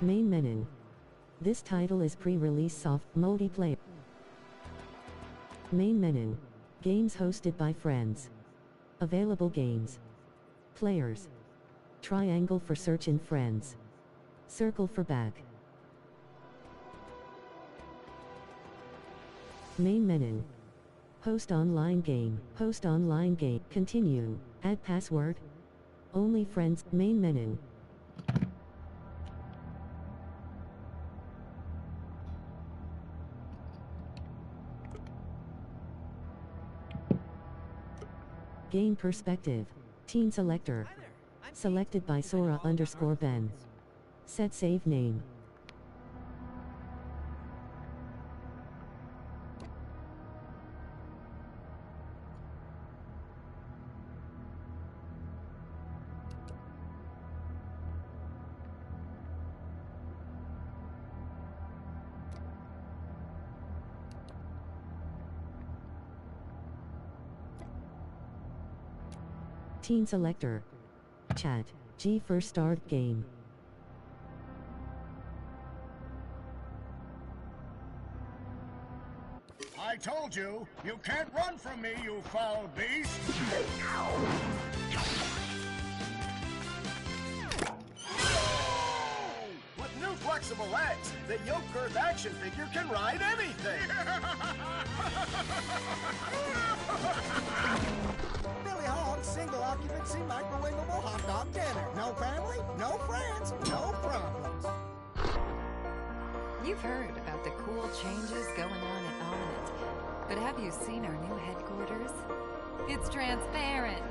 Main menu. This title is pre-release soft multiplayer. Main menu. Games hosted by friends. Available games. Players. Triangle for search in friends. Circle for back. Main menu. Host online game. Host online game. Continue. Add password. Only friends. Main menu. Game perspective. Teen selector. Selected by Sora_Ben. Set save name. Teen selector. Chat. G first start game. I told you, you can't run from me, you foul beast! With new flexible legs, the Yoke-Girth action figure can ride anything! Billy Hogg's single occupancy microwavable hot dog dinner. No family, no friends, no problems. You've heard about the cool changes going on at Ominent, but have you seen our new headquarters? It's transparent,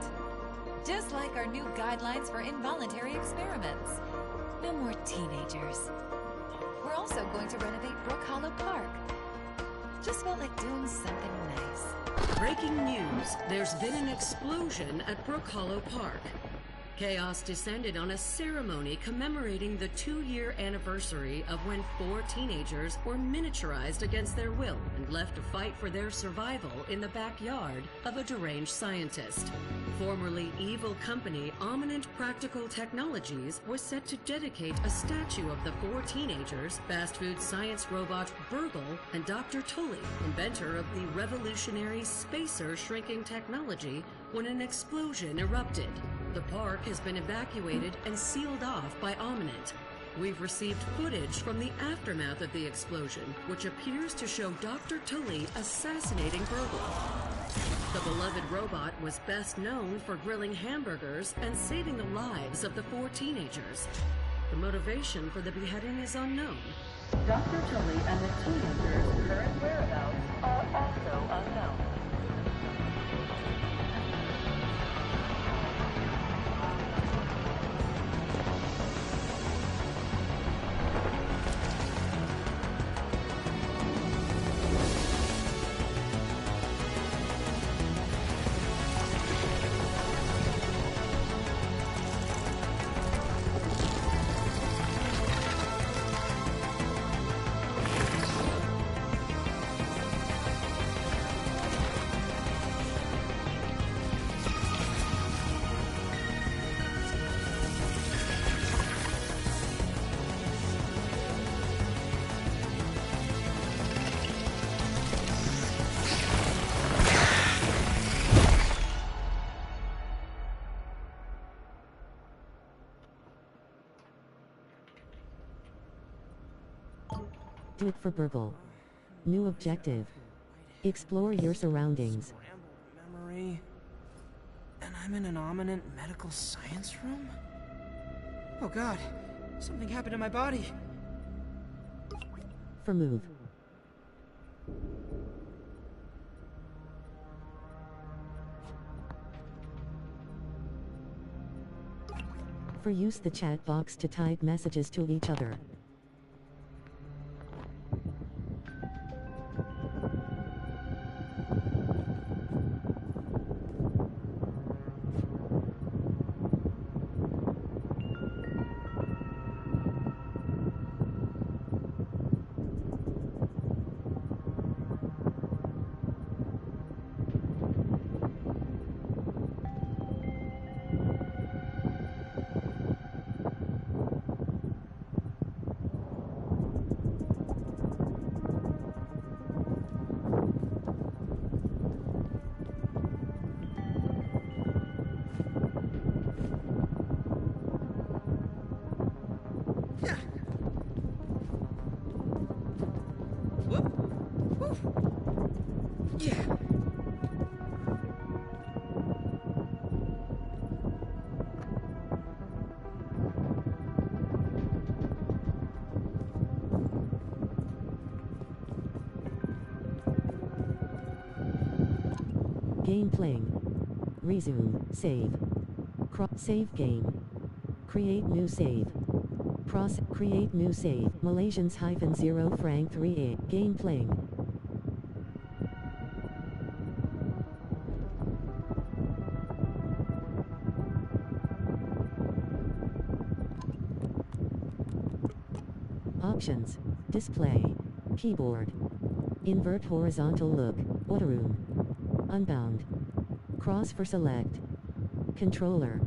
just like our new guidelines for involuntary experiments. No more teenagers. We're also going to renovate Brook Hollow Park. Just felt like doing something nice. Breaking news, there's been an explosion at Brook Hollow Park. Chaos descended on a ceremony commemorating the 2-year anniversary of when 4 teenagers were miniaturized against their will and left to fight for their survival in the backyard of a deranged scientist. Formerly evil company Ominent Practical Technologies was set to dedicate a statue of the 4 teenagers, fast food science robot Burgle, and Dr. Tully, inventor of the revolutionary spacer shrinking technology, when an explosion erupted. The park has been evacuated and sealed off by Ominent. We've received footage from the aftermath of the explosion, which appears to show Dr. Tully assassinating Burgle. The beloved robot was best known for grilling hamburgers and saving the lives of the 4 teenagers. The motivation for the beheading is unknown. Dr. Tully and the teenagers' current whereabouts are also unknown. Do it for Burgle. New objective. Explore your surroundings. Memory. And I'm in an Ominent medical science room? Oh god, something happened to my body. For move. For use the chat box to type messages to each other. Yeah. Game playing. Resume. Save. Save game. Create new save. Create new save. Malaysians -0 franc 3a. Game playing. Options. Display. Keyboard. Invert horizontal look. Autoroom. Unbound. Cross for select. Controller.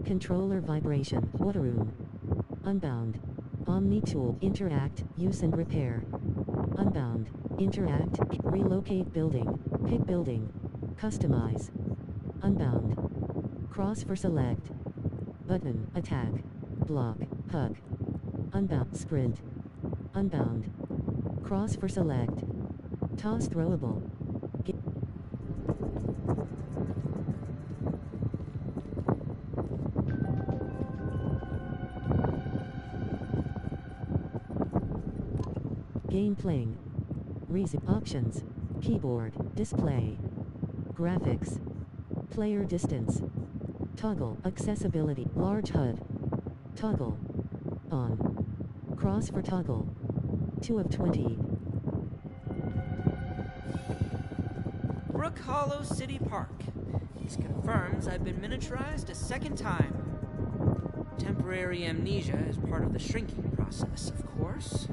Controller vibration. Autoroom. Unbound. Omni tool. Interact. Use and repair. Unbound. Interact. Relocate building. Pick building. Customize. Unbound. Cross for select. Button. Attack. Block. Hug. Unbound. Sprint. Unbound. Cross for select. Toss throwable. Game playing. Resume. Options. Keyboard. Display. Graphics. Player distance. Toggle. Accessibility. Large HUD. Toggle. On. Cross for toggle. 2 of 20. Brook Hollow City Park. This confirms I've been miniaturized a second time. Temporary amnesia is part of the shrinking process, of course.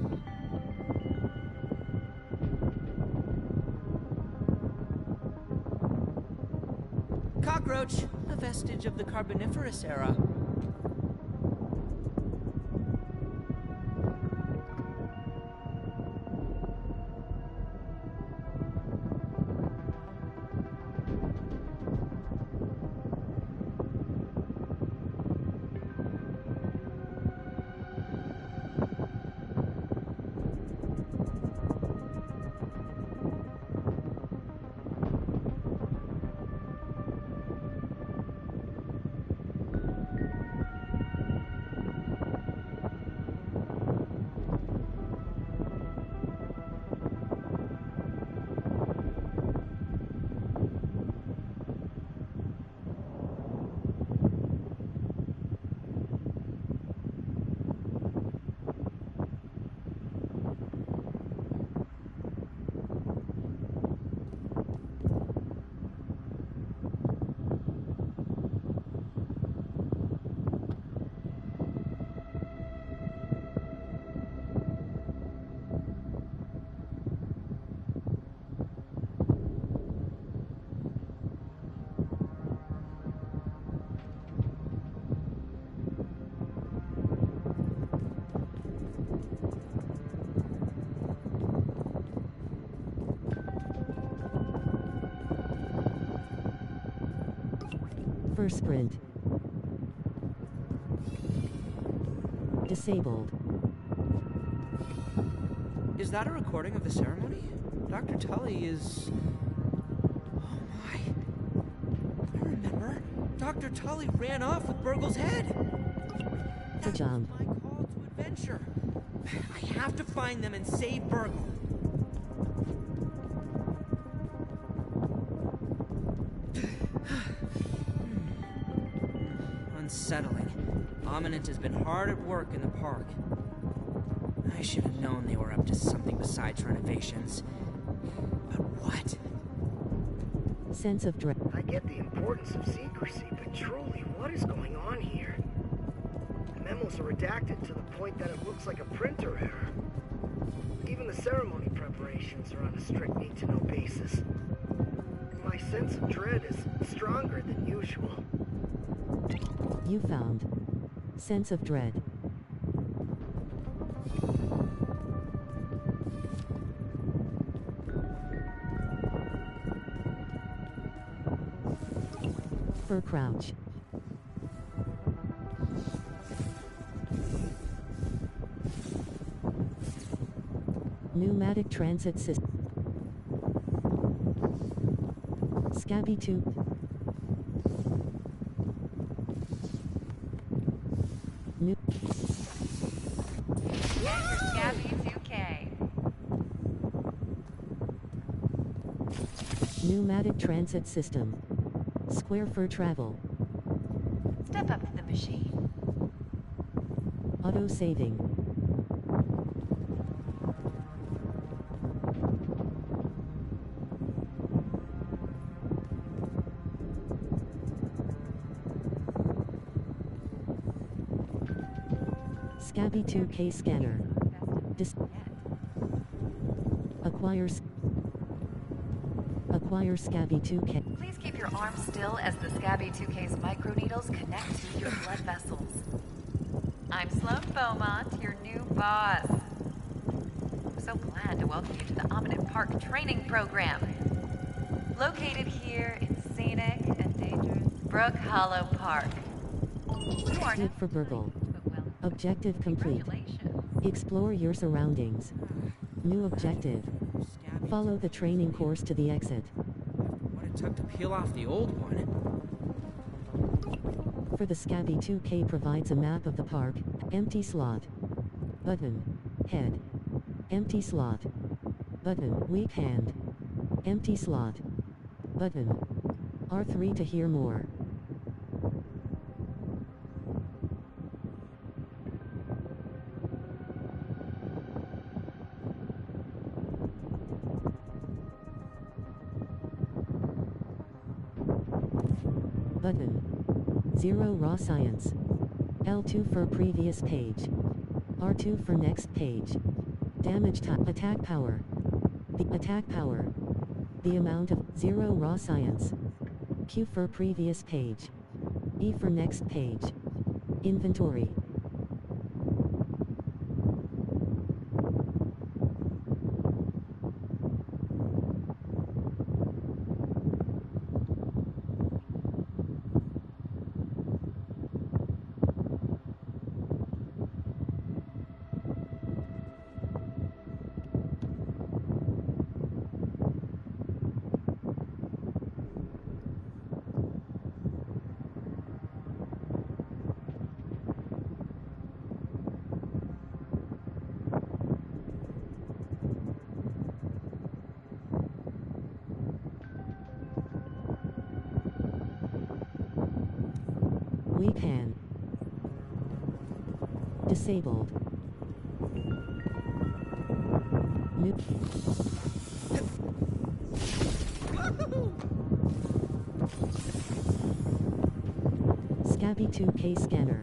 Cockroach, a vestige of the Carboniferous era. First sprint. Disabled. Is that a recording of the ceremony? Dr. Tully is... Oh my. I remember. Dr. Tully ran off with Burgle's head. Good job. My call to adventure. I have to find them and save Burgle. Unsettling. Ominent has been hard at work in the park. I should have known they were up to something besides renovations. But what? Sense of dread. I get the importance of secrecy, but truly, what is going on here? The memos are redacted to the point that it looks like a printer error. Even the ceremony preparations are on a strict need-to-know basis. My sense of dread is stronger than usual. You found. Sense of dread. Fur crouch. Pneumatic transit system. Scabby 2. New Get your Scabby 2K. Pneumatic transit system. Square for travel. Step up to the machine. Auto saving. Scabby 2K scanner. Acquire Scabby 2K. Please keep your arm still as the Scabby 2K's microneedles connect to your blood vessels. I'm Sloan Beaumont, your new boss. I'm so glad to welcome you to the Omnit Park training program. Located here in scenic and dangerous Brook Hollow Park. You are Did for Burgle. well, Objective complete. congratulations. Explore your surroundings. New objective. Scabby. Follow the training course to the exit. What it took to peel off the old one. For the Scabby 2K provides a map of the park. Empty slot. Button. Head. Empty slot. Button. Weak hand. Empty slot. Button. R3 to hear more. Button. 0 raw science. L2 for previous page. R2 for next page. Damage type. Attack power. The attack power. The amount of 0 raw science. Q for previous page. E for next page. Inventory. Weak hand. Disabled. New. Scabby 2K scanner.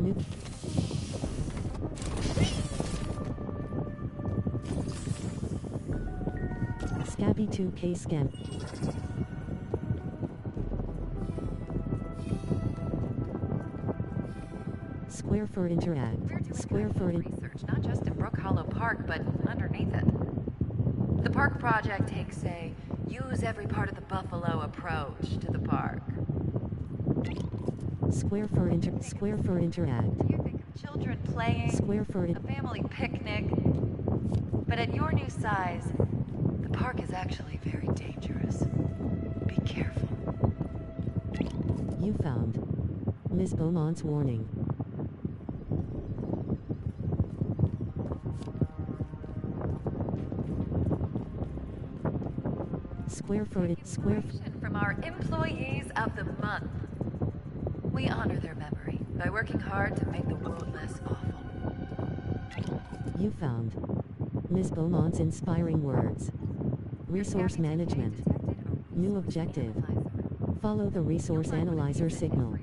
New. Scabby 2K scan. Square for interact. We're doing Square for research, not just in Brook Hollow Park, but underneath it. The park project takes a use every part of the buffalo approach to the park. Square for interact. You think of children playing, Square for a family picnic, but at your new size, the park is actually very dangerous. Be careful. You found Miss Beaumont's warning. Square for it. Square. From our employees of the month. We honor their memory by working hard to make the world less awful. You found Miss Beaumont's inspiring words. Resource management. New objective. Follow the resource analyzer signal.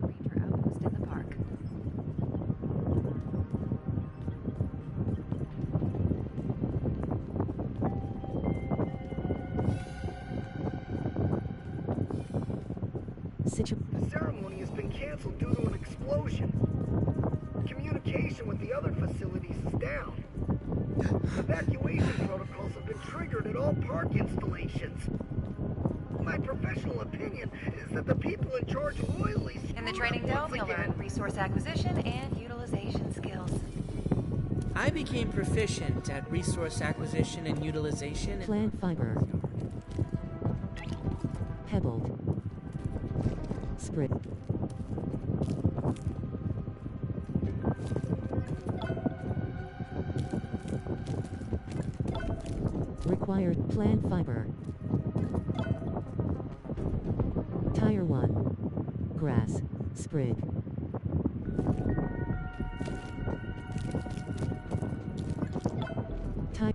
The ceremony has been canceled due to an explosion. Communication with the other facilities is down. Evacuation protocols have been triggered at all park installations. My professional opinion is that the people in charge royally screwed In the training up dome, once you'll again. learn resource acquisition and utilization skills. I became proficient at resource acquisition and utilization. Plant fiber. Pebbled. Sprit. Required plant fiber. Tire 1. Grass. Sprig. Tire.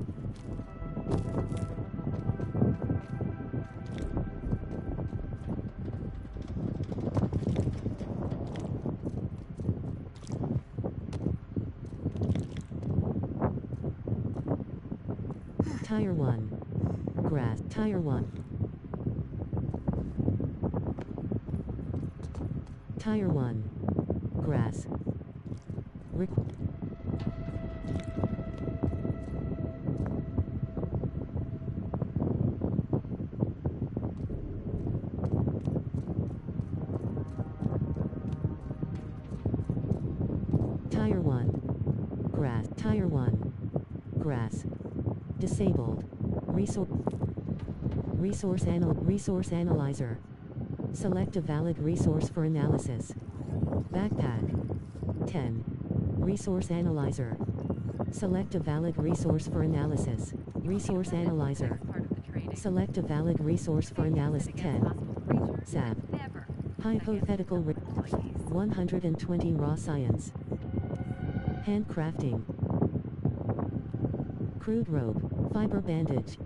Tire 1. Grass. Tire 1. Tire 1. Grass. Tire 1. Grass. Tire 1. Grass. Disabled. Resource analyzer. Select a valid resource for analysis. Backpack. 10. Resource analyzer. Select a valid resource for analysis. Resource analyzer. Select a valid resource for analysis. 10. SAP. Hypothetical 120 raw science. Handcrafting. Crude rope. Fiber bandage.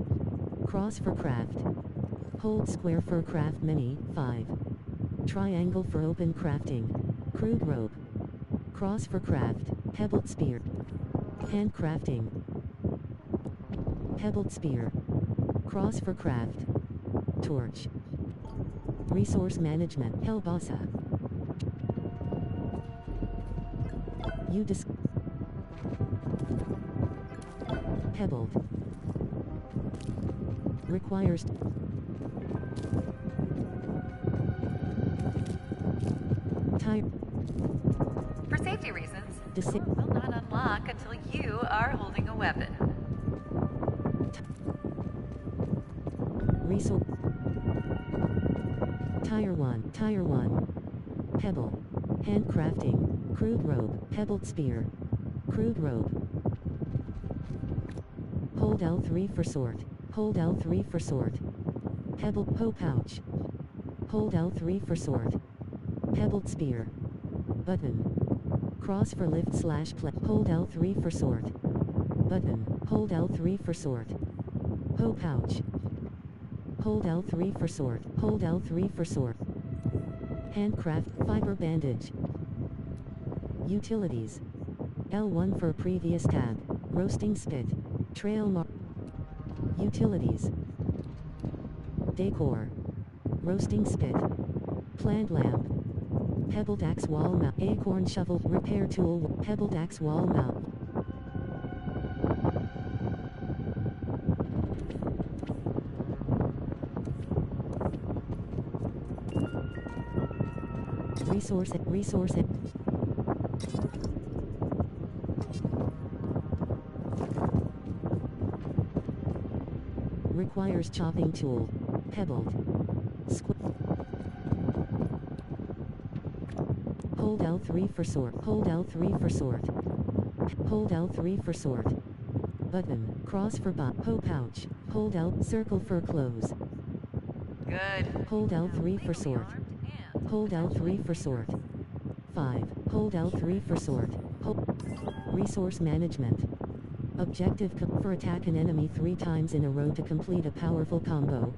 Cross for craft. Hold square for craft mini. 5. Triangle for open crafting. Crude rope. Cross for craft. Pebbled spear. Handcrafting. Pebbled spear. Cross for craft. Torch. Resource management. Helbasa. Pebbled. Requires tire. For safety reasons, Disa- will not unlock until you are holding a weapon. Resource. Tire 1. Tire 1. Pebble. Handcrafting. Crude rope. Pebbled spear. Crude rope. Hold L3 for sort. Hold L3 for sort. Pebbled pouch. Hold L3 for sort. Pebbled spear. Button. Cross for lift / play. Hold L3 for sort. Button. Hold L3 for sort. pouch. Hold L3 for sort. Hold L3 for sort. Handcraft. Fiber bandage. Utilities. L1 for previous tab. Roasting spit. Trail mark. Utilities. Decor. Roasting spit. Plant lamp. Pebbled axe wall mount. Acorn shovel. Repair tool. Pebbled axe wall mount. Resource. Requires chopping tool. Pebbled. Hold L3 for sort. Hold L3 for sort. Hold L3 for sort. Button. Cross for pouch. Hold L. Circle for close. Good. Hold L3 for sort. Hold L3 for sort. 5. Hold L3 for sort. Resource management. Objective for attack an enemy 3 times in a row to complete a powerful combo.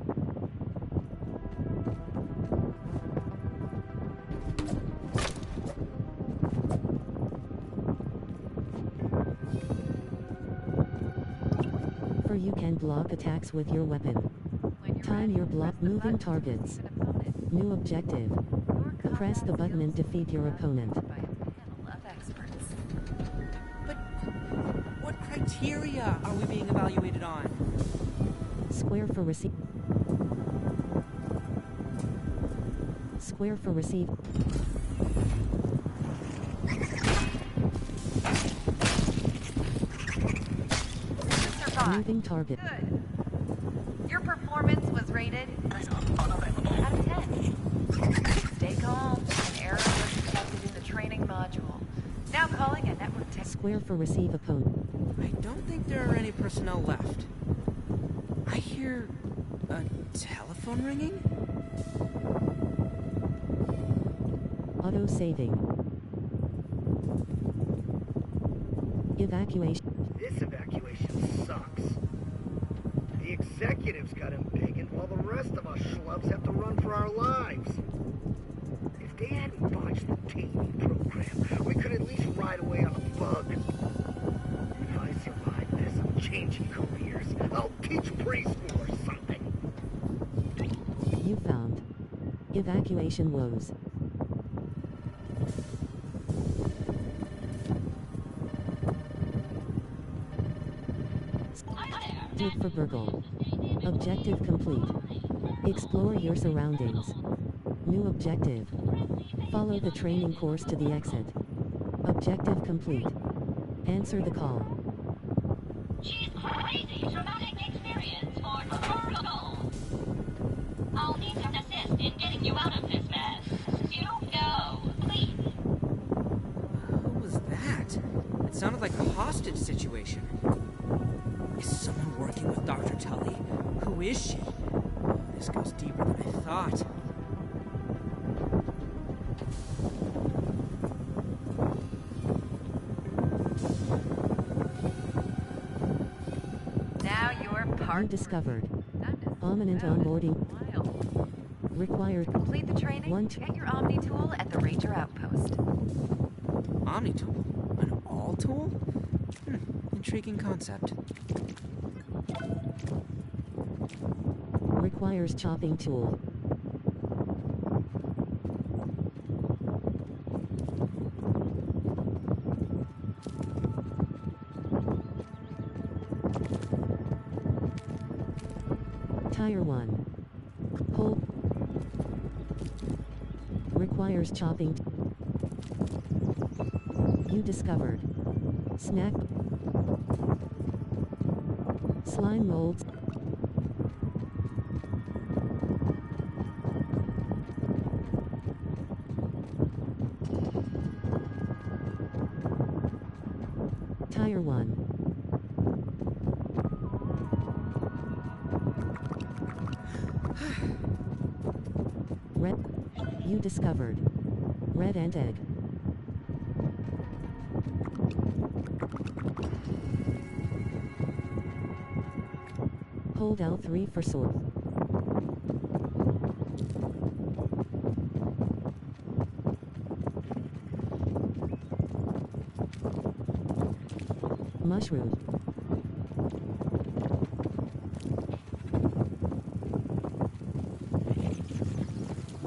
For you can block attacks with your weapon. Time your block moving targets. New objective. Press the button and defeat your opponent. But what criteria are we being evaluated on? Square for receive. Square for receive. Moving target. Good. Your performance was rated out of 10. Stay calm. An error was detected in the training module. Now calling a network tech. Square for receive opponent. I don't think there are any personnel left. I hear a telephone ringing? Auto saving. Evacuation. This evacuation sucks. The executives got embiggened while the rest of us schlubs have to run for our lives. If they hadn't botched the teaming program, we could at least ride away on a bug. If I survive this, I'm changing careers. I'll teach preschool or something. You found. Evacuation woes. Look for Burgle. Objective complete. Explore your surroundings. New objective. Follow the training course to the exit. Objective complete. Answer the call. She's crazy. Traumatic experience for Burgle. I'll need some assist in getting you out of this mess. You go, please. Who was that? It sounded like a hostage situation. Is someone working with Dr. Tully? Who is she? This goes deeper than I thought. Now you're part. Undiscovered. Ominent onboarding. Required. Complete the training. Get your Omni tool at the Ranger Outpost. Omni tool? An all tool? Intriguing concept. Requires chopping tool. Tire 1. Hold. Requires chopping. You discovered. Snack. Slime molds. Tire 1. Red. You discovered. Red ant egg. Hold L3 for sort. Mushroom.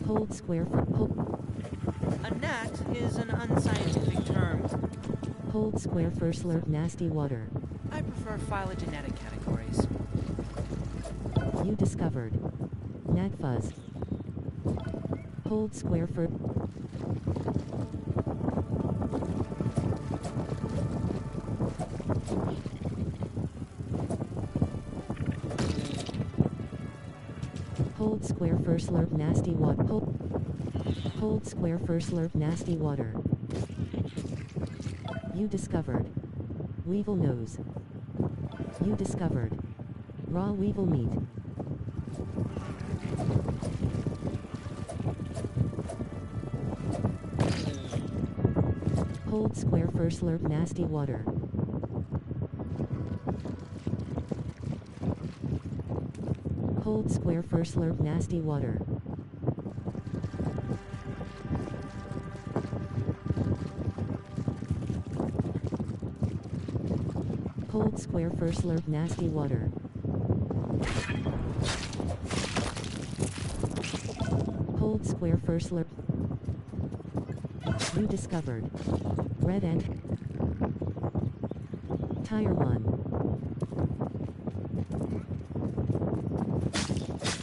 Hold square for hold. A gnat is an unscientific term. Hold square for slurp nasty water. I prefer phylogenetic categories. You discovered. Gnat fuzz. Hold square for. Hold square for slurp nasty water. Hold square for slurp nasty water. You discovered. Weevil nose. You discovered. Raw weevil meat. Hold square for slurp nasty water. Hold square for slurp nasty water. Hold square for slurp nasty water. Hold square for slurp. You discovered. Red end. Tire 1.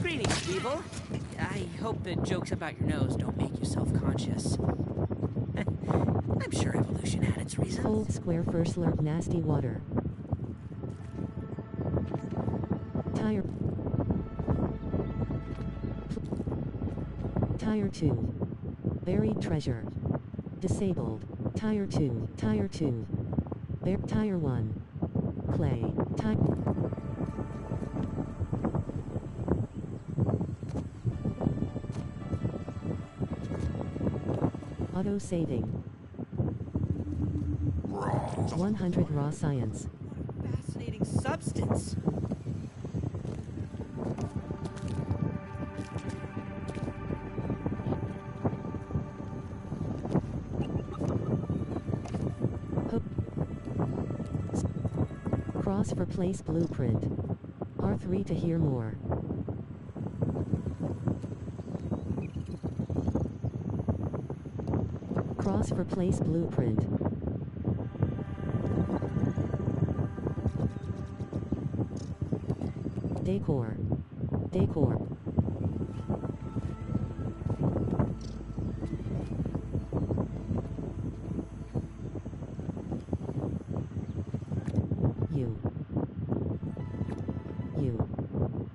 Greetings, Weevil. I hope the jokes about your nose don't make you self-conscious. I'm sure evolution had its reasons. Hold square for slurp nasty water. Tire. Tire 2. Buried treasure. Disabled. Tire 2. Tire 2. Tire 1. Clay. Auto saving. 100 raw science. Fascinating substance. Cross for place blueprint. R3 to hear more. Cross for place blueprint. Decor. Decor.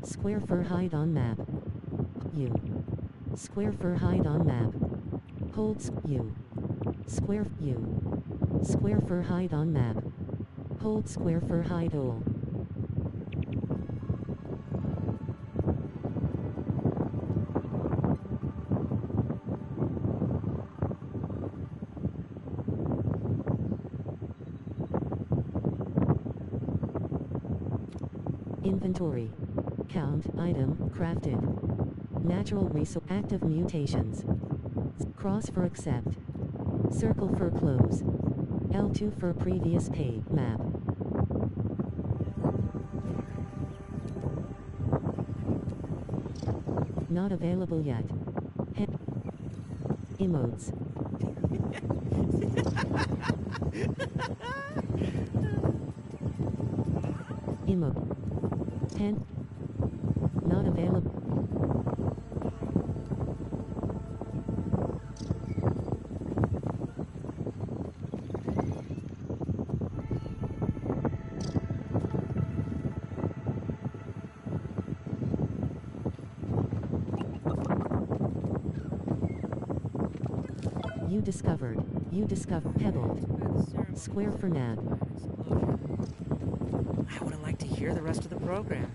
Square for hide on map. U. Square for hide on map. Hold U. Square U. Square for hide on map. Hold square for hide all. Inventory. Count, item, crafted. Natural resource, active mutations. Cross for accept. Circle for close. L2 for previous pay, map. Not available yet. Emotes. Emote. 10. Not available. You discovered. You discovered. Pebbled. Square for nav. I would have liked to hear the rest of the program.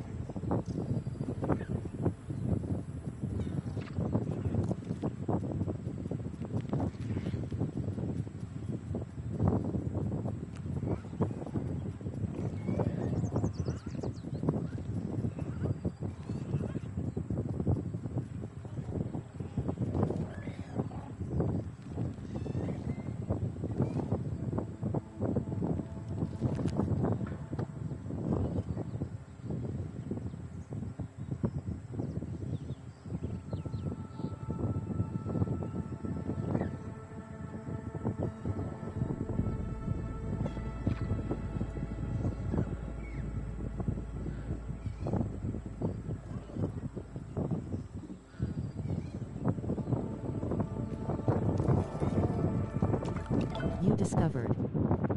You discovered.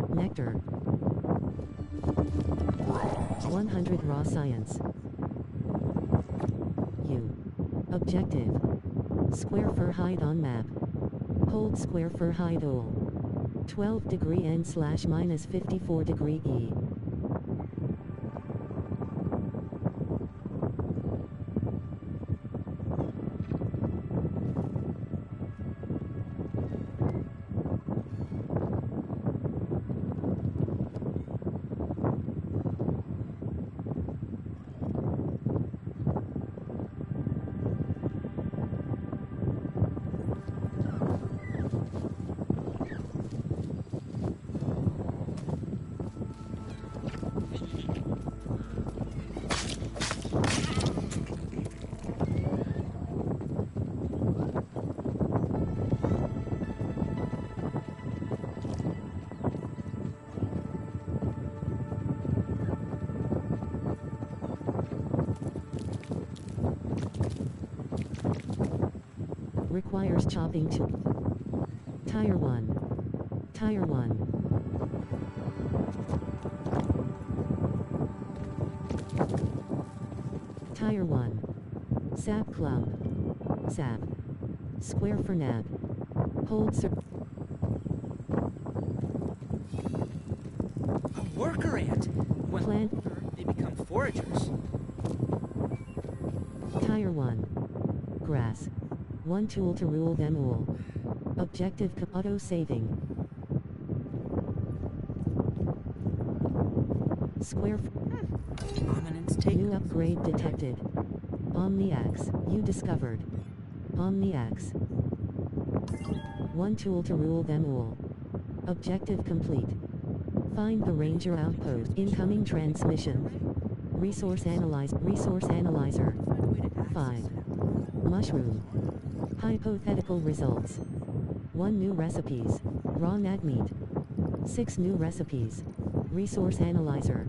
Nectar. 100 raw science. U. Objective. Square for hide on map. Hold square for hide all. 12 degree N / minus 54 degree E. requires chopping to Tire 1. Tire 1. Tire 1. Sap clump. Sap. Square for nab. Hold A worker ant! When Plant. they become foragers. Tire 1. Grass. One tool to rule them all. Objective auto saving. Square. Ominence take. New upgrade detected. Omniax. You discovered. Omniax. One tool to rule them all. Objective complete. Find the ranger outpost. Incoming transmission. Resource analyzer. 5. Mushroom. Hypothetical results. 1 new recipes. Raw nag meat. 6 new recipes. Resource analyzer.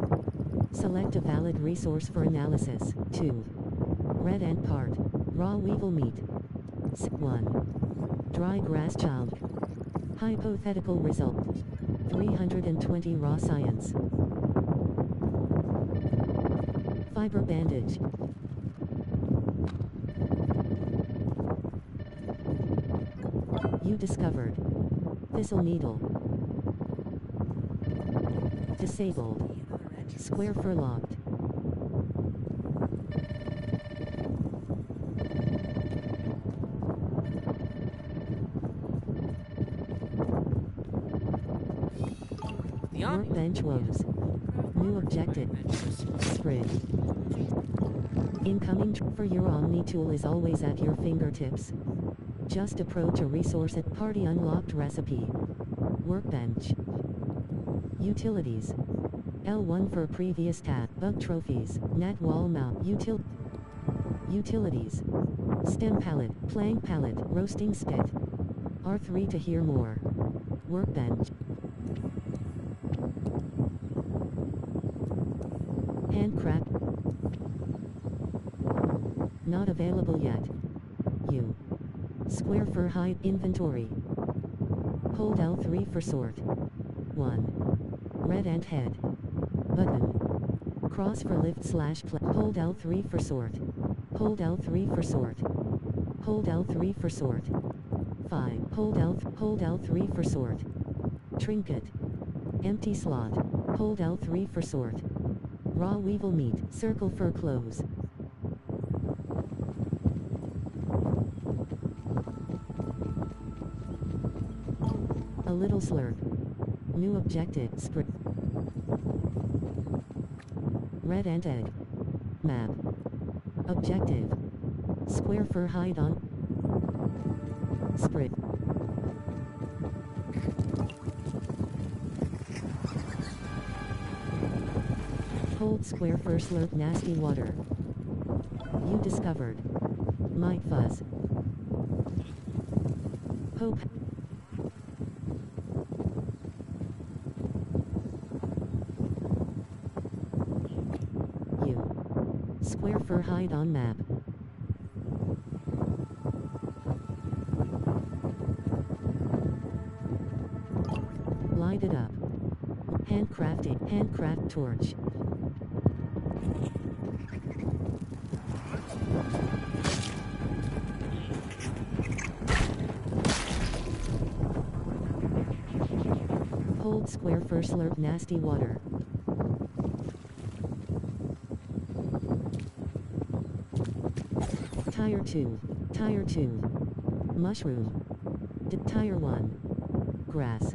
Select a valid resource for analysis. 2. Red ant part. Raw weevil meat. 1. Dry grass chunk. Hypothetical result. 320 raw science. Fiber bandage. You discovered. Thistle needle. Disabled. Square for locked. Workbench woes. New objective. Spread. Incoming for your Omni tool is always at your fingertips. Just approach a resource at party unlocked recipe. Workbench. Utilities. L1 for previous tab. Bug trophies. Nat wall mount. Utilities. Stem pallet. Plank pallet. Roasting spit. R3 to hear more. Workbench. Handcraft. Not available yet. U. Square for hide inventory. Hold L3 for sort. 1. Red ant head. Button. Cross for lift slash play. Hold L3 for sort. Hold L3 for sort. Hold L3 for sort. 5. Hold L3 for sort. Trinket. Empty slot. Hold L3 for sort. Raw weevil meat. Circle for close. A little slurp. New objective. Spread. Red ant egg. Map. Objective. Square for hide on. Spread. Hold square for slurp nasty water. You discovered. Might fuzz. Hope. You. Square for hide on map. Light it up. Handcraft torch. Hold square for slurp nasty water. Tire 2. Tire 2. Mushroom. Tire 1. Grass.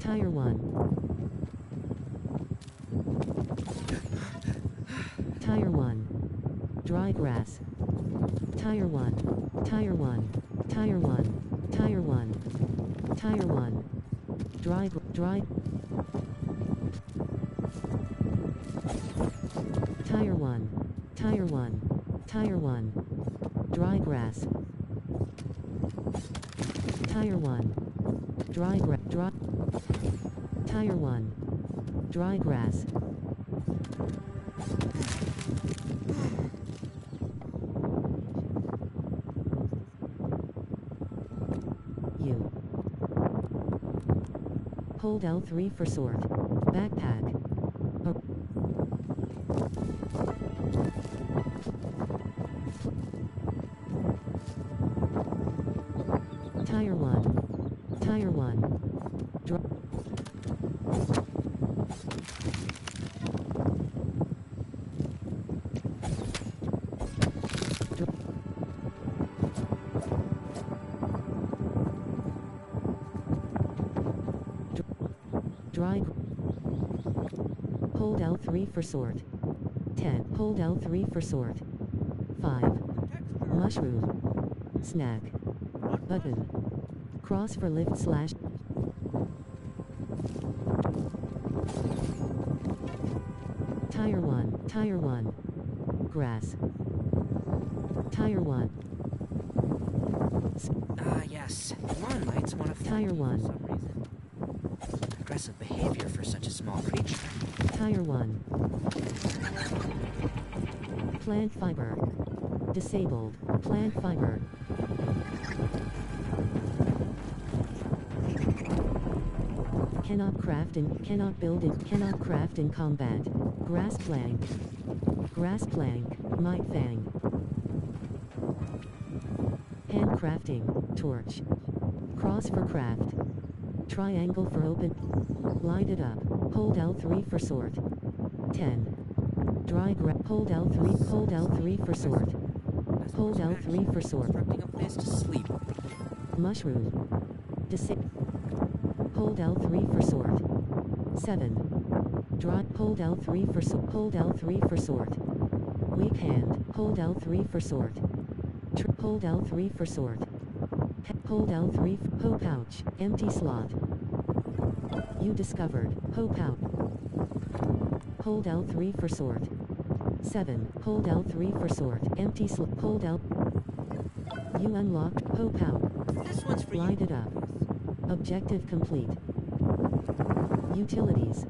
Tire 1. Tire 1. Dry grass. Tire 1. Tire 1. Tire 1. Tire 1. Tire 1. Dry. Tire 1. Tire 1. Tire 1. Dry grass. Tire 1. Dry. Tire 1. Dry grass. U. Hold L3 for sort. Backpack. Tire 1. Tire 1. Dry. Hold L3 for sort. 10. Hold L3 for sort. 5. Mushroom. Snack. Button. Cross for lift slash. Tire 1. Tire 1. Grass. Tire 1. Yes. Lawn mites want to Tire 1. for some reason. Aggressive behavior for such a small creature. Tire 1. Plant fiber. Disabled. Plant fiber. Cannot craft in, cannot build in, cannot craft in combat. Grass plank. Grass plank. Might fang. Handcrafting. Torch. Cross for craft. Triangle for open. Light it up. Hold L3 for sort. 10. Dry hold L3. Hold L3 for sort. Hold L3 for sort. Constructing a place to sleep. Mushroom. Hold L3 for sort. 7. Dry. Hold L3 for sort. Hold L3 for sort. Weak hand. Hold L3 for sort. Hold L3 for sort. Hold L3. Hoe pouch. Empty slot. You discovered. Hoe pouch. Hold L3 for sort. 7. Hold L3 for sort. Empty slot. Hold L. You unlocked. Hoe pouch. This one's for Light you. it up. Objective complete. Utilities.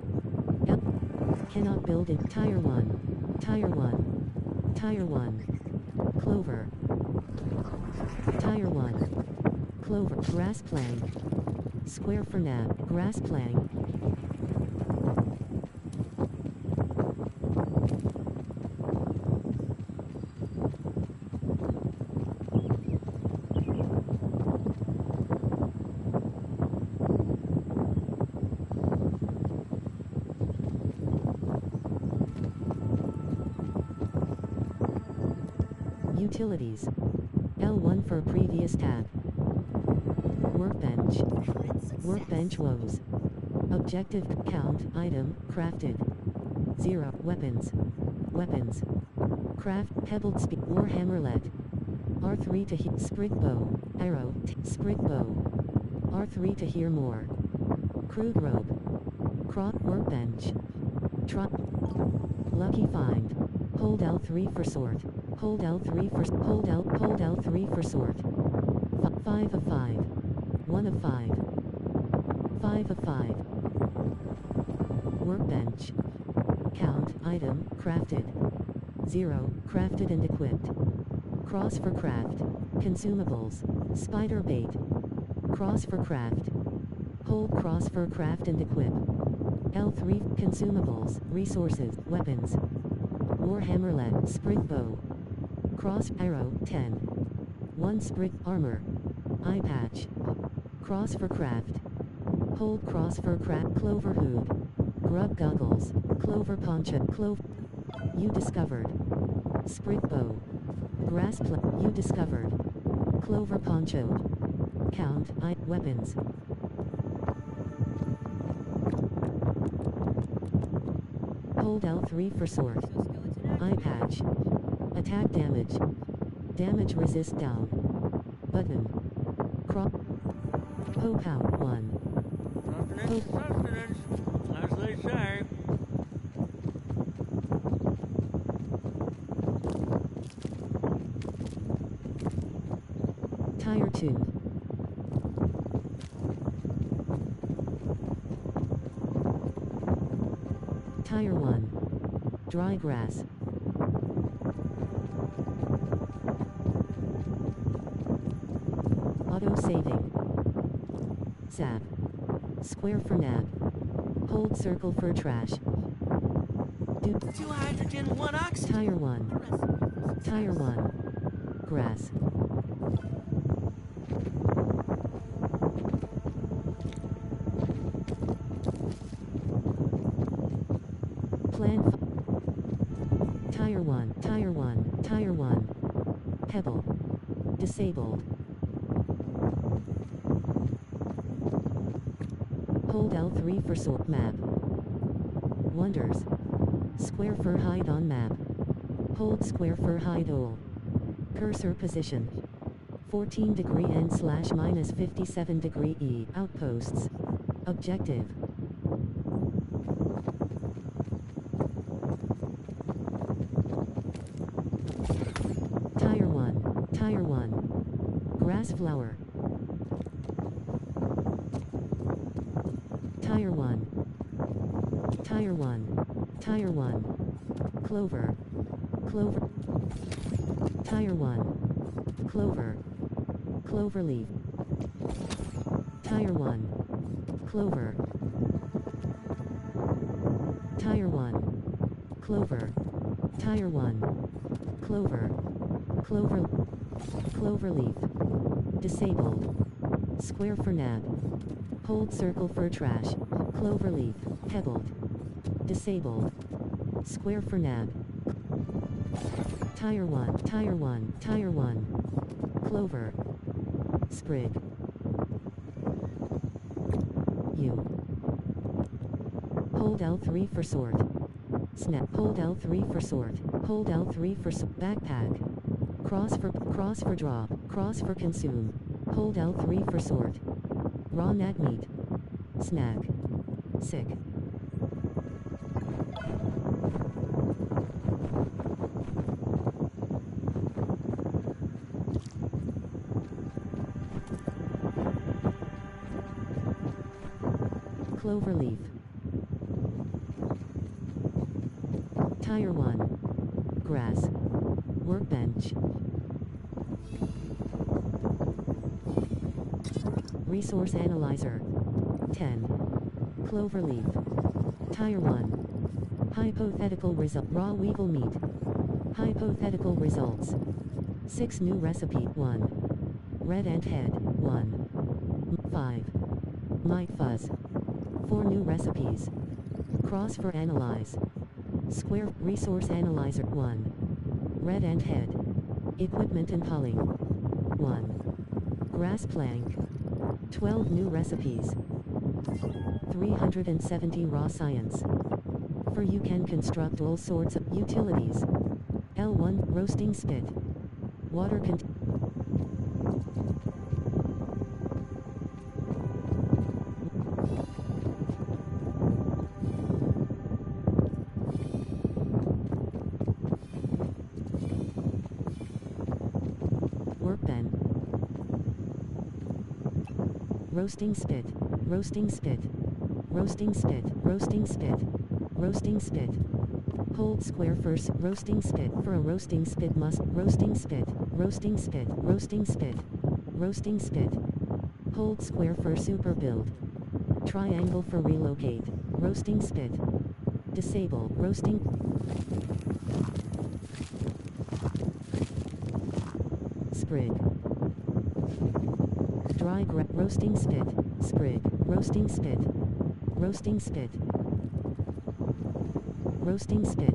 Cannot build in. Tire 1. Tire 1. Tire 1. Clover. Tire 1. Clover. Grass plank. Square for nav. Grass plank. Utilities. L1 for previous tab. Workbench. Workbench woes. Objective count item crafted. 0 weapons. Weapons. Craft pebbled speed warhammerlet. R3 to hear sprig bow. Arrow sprig bow. R3 to hear more. Crude rope. Crop workbench. Trot. Lucky find. Hold L3 for sort. Hold L3 for hold L3 for sort. 5 of 5. 1 of 5. 5 of 5. Workbench. Count item crafted. 0 crafted and equipped. Cross for craft. Consumables. Spider bait. Cross for craft. Hold cross for craft and equip. L3 consumables. Resources. Weapons. Warhammerlet. Sprig bow. Cross arrow 10. 1 sprig armor. Eye patch. Cross for craft. Hold cross for craft. Clover hood. Grub goggles. Clover poncho. You discovered. Sprig bow. Grass you discovered. Clover poncho. Count weapons. Hold L3 for sort. Eye patch. Attack damage. Damage resist down. Button. Crop. Hope out 1. Sustenance, sustenance, as they say. Tire 2. Tire 1. Dry grass. Auto saving. Zap. Square for nab. Hold circle for trash. 2 hydrogen, 1 oxygen. Tire 1. Tire 1. Grass. Plan. Tire 1. Tire 1. Tire 1. Pebble. Disabled. Hold L3 for sort map. Wonders. Square for hide on map. Hold square for hide all. Cursor position. 14 degree N slash minus 57 degree E. Outposts. Objective. Tire 1. Tire 1. Grass flower. Tire 1. Tire 1. Tire 1. Clover. Clover. Tire 1. Clover. Clover leaf. Tire 1. Clover. Tire 1. Clover. Tire 1. Clover. Clover. Clover leaf. Disabled. Square for nab. Hold circle for trash. Clover leaf. Pebbled. Disabled. Square for nab. Tire 1. Tire 1. Tire 1. Clover. Sprig. U. Hold L3 for sort. Snap. Hold L3 for sort. Hold L3 for backpack. Cross for drop. Cross for consume. Hold L3 for sort. Raw nag meat. Snag. Sick. Clover leaf. Tire 1. Grass. Workbench. Resource analyzer. 10. Clover leaf. Tire 1. Hypothetical result. Raw weevil meat. Hypothetical results. 6 new recipe. 1. Red ant head. 1. 5. Mite fuzz. 4 new recipes. Cross for analyze. Square resource analyzer. 1. Red ant head. Equipment and pulling. 1. Grass plank. 12 new recipes. 370 raw science. For you can construct all sorts of utilities. L1 roasting spit. Water workbench. Roasting spit. Roasting spit. Roasting spit. Roasting spit. Roasting spit. Hold square first. Roasting spit. For a roasting spit must. Roasting spit. Roasting spit. Roasting spit. Roasting spit. Hold square for super build. Triangle for relocate. Roasting spit. Disable. Roasting. Sprig. Dry roasting spit. Sprig. Roasting spit. Roasting spit. Roasting spit.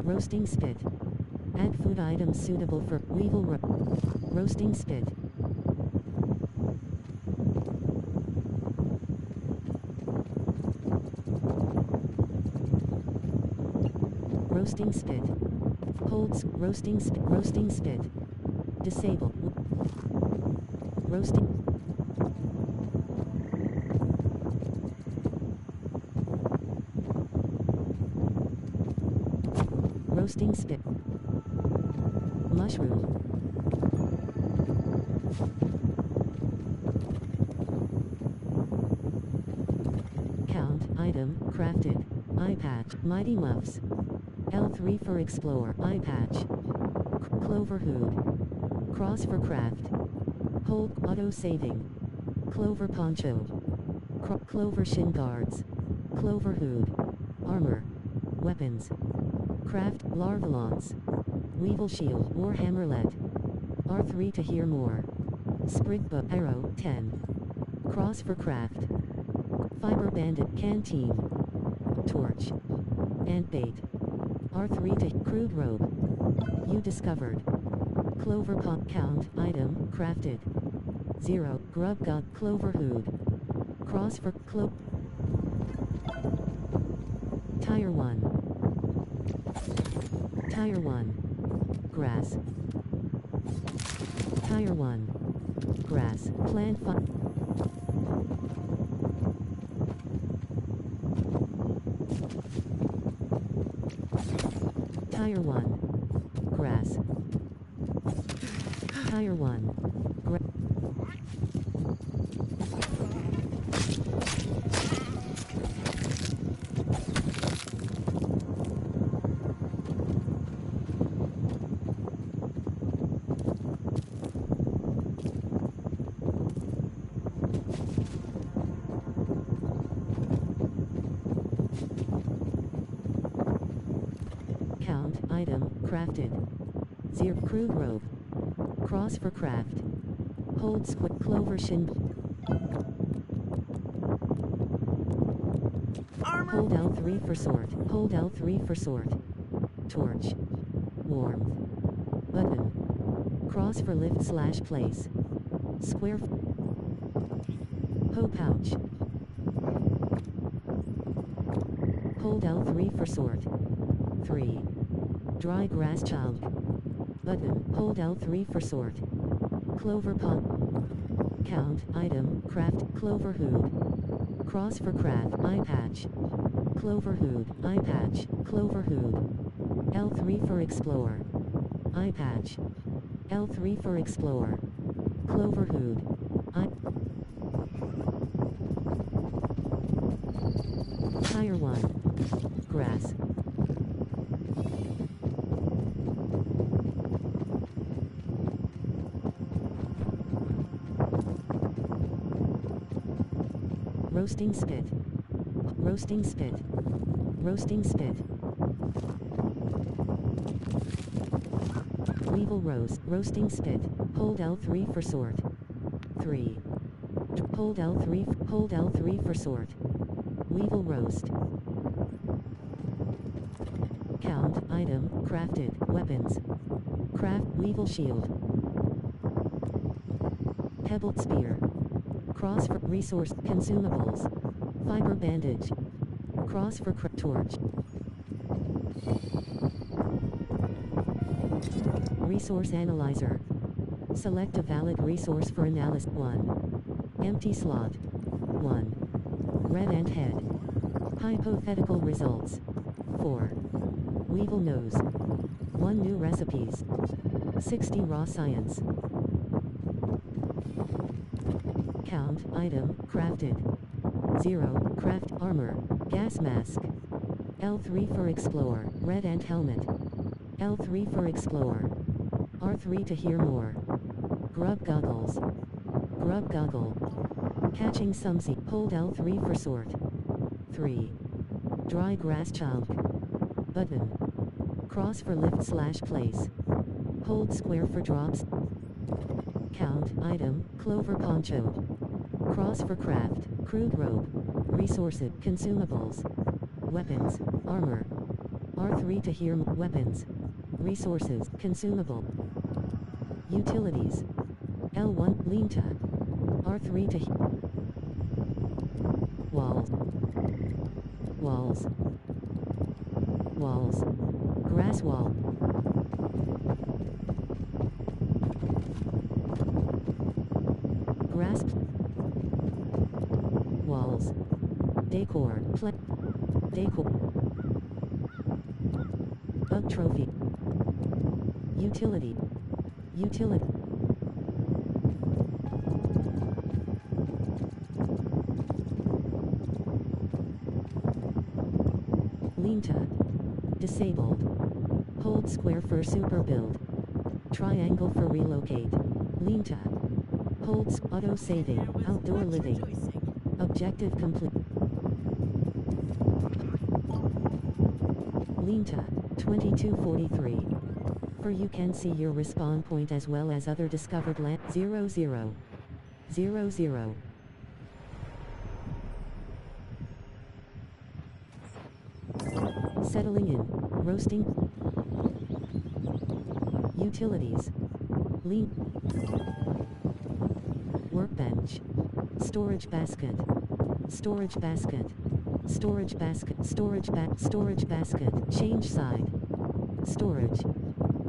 Roasting spit. Add food items suitable for weevil roasting spit. Roasting spit. Holds. Roasting spit. Roasting spit. Disable. Roasting. Roasting spit. Mushroom. Count. Item. Crafted. Eye patch. Mighty Muffs. L3 for explore. Eye patch. Clover hood. Cross for craft. Hold. Auto saving. Clover poncho. Clover shin guards. Clover hood. Armor. Weapons. Craft. Larvalons. Weevil shield. Warhammerlet. R3 to hear more. Sprig bow. Arrow. 10. Cross for craft. Fiber bandit. Canteen. Torch. Ant bait. R3 to crude robe. You discovered. Clover pot. Count. Item. Crafted. 0. Grub god. Clover hood. Cross for cloak. Tire 1. Tire 1. Grass. Tire 1. Grass. Plant Tire 1. Grass. Tire 1. Count. Item. Crafted. 0. Crude robe. Cross for craft. Hold squid. Clover shin. Hold L3 for sort. Hold L3 for sort. Torch. Warm. Button. Cross for lift slash place. Square. Hoe pouch. Hold L3 for sort. 3. Dry grass child. Button. Hold L3 for sort. Clover pot. Count. Item. Craft. Clover hood. Cross for craft. Eye patch. Clover hood. Eye patch. Clover hood. L3 for explore. Eye patch. L3 for explore. Clover hood. Eye. Tire 1. Grass. Roasting spit. Roasting spit. Roasting spit. Weevil rose. Roasting spit. Hold L3 for sort. 3. Hold L3. Hold L3 for sort. Weevil roast. Count. Item. Crafted. Weapons. Craft. Weevil shield. Pebbled spear. Cross for resource. Consumables. Fiber bandage. Cross for torch. Resource analyzer. Select a valid resource for analysis. 1. Empty slot. 1. Red ant head. Hypothetical results. 4. Weevil nose. 1 new recipes. 60 raw science. Count. Item. Crafted. 0. Craft. Armor. Gas mask. L3 for explore. Red ant helmet. L3 for explore. R3 to hear more. Grub goggles. Grub goggle. Catching some sea. Hold L3 for sort. 3. Dry grass chunk. Button. Cross for lift slash place. Hold square for drops. Count. Item. Clover poncho. Cross for craft. Crude robe. Resources. Consumables. Weapons. Armor. R3 to hear weapons. Resources. Consumable. Utilities. L1. Linta. R3 to walls. Walls. Walls. Grass wall. Grass walls. Decor. Decor. Bug trophy. Utility. Utility. Lean-to. Disabled. Hold square for super build. Triangle for relocate. Lean-to. Holds auto saving. Outdoor living. Objective complete. Lean-to. 2243. For you can see your respawn point as well as other discovered land. 00. 00. Settling in. Roasting. Utilities. Lean. Workbench. Storage basket. Storage basket. Storage basket. Storage basket. Change side. Storage.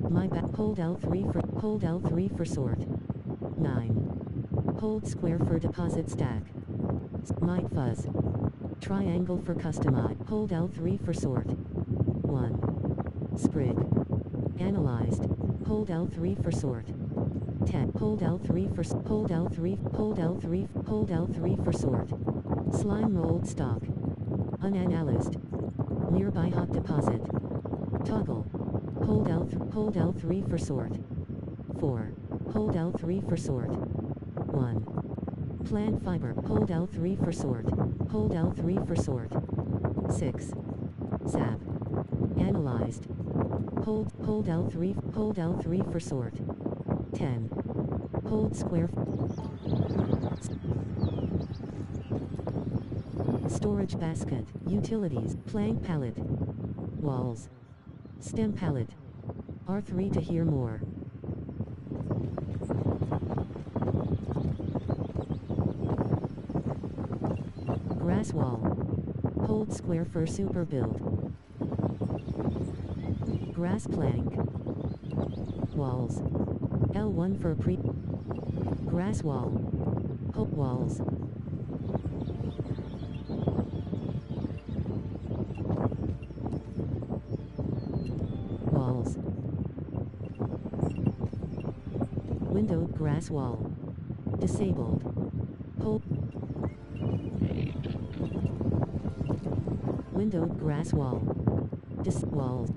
My hold L3 for sort. 9. Hold square for deposit stack. Might fuzz. Triangle for customize. Hold L3 for sort. 1. Sprig. Analyzed. Hold L3 for sort. 10. Hold L3 for hold L3 for sort. Slime rolled stock. Unanalyzed. Nearby hot deposit. Toggle. Hold L3 for sort. 4. Hold L3 for sort. 1. Plant fiber. Hold L3 for sort. Hold L3 for sort. 6. Zap. Analyzed. Hold L3 for sort. 10. Hold square. Storage basket. Utilities. Plank pallet. Walls. Stem pallet. R3 to hear more. Grass wall. Hold square for super build. Grass plank. Walls. L1 for pre. Grass wall. Hope walls. Walls. Windowed grass wall. Disabled. Hold. Windowed grass wall. Walls.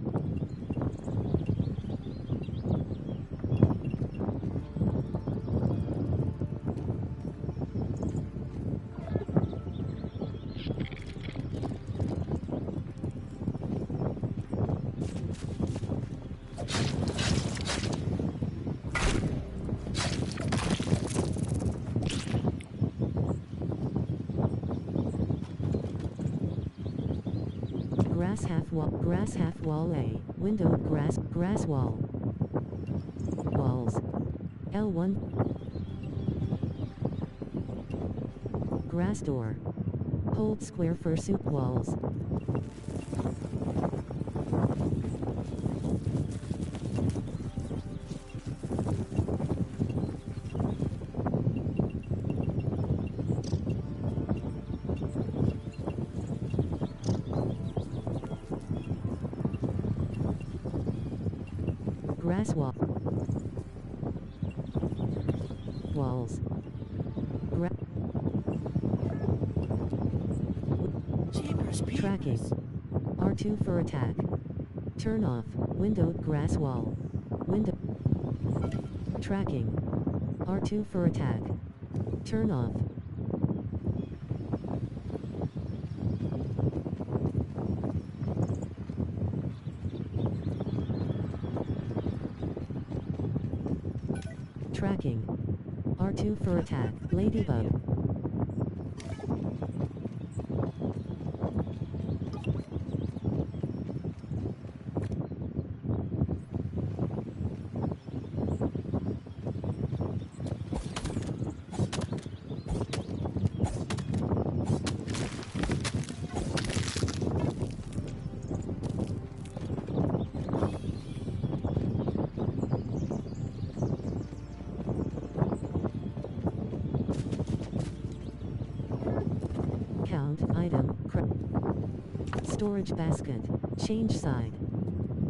Grass half wall A. Window grass wall. Walls. L1. Grass door. Hold square for soup walls. Grass wall. Walls. Tracking. R2 for attack. Turn off. Windowed grass wall. Window. Tracking. R2 for attack. Turn off. Tracking. R2 for attack. Ladybug. Mount item. Storage basket. Change side.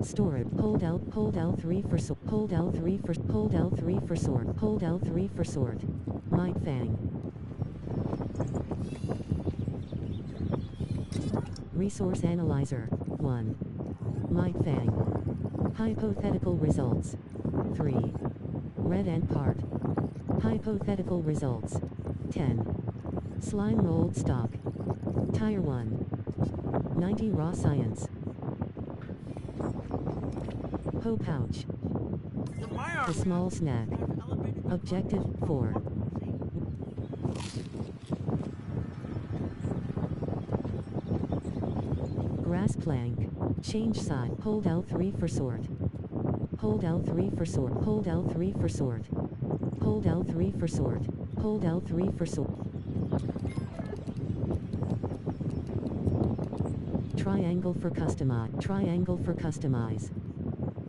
Storage. Hold L3 for sort. Hold L3 for sort. Hold L3 for sort. Might Fang. Resource analyzer. 1. Might Fang. Hypothetical results. 3. Red Ant part. Hypothetical results. 10. Slime mold stock. Tire 1. 90 raw science. Hoe pouch. A small snack. Objective 4. Grass plank. Change side. Hold L3 for sort. Hold L3 for sort. Hold L3 for sort. Hold L3 for sort. Hold L3 for sort. Triangle for customize. Triangle for customize.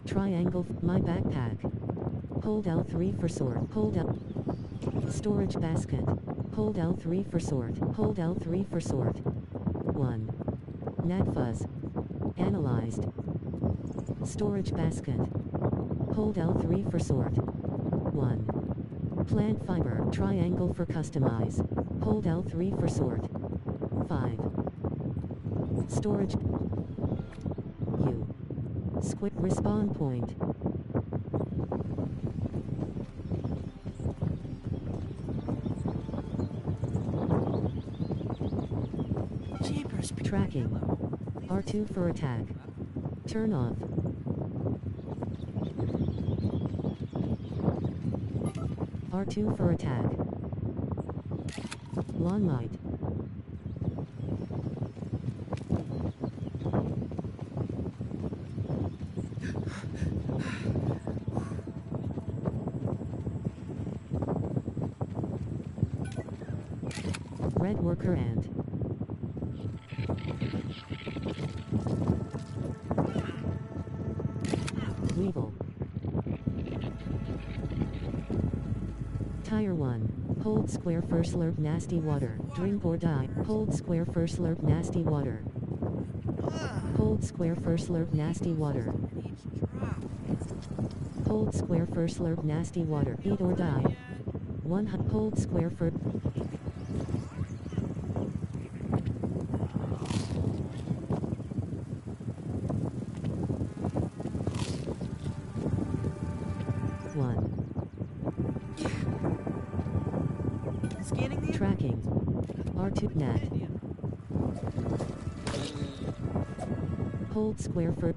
Triangle. My backpack. Hold L3 for sort. Hold L. Storage basket. Hold L3 for sort. Hold L3 for sort. 1. Nadfuzz. Analyzed. Storage basket. Hold L3 for sort. 1. Plant fiber. Triangle for customize. Hold L3 for sort. 5. Storage. U. Squid respawn point. Jeepers. Tracking. R2 for attack. Turn off. R2 for attack. Lawn might. Red worker ant. Weevil. Tire 1. Hold square for slurp nasty water. Drink or die. Hold square for slurp nasty water. Hold square for slurp nasty water. Hold square for slurp nasty water. Eat or die. 1. Hold square for. Scanning the Tracking. R2 net. Hold square for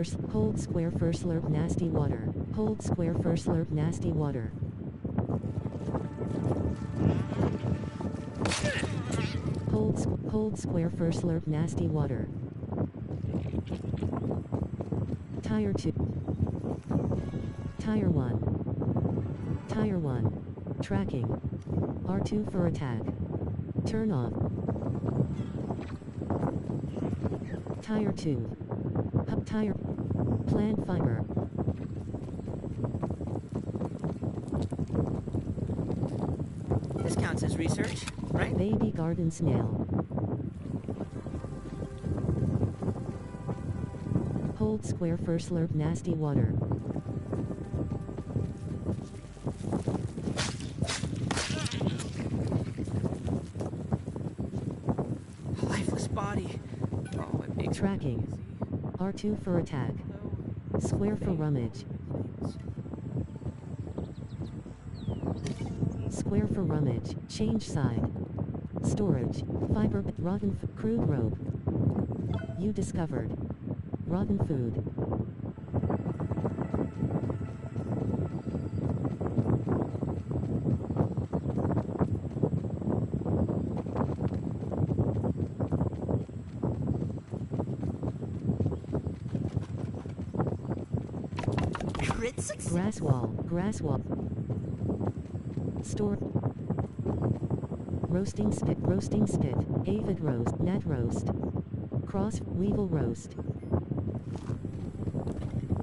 slip. Hold square for slurp nasty water. Hold square for slurp nasty water. Hold square for slurp nasty water. Tire 2. Tire 1. Tire 1. Tracking. R2 for attack. Turn off. Tire 2. Tire. Plant fiber. This counts as research, right? Baby garden snail. Hold square for slurp nasty water. A lifeless body. Oh, it makes Tracking. R2 for attack. Square for rummage. Square for rummage. Change side. Storage. Fiber. Rotten crude rope. You discovered. Rotten food. Grass wall. Grass wall. Store. Roasting spit. Roasting spit. Avid roast. Nat roast. Cross. Weevil roast.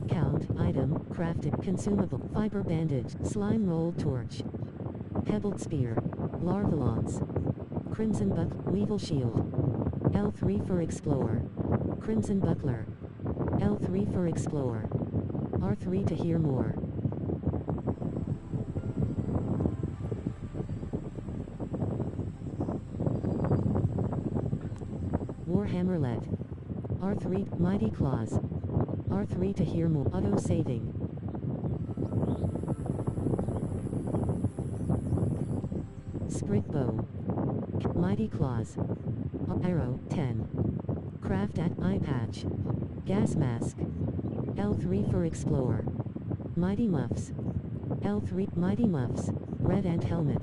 Count. Item. Crafted. Consumable. Fiber bandage. Slime rolled torch. Pebbled spear. Larvalons. Crimson buck. Weevil shield. L3 for explore. Crimson buckler. L3 for explore. R3 to hear more. Warhammerlet. R3 Mighty Claws. R3 to hear more. Auto saving. Sprit bow. Mighty Claws. Arrow 10. Craft at eye patch. Gas mask. L3 for explore. Mighty Muffs. L3 Mighty Muffs. Red Ant helmet.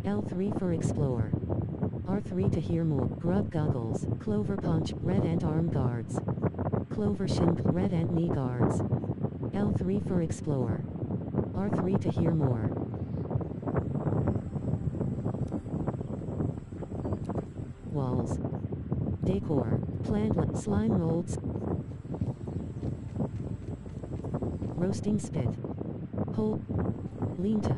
L3 for explore. R3 to hear more. Grub goggles. Clover punch. Red Ant arm guards. Clover shin. Red Ant knee guards. L3 for explore. R3 to hear more. Walls. Decor. Plant. Slime molds. Roasting spit. Hole. Lean-to.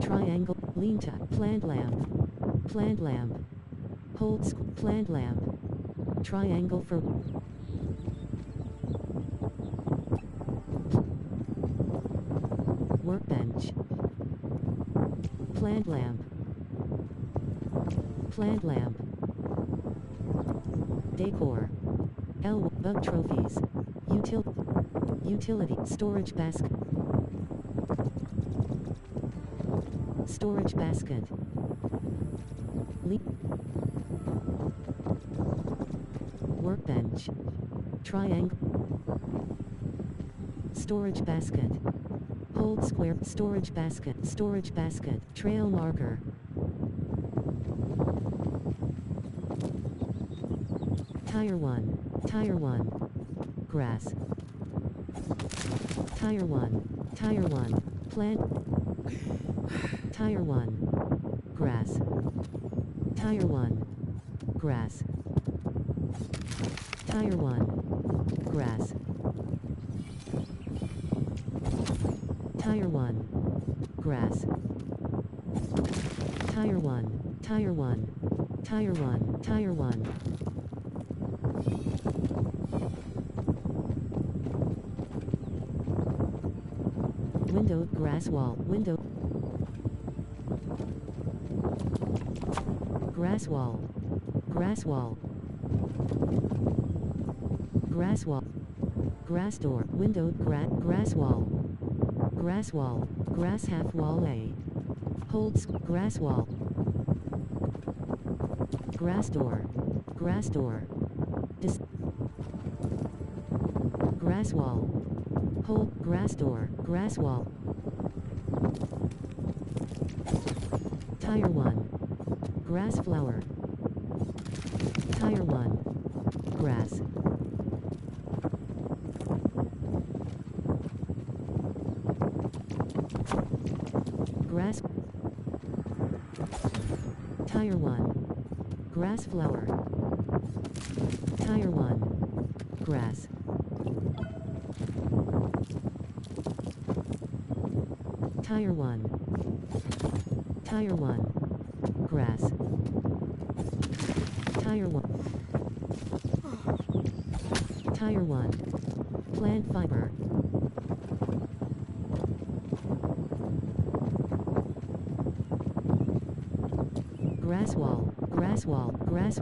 Triangle. Lean-to. Plant lamp. Plant lamp. Hold. Plant lamp. Triangle for. Workbench. Plant lamp. Plant lamp. Decor. L. Bug trophies. Utility. Storage basket. Storage basket. Workbench. Triangle. Storage basket. Hold square. Storage basket. Storage basket. Trail marker. Tire 1. Tire 1. Grass. Tire 1. Tire 1. Plant. Tire 1. Grass. Tire 1. Grass. Tire 1. Grass. Tire 1. Grass. Tire 1. Tire 1. Tire 1. Tire 1. Window. Grass wall. Window. Grass wall. Grass wall. Grass wall. Grass door. Window. Grass wall. Grass wall. Grass half wall A. Holds. Grass wall. Grass door. Grass door. Grass wall. Hold. Grass door. Grass wall. Tire 1. Grass flower. Tire 1. Grass. Grass. Tire 1. Grass flower. Tire 1. Grass. Tire 1. Tire 1. Grass. Tire 1. Tire 1. Plant fiber. Grass wall. Grass wall. Grass.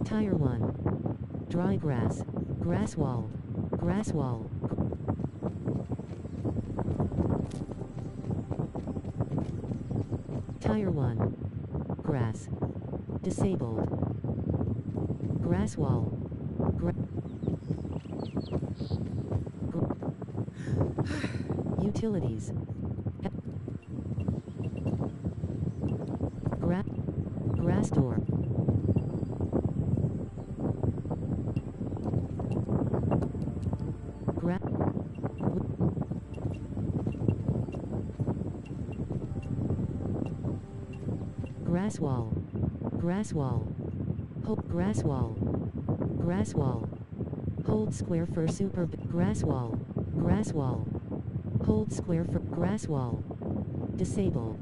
Tire 1. Dry grass. Grass wall. Grass wall. Tire 1. Grass. Disabled. Grass wall. Utilities. Grass door. Grass wall. Grass wall. Hold grass wall. Grass wall. Hold square for super grass wall. Grass wall. Hold square for grass wall. Disable.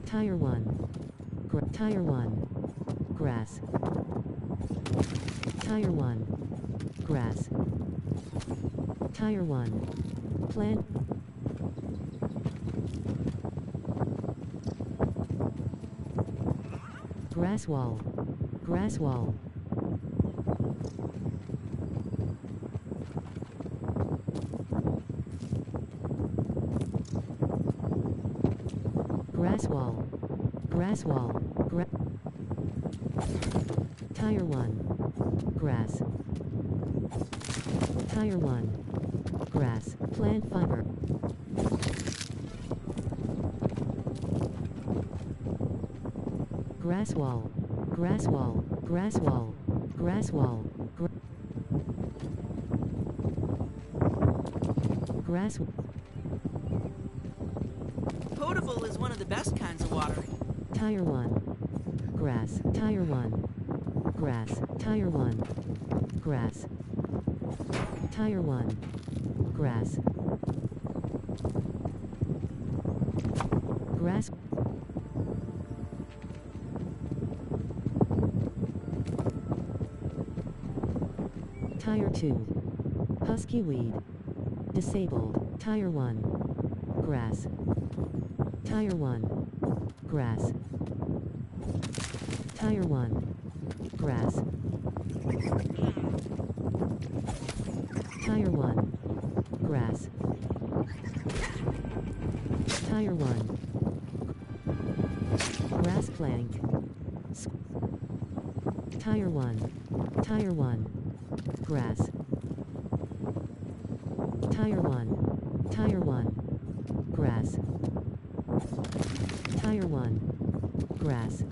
Tire 1. Tire 1. Grass. Tire 1. Grass. Tire 1. Plant. Grass wall. Grass wall. Grass wall. Grass wall. Tire 1. Grass. Tire 1. Grass. Plant fiber. Grass wall. Grass wall. Grass wall. Grass wall. Grass. Potable is one of the best kinds of watering. Tire 1. Grass. Tire 1. Grass. Tire 1. Grass. Tire 1. Grass. Grass. Tire 2. Husky weed. Disabled. Tire 1. Grass. Tire 1. Grass. Tire 1. Grass. Tire 1. Grass. Tire 1. Grass plank. Tire 1. Tire 1. Grass. Tire 1. Tire 1. Grass. Tire 1. Grass.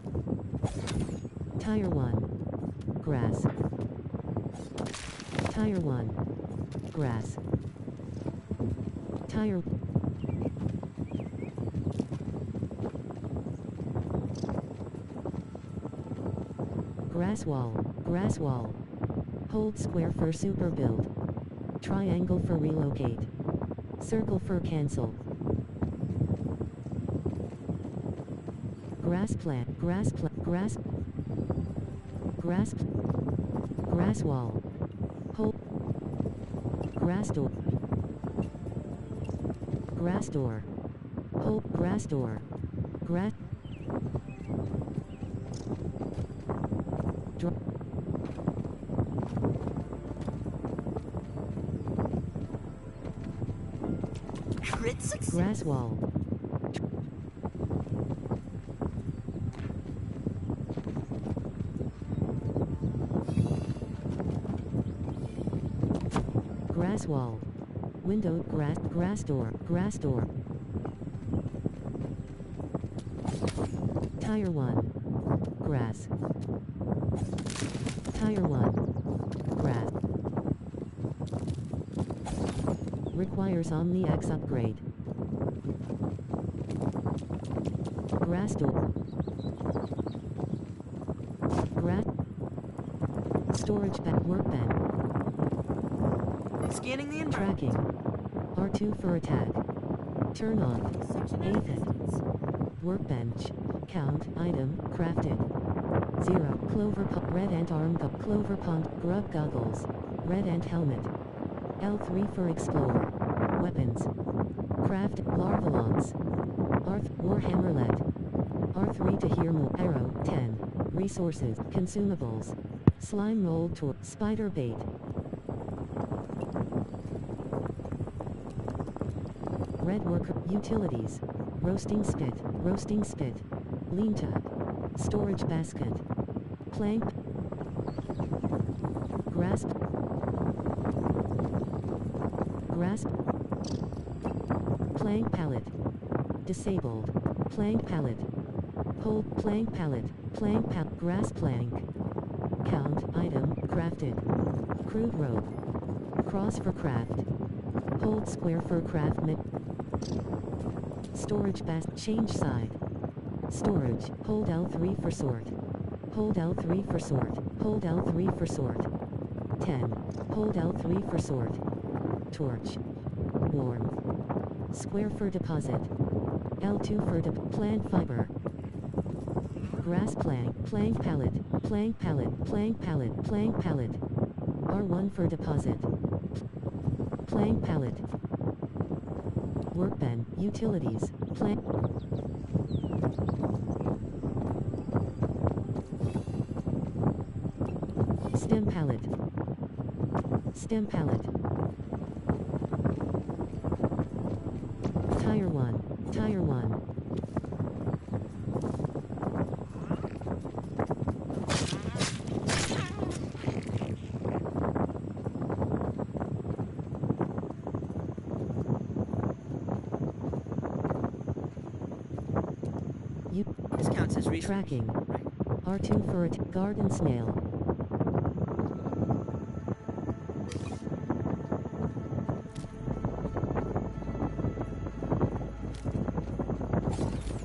Tire 1. Grass. Tire 1. Grass. Tire. Grass wall. Grass wall. Hold square for super build. Triangle for relocate. Circle for cancel. Grass plant. Grass plant. Grass. Grass. Grass wall. Hold. Grass door. Grass door. Hold. Grass door. Grass. Draw. Crit success. Grass wall. Grass wall. Window. Grass. Grass door. Grass door. Tire 1. Grass. Tire 1. Grass. Requires OmniX upgrade. Grass door. Grass. Storage back workbench. Scanning the environment. Tracking. R2 for attack. Turn on. Aphid. Workbench. Count. Item. Crafted. 0. Clover pond. Red ant arm. Clover pond. Grub goggles. Red ant helmet. L3 for explore. Weapons. Craft. Larvalons. R3. Warhammerlet. R3 to hear more. Arrow. 10. Resources. Consumables. Slime mold tour. Spider bait. Red worker. Utilities. Roasting spit. Roasting spit. Lean tub. Storage basket. Plank. Grasp. Grasp. Plank pallet. Disabled. Plank pallet. Hold. Plank pallet. Plank pallet. Grass plank. Count. Item. Crafted. Crude rope. Cross for craft. Hold square for craft. Storage change side. Storage, hold L3 for sort. Hold L3 for sort. Hold L3 for sort. 10. Hold L3 for sort. Torch. Warm. Square for deposit. L2 for plant fiber. Grass plank pallet, plank pallet, plank pallet, plank pallet. R1 for deposit. Plank pallet. Workbench, utilities, plank. Stem pallet. Stem pallet. Tire 1, tire 1. This counts as research. Tracking. Right. R2 for a garden snail.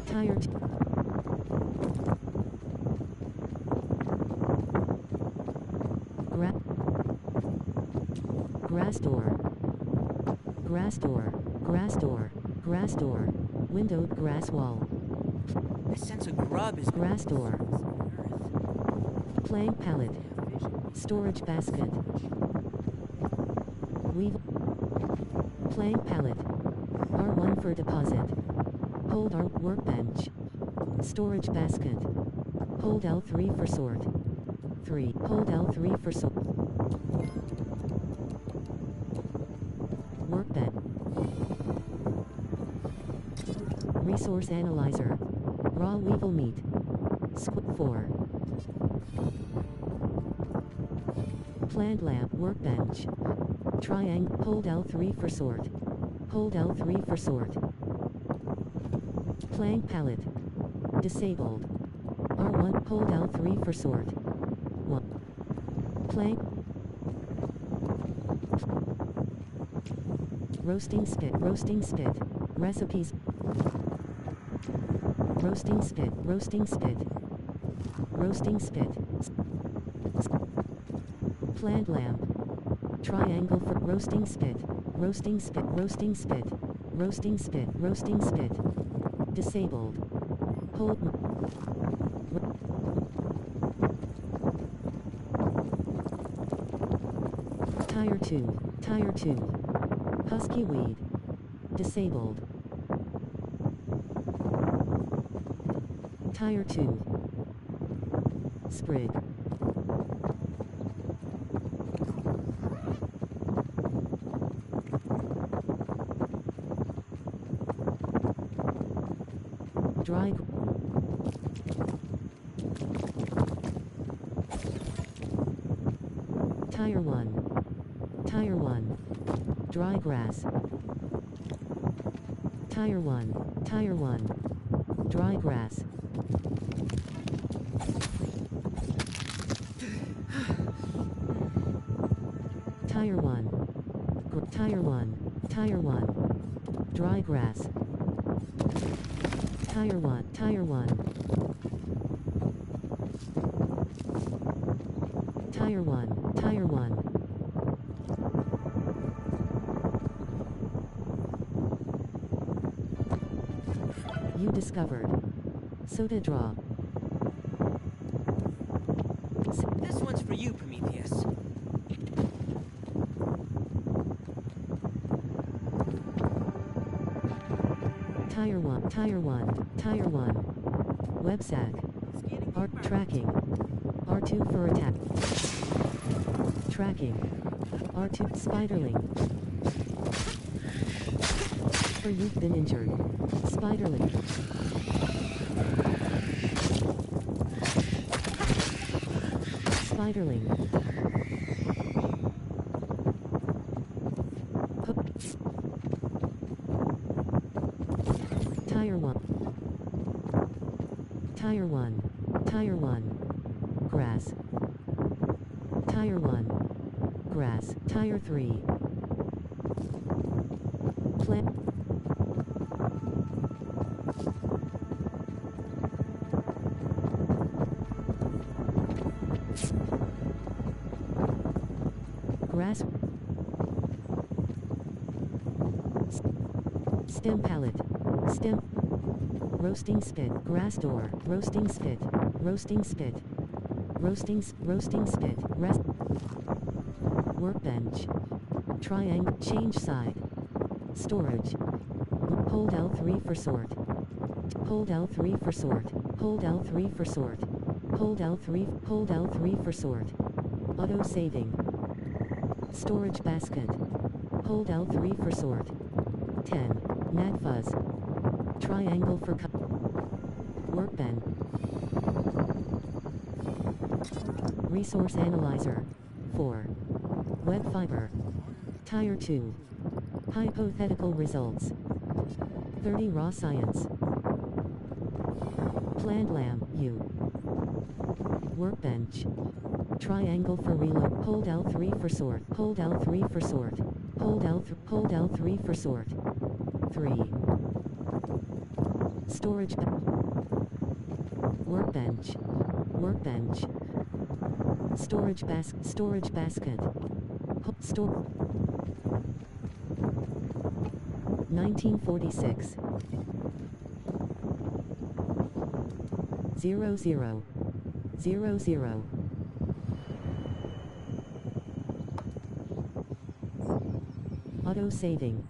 Tire grass door. Grass door. Grass door. Grass door. Windowed grass wall. I sense a grub is Grass door. Plank pallet. Storage basket. Weave. Plank pallet. R1 for deposit. Hold R workbench. Storage basket. Hold L3 for sort. 3. Hold L3 for sort. Workbench. Resource analyzer. Raw weevil meat. Squid 4. Plant lab workbench. Triangle. Hold L3 for sort. Hold L3 for sort. Plank pallet. Disabled. R1. Hold L3 for sort. 1. Plank. Roasting spit. Roasting spit. Recipes. Roasting spit. Roasting spit. Roasting spit. Plant lamp. Triangle for roasting spit. Roasting spit. Roasting spit. Roasting spit. Roasting spit. Disabled. Hold. Tire 2. Tire 2. Husky weed. Disabled. Tire 2. Sprig. Dry. Tire 1. Tire 1. Dry grass. Tire 1. Tire 1. Dry grass. Tire 1. Tire 1. Tire 1. Dry grass. Tire 1. Tire 1. Tire 1. Tire 1. You discovered. Soda drop. This one's for you, Prometheus. Tire 1. Tire 1. Tire 1. Websack. R tracking. R2 for attack. Tracking. R2 spiderling. For you've been injured. Spiderling. Spiderling. Hook. Tire 1. Tire 1. Tire 1. Grass. Tire 1. Grass. Tire 3. Plant. Grass. Stem pallet. Stem. Roasting spit. Grass door. Roasting spit. Roasting spit. Roasting spit. Rest. Workbench. Triangle. Change side. Storage. Hold L3 for sort. Hold L3 for sort. Hold L3 for sort. Hold L3. Hold L3 for sort. Auto saving. Storage basket. Hold L3 for sort. 10. Mad fuzz. Triangle for cut. Workbench. Resource analyzer. 4. Web fiber. Tire 2. Hypothetical results. 30 raw science. Plant lamb, U. Workbench. Triangle for reload. Hold L3 for sort. Hold L3 for sort. Hold L3 for sort. 3. Storage. Workbench. Workbench. Storage basket. Storage basket. Store. 1946. 00. 00. Auto saving.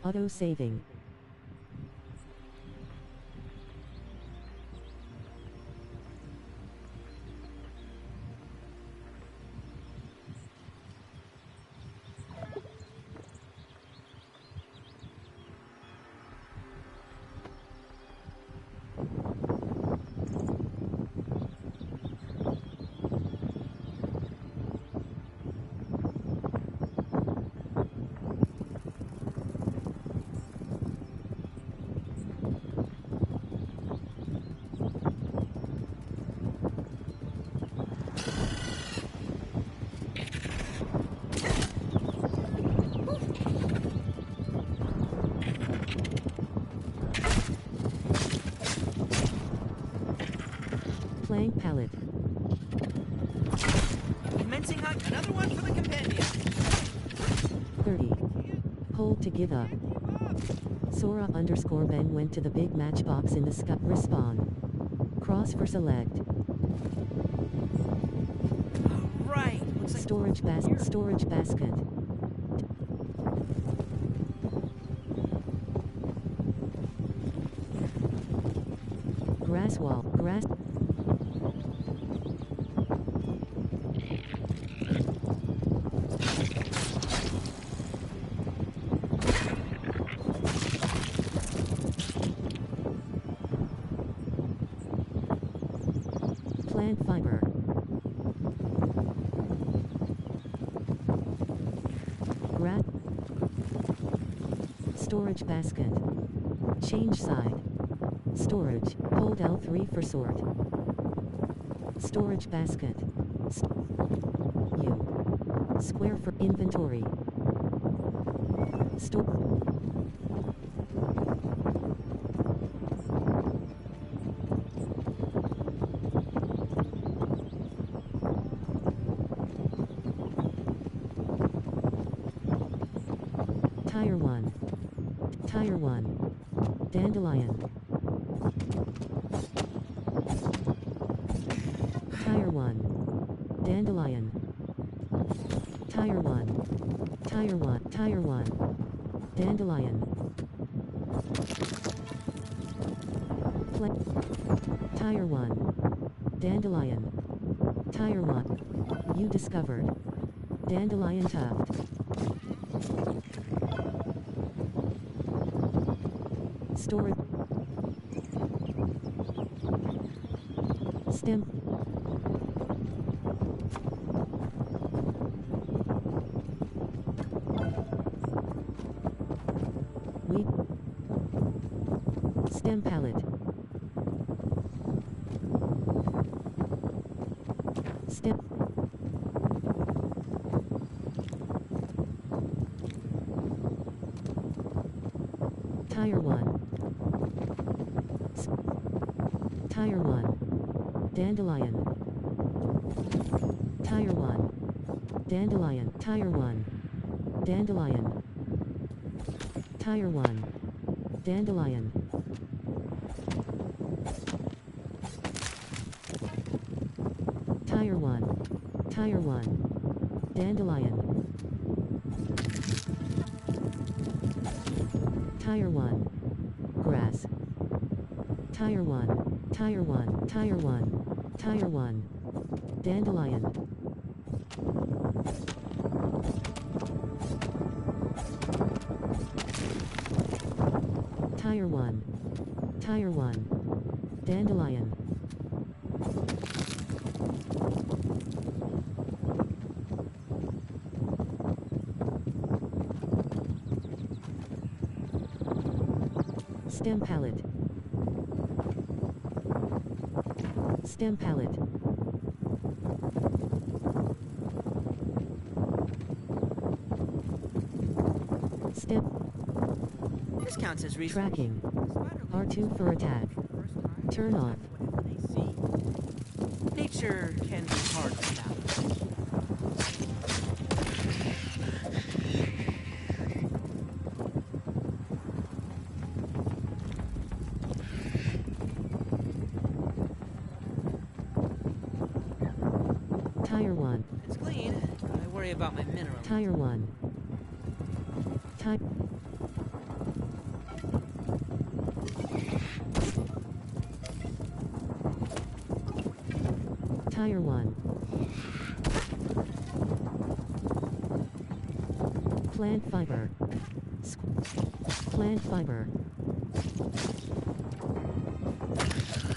Auto-saving. Plank pallet. Commencing hunt, another one for the companion. 30. Hold to give up. Sora_Ben went to the big matchbox in the sky. Respawn. Cross for select. Right. Looks like Storage basket. Storage basket. Grass wall. Grass. Plant fiber. Grass. Storage basket. Change side. Storage. Hold L3 for sort. Storage basket. U. Square for inventory. Store. Tire 1. Tire 1. Dandelion. Tire 1. Dandelion. Tire 1. Tire 1. Tire 1. Dandelion. Tire 1. Dandelion. Tire 1. You discovered. Dandelion tuft. Storage. Stem. Wheat. Stem pallet. Stem. Tire 1. Tire 1. Dandelion. Tire 1. Dandelion. Tire 1. Dandelion. Tire 1. Dandelion. Tire 1. Tire 1. Dandelion. Tire 1. Grass. Tire 1. Tire 1. Tire 1. Tire 1. Dandelion. Tire 1. Tire 1. Dandelion. Stem pallet. Stem pallet. Stem. this counts as research. Tracking. R2 for attack. Turn off. Nature can be hard to balance. Tire 1. It's clean. I worry about my minerals. Tire 1. Tire. Tire 1. Plant fiber. Plant fiber.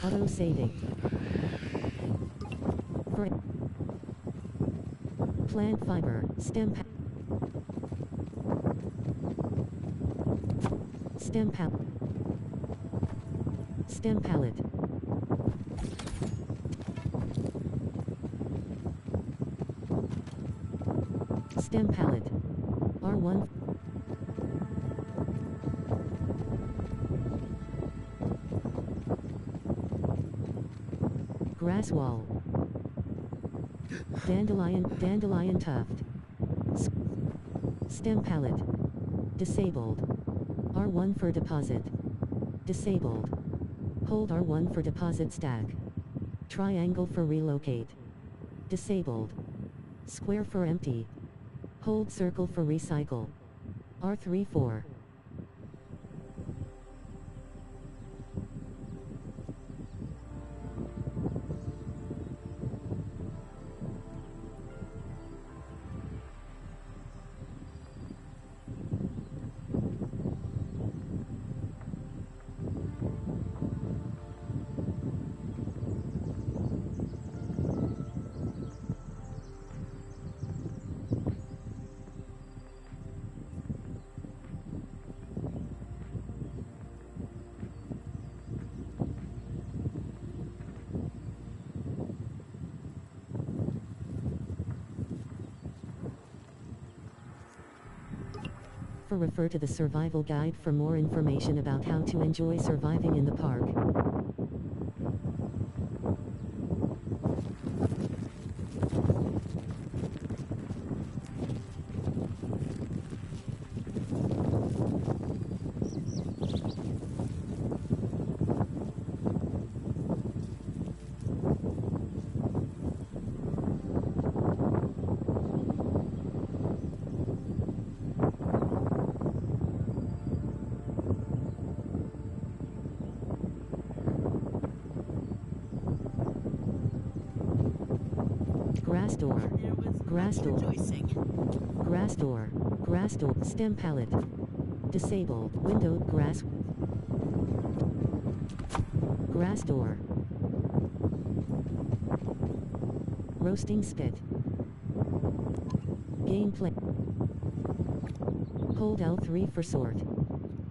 Auto saving. Plant fiber. Stem pallet. Stem pallet. Stem pallet. Stem pallet. R1. Grass wall. Dandelion tuft. Stem pallet. Disabled. R1 for deposit. Disabled. Hold R1 for deposit stack. Triangle for relocate. Disabled. Square for empty. Hold circle for recycle. R3 4. Refer to the survival guide for more information about how to enjoy surviving in the park. Grass door. Grass door. Grass door. Grass door. Stem pallet. Disabled. Window. Grass. Grass door. Roasting spit. Gameplay. Hold L3 for sort.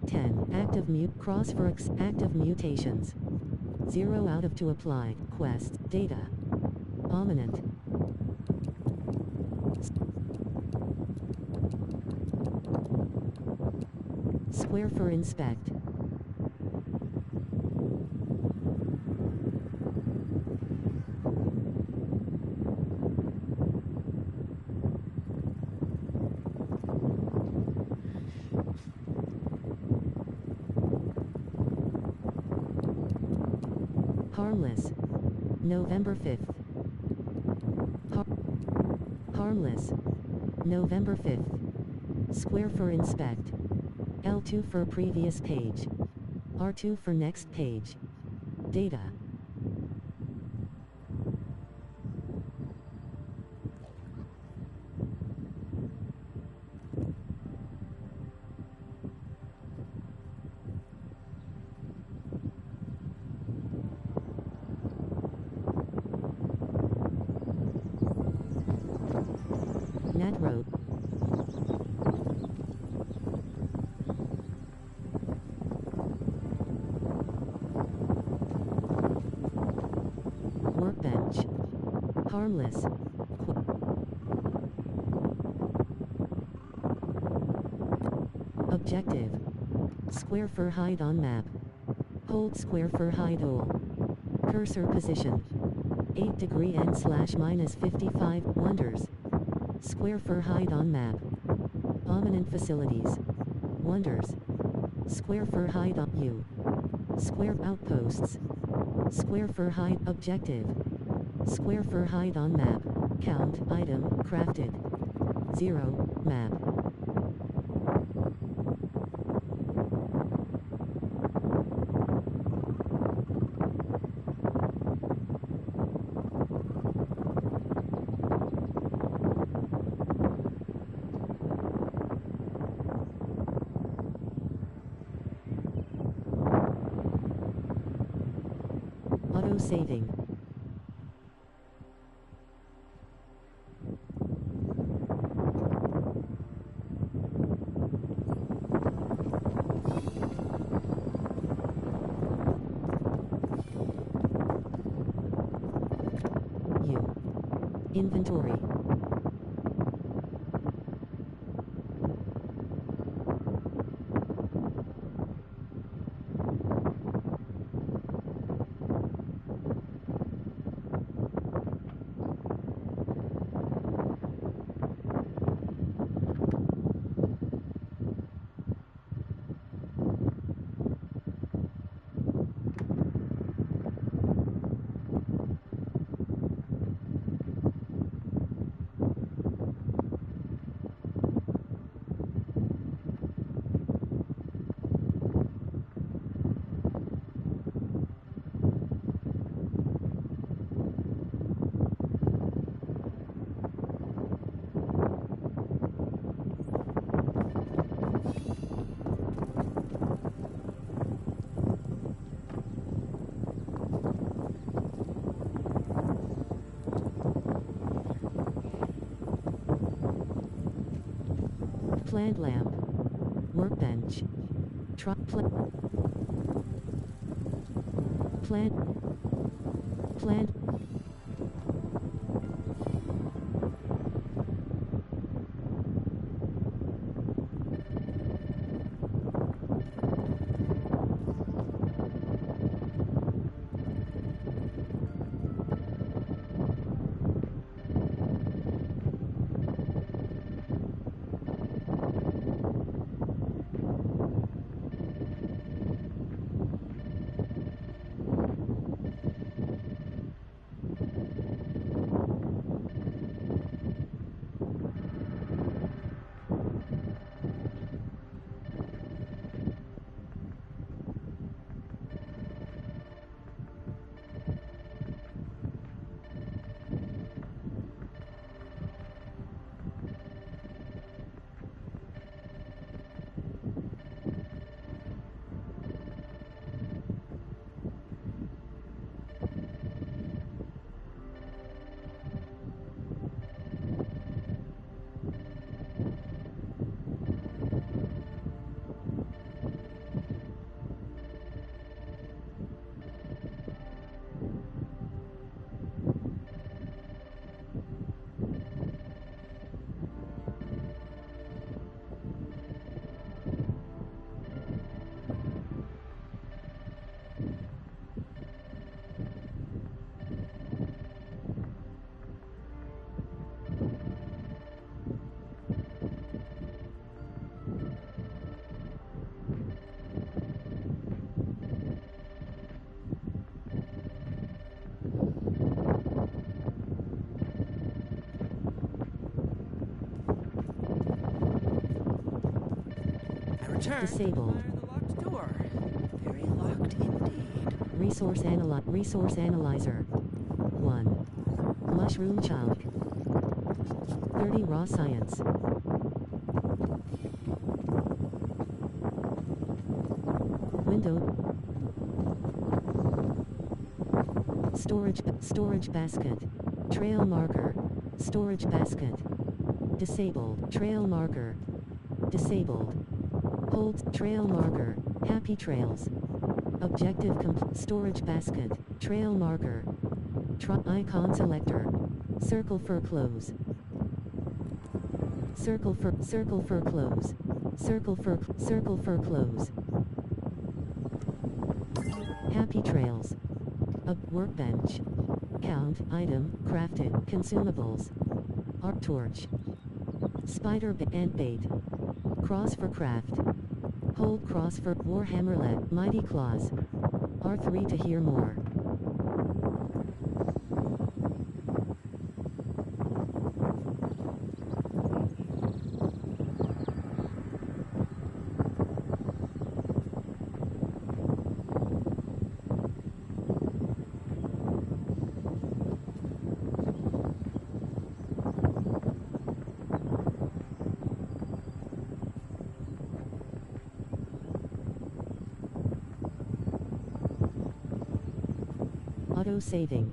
10. Active mute. Cross for active mutations. 0 out of 2 applied. Quest. Data. Ominent. Square for inspect. Harmless. November 5th. Harmless. November 5th. Square for inspect. L2 for previous page. R2 for next page. Data. Nat Road. Workbench. Harmless. Objective. Square for hide on map. Hold square for hide all. Cursor position. 8° N/-55 wonders. Square for hide on map. Ominent facilities. Wonders. Square for hide on U. Square outposts. Square for hide objective. Square for hide on map. Count item crafted. 0 map. Auto saving. Inventory. Plant lamp. Workbench. Plant. Disabled. The locked door. Very locked indeed. Resource analyzer. 1. Mushroom chunk. 30 raw science. Window. Storage basket. Trail marker. Storage basket. Disabled. Trail marker. Disabled. Hold trail marker. Happy trails. Objective storage basket. Trail marker. Icon selector. Circle for close. Circle for close. Circle for close. Happy trails. A workbench. Count item crafted consumables. Art torch. Spider and bait. Cross for craft. Hold cross for Warhammerlet Mighty Claws. R3 to hear more. Auto-saving.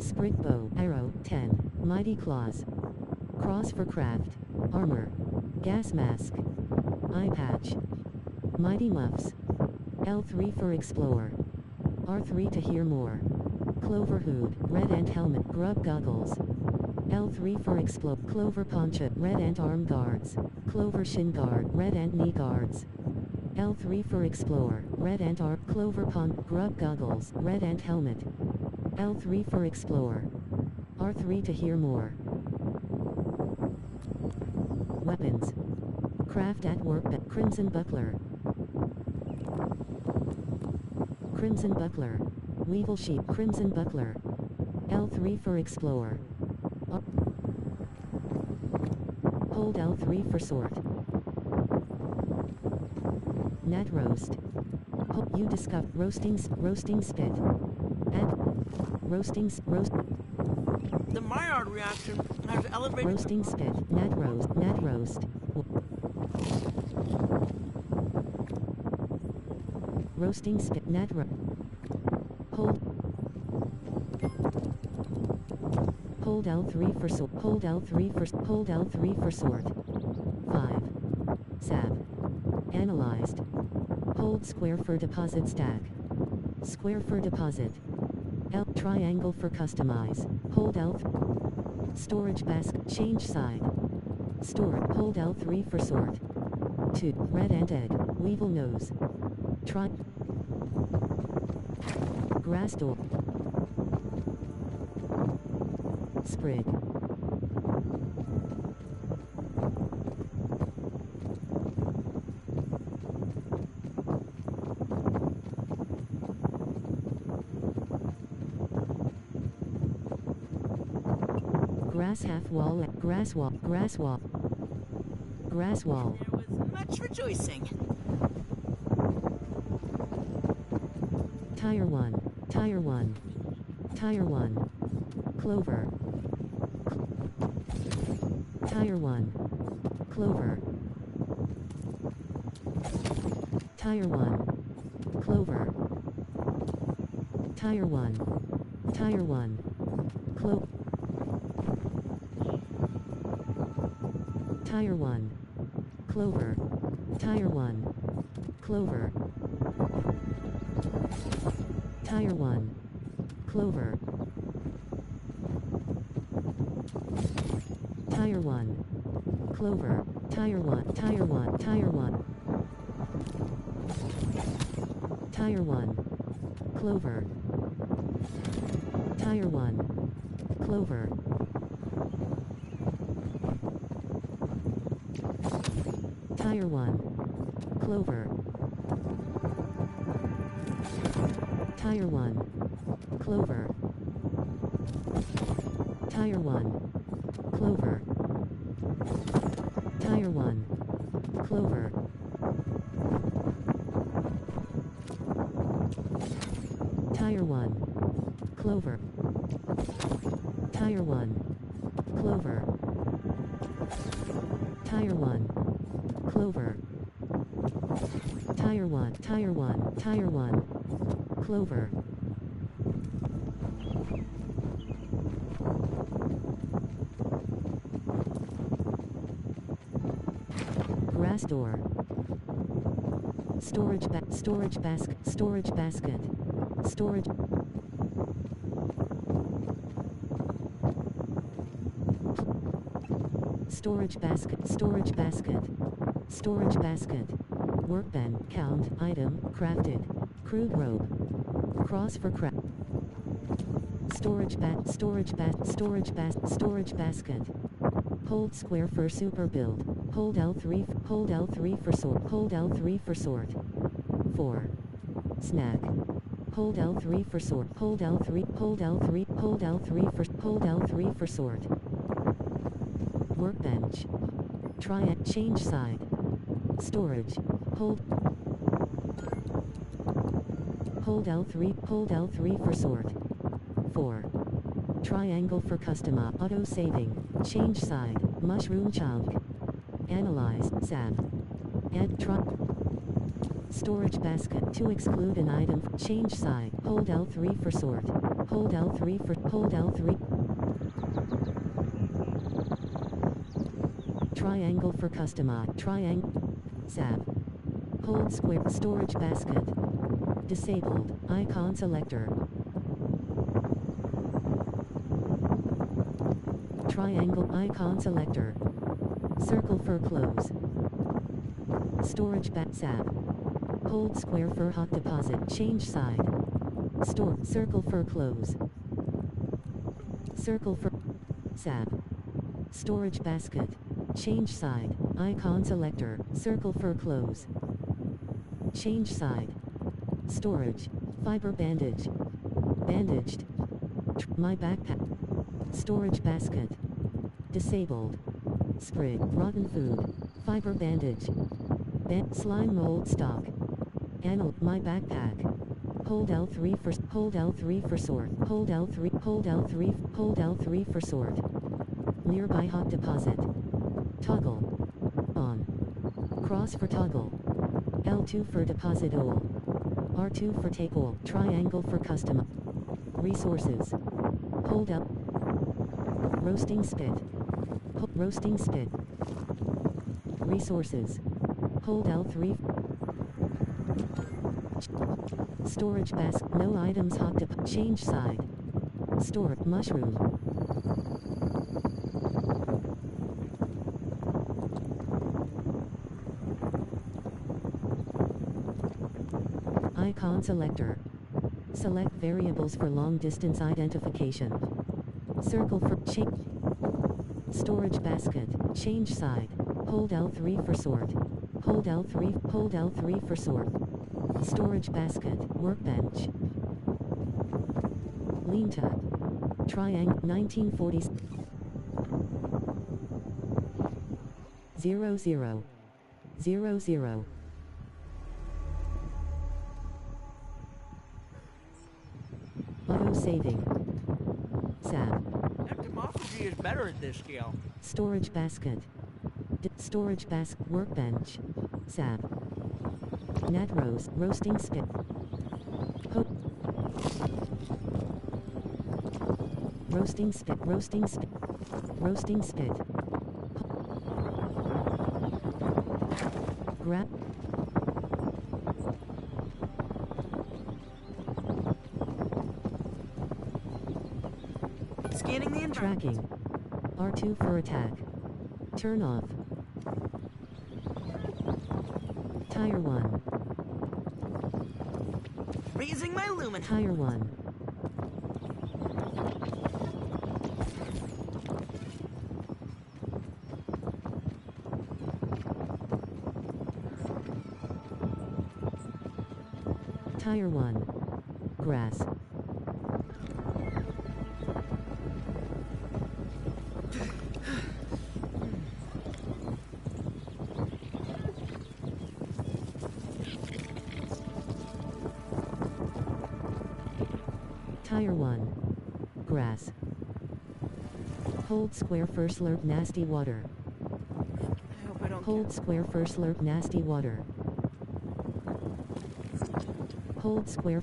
Sprig bow, arrow, 10, mighty claws. Cross for craft, armor, gas mask, eye patch, mighty muffs. L3 for explore, R3 to hear more. Clover hood, red ant helmet, grub goggles. L3 for explode, clover poncho, red ant arm guards, clover shin guard, red ant knee guards. L3 for explore, red ant arm, clover grub goggles, red ant helmet. L3 for explore, R3 to hear more. Weapons. Craft at work, crimson buckler. Crimson buckler. Weevil sheep, crimson buckler. L3 for explore. Hold L3 for sort. Net roast. You discover roasting spit. Add roast. The Maillard reaction has elevated... Roasting spit. Net roast. Roasting spit. Net roast. Hold L3 for sort. Hold L3 for sort. 5. Sap. Analyzed. Hold square for deposit stack. Square for deposit. L triangle for customize. Hold L. Storage basket. Change side. Store. Hold L3 for sort. 2. Red ant egg. Weevil nose. Try. Grass door. Sprig. Grass half wall. Grass wall. Grass wall. Grass wall. There was much rejoicing. Tire 1. Tire 1. Tire 1. Clover. Tire 1. Clover. Tire 1. Clover. Tire 1. Tire 1. Clover. Tire 1. Clover. Tire 1. Clover. Tire 1. Clover. Tire 1. Clover. Tire 1. Tire 1. Tire 1. Tire 1. Clover. Tire 1. Clover. Tire 1. Clover. Tire 1. Clover. Tire 1. Clover. Tire 1. Clover. Tire 1. Clover. Tire 1. Clover. Tire 1. Clover. Tire 1. Tire 1. Tire 1. Clover. Grass door. Storage basket. Storage basket. Storage. Storage basket. Storage basket. Storage basket. Workbench. Count. Item. Crafted. Crude rope. Cross for craft. Storage basket. Hold square for super build. Hold L3 for sort. Hold L3 for sort. 4. Snack. Hold L3 for sort. Hold L3 for sort. Workbench. Try it. Change side. Storage. Hold L3 for sort. 4. Triangle for customer. Auto saving. Change side. Mushroom chunk. Analyze. Sab. Add storage basket. To exclude an item. Change side. Hold L3 for sort. Hold L3 for. Hold L3. Triangle for customer. Triangle. Sab. Hold square. Storage basket. Disabled. Icon selector. Triangle icon selector. Circle for close. Storage sab. Hold square for hot deposit. Change side. Store. Circle for close. Circle for sab. Storage basket. Change side. Icon selector. Circle for close. Change side. Storage. Fiber bandage. Bandaged. My backpack. Storage basket. Disabled. Sprig. Rotten food. Fiber bandage. Slime mold stock. My backpack. Hold L3 for. Hold L3 for sort. Hold L3. Hold L3. Hold L3 for sort. Nearby hot deposit. Toggle. On. Cross for toggle. L2 for deposit all. R2 for take all. Triangle for custom. Resources. Hold up. Roasting spit. Roasting spit. Resources. Hold L3. Storage basket. No items hot dep. Change side. Store. Mushroom. Icon selector. Select variables for long distance identification. Circle for change. Storage basket. Change side. Hold L3 for sort. Hold L3. Hold L3 for sort. Storage basket. Workbench. Lean tab. Triangle. 1940s. 00. 00. Auto saving. Sab. Entomophagy is better at this scale. Storage basket. Storage basket. Workbench. Sab. Nat roast. Roasting spit. Roasting spit. Roasting spit. Roasting spit. Grab. Scanning the environment. Tracking. R2 for attack. Turn off. Tire 1. Raising my lumen. Tire 1. Tire 1. Grass. Tire 1. Grass. Hold square for slurp nasty water. I hope I don't Hold square for slurp nasty water. Hold square.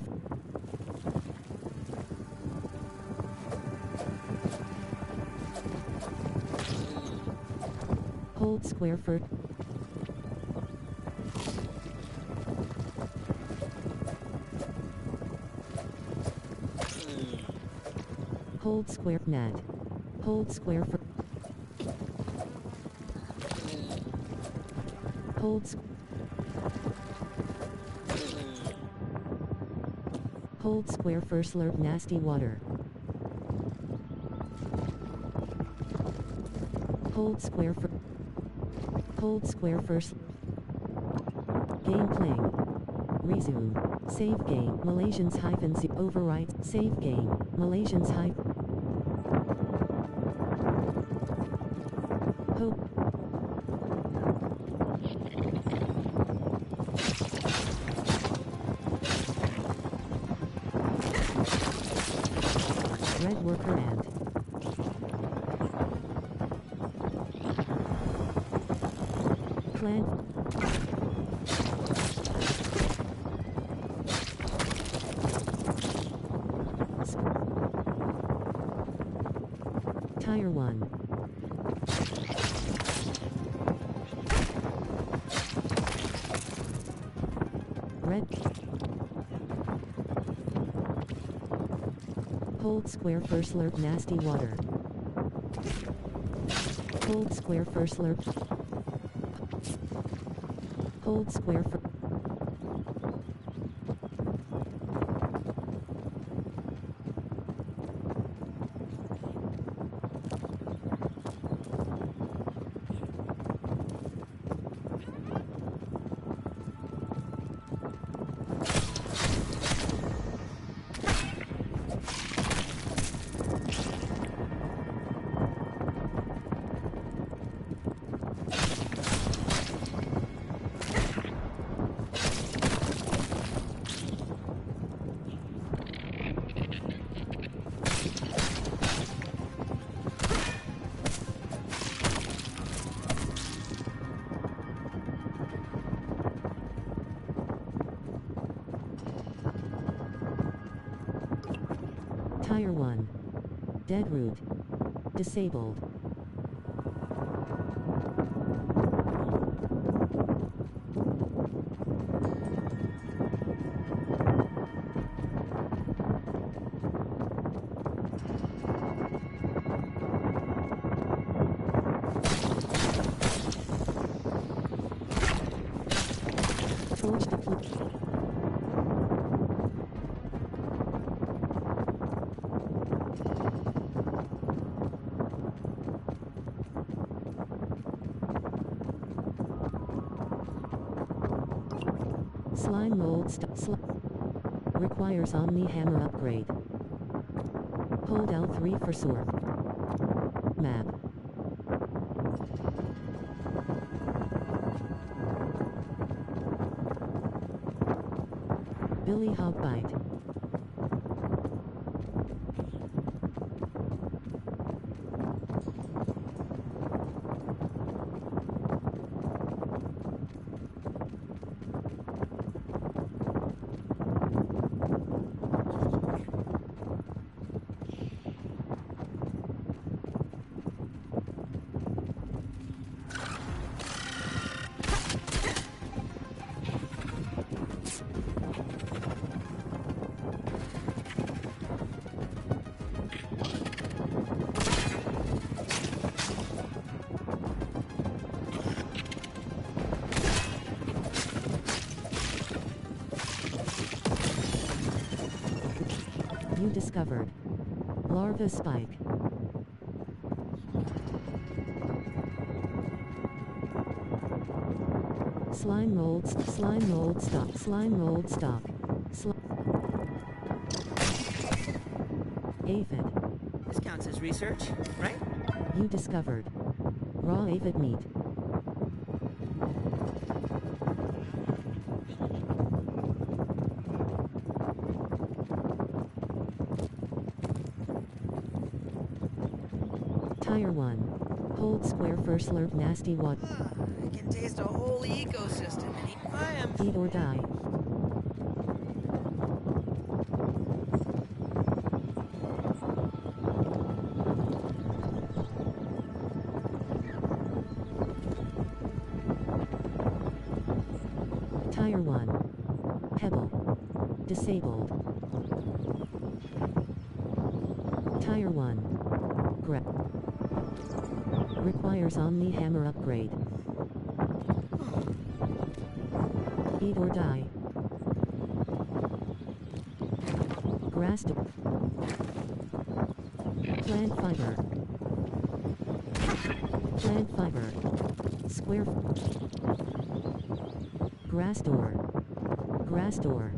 Hold square for. Hold square net. Hold square for. Hold. Hold square for slurp nasty water. Hold square for. Hold square for. Game playing. Resume. Save game. Malaysians -z overwrite. Save game. Malaysians Hope. Red worker and Plant. Tire 1. Red. Hold square for slurp nasty water. Hold square for slurp. Hold square for... Tire 1. Dead root. Disabled. Torch deployed. Slime mold requires Omni Hammer upgrade. Hold L3 for sort. Map. Billy Hogbite. You discovered. Larva spike. Slime mold stock. Slime mold stock. Aphid. This counts as research, right? You discovered. Raw aphid meat. Tire 1. Hold square for slurp nasty water. I can taste a whole ecosystem. I am... Eat or die. Tire 1. Pebble. Disabled. Tire 1. Grep. Requires Omni Hammer upgrade. Eat or die. Grass. Plant fiber. Plant fiber. Square. Grass door. Grass door.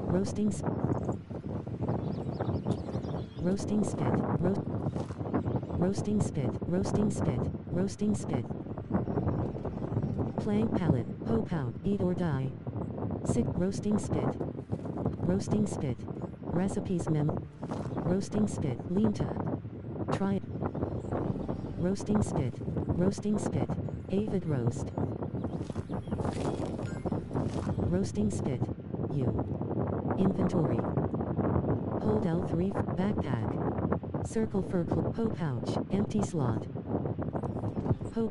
Roasting spit. Roasting spit. Roasting spit. Roasting spit. Roasting spit. Plank pallet. Hope out. Eat or die. Sick. Roasting spit. Roasting spit. Recipes mem. Roasting spit. Linta. Try it. Roasting spit. Roasting spit. Avid roast. Roasting spit. U. Inventory. Hold L3. Backpack. Circle for Hoe pouch. Empty slot. Hoe.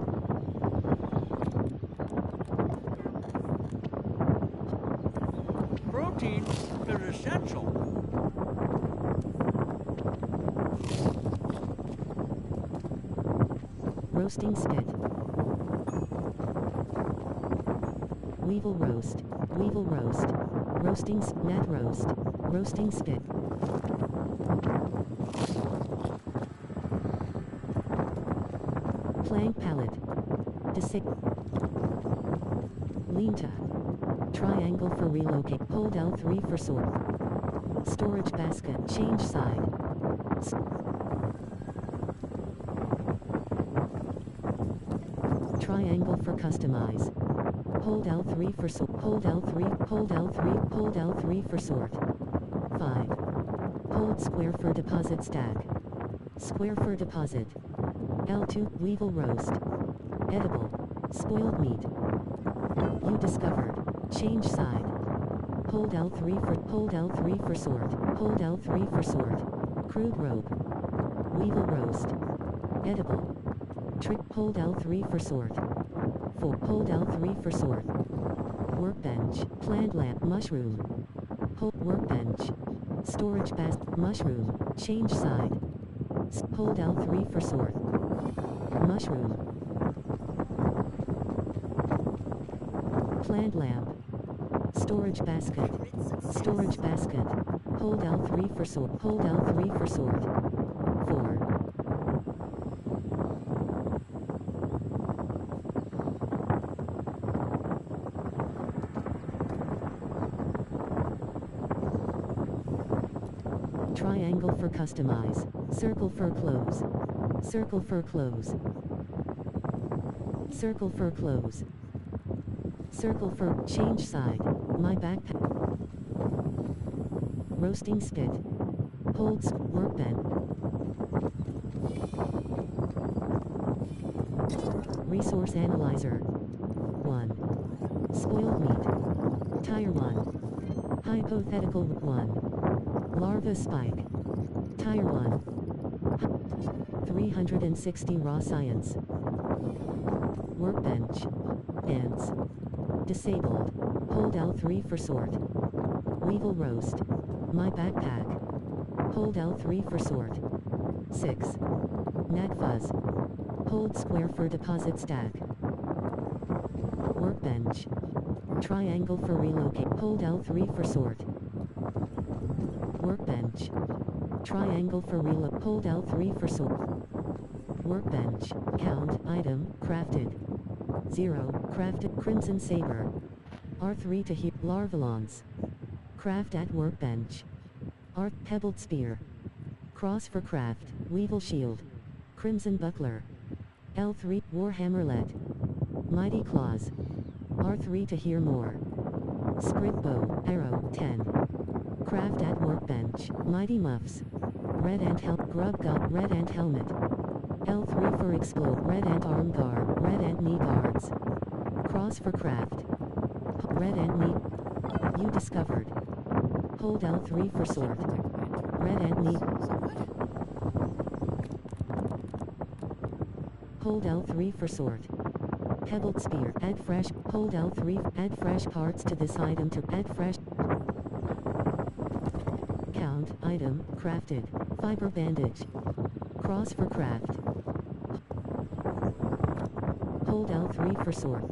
Protein is essential. Roasting spit. Weevil roast. Weevil roast. Roasting net roast. Roasting spit. Plank pallet. Lenta. Triangle for relocate. Hold L3 for sort. Storage basket. Change side. Triangle for customize. Hold L3 for sort. Hold L3. Hold L3. Hold L3 for sort. 5. Hold square for deposit stack. Square for deposit. L2. Weevil roast. Edible. Spoiled meat. You discovered. Change side. Hold L3 for sort. Hold L3 for sort. Crude rope. Weevil roast. Edible. Trick. Hold L3 for sort. 4. Hold L3 for sort. Workbench. Plant lamp. Mushroom. Hold workbench. Storage basket. Mushroom. Change side. Hold L3 for sort. Mushroom. Plant lamp. Storage basket. Storage basket. Hold L3 for sort. Hold L3 for sort. 4. Triangle for customize. Circle for close. Circle for close. Circle for close. Circle for change side. My backpack. Roasting spit. Holds workbench. Resource analyzer. 1. Spoiled meat. Tire 1. Hypothetical 1. Larva spike. Tire 1. 360 raw science. Workbench. Ants. Disabled. Hold L3 for sort. Weevil roast. My backpack. Hold L3 for sort. 6. Gnat fuzz. Hold square for deposit stack. Workbench. Triangle for relocate. Hold L3 for sort. Workbench. Triangle for relocate. Hold L3 for sort. Workbench. Count. Item. Crafted. 0. Crafted. Crimson saber. R3 to heat. Larvalons. Craft at workbench. Art. Pebbled spear. Cross for craft. Weevil shield. Crimson buckler. L3. Warhammerlet. Mighty claws. R3 to hear more. Sprig bow. Arrow. 10. Craft at workbench. Mighty muffs. Red ant helmet. Grub got. Red ant helmet. L3 for explode. Red ant arm guard. Red ant knee guards. Cross for craft. Red ant knee. You discovered. Hold L3 for sort. Red ant knee. Hold L3 for sort. Pebbled spear. Add fresh. Hold L3. Add fresh parts to this item to add fresh. Count. Item. Crafted. Fiber bandage. Cross for craft. Hold L3 for sort.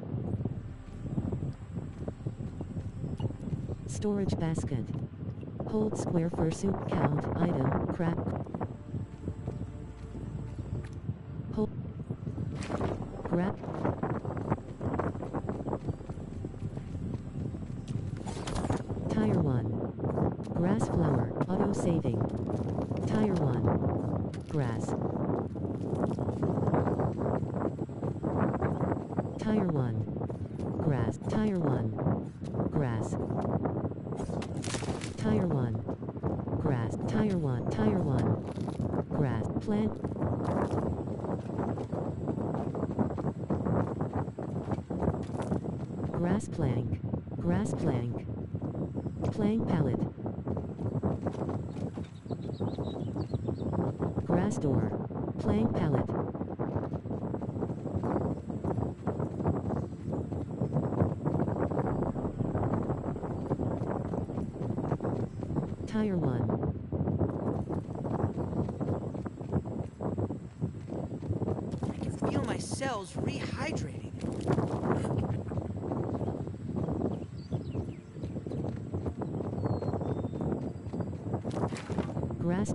Storage basket. Hold square for soup. Count. Item. Craft. Hold. Grab. Tire 1. Grass flower. Auto saving. Tire 1. Grass. Tire 1. Grass. Tire 1. Grass. Tire 1. Grass. Tire 1. Tire 1. Grass. Plant. Grass plank. Grass plank. Plank pallet. Grass door. Plank pallet. Tire 1. I can feel my cells rehydrating. Grass.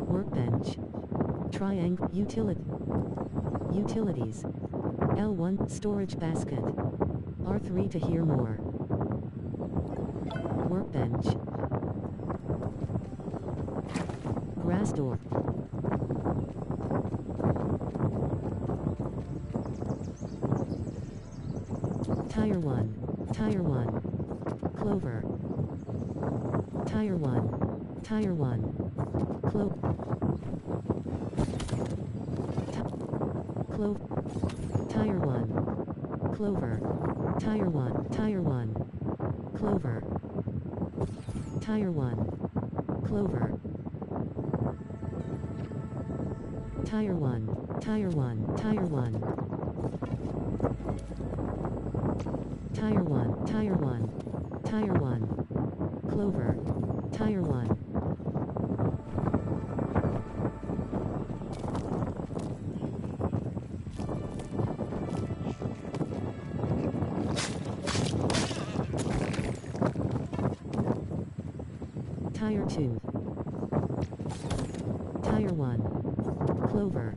Workbench. Triangle. Utilities. L1. Storage basket. R3 to hear more. Workbench. Grass door. Tire 1. Tire 1. Clover. Tire 1. Tire 1. Clover. Tire 1. Clover. Tire 1. Tire 1. Clover. Tire 1. Clover. Tire 1. Tire 1. Tire 1. Tire 1. Tire 1. Tire 1. Clover. Tire 1. Tire 2. Tire 1. Clover.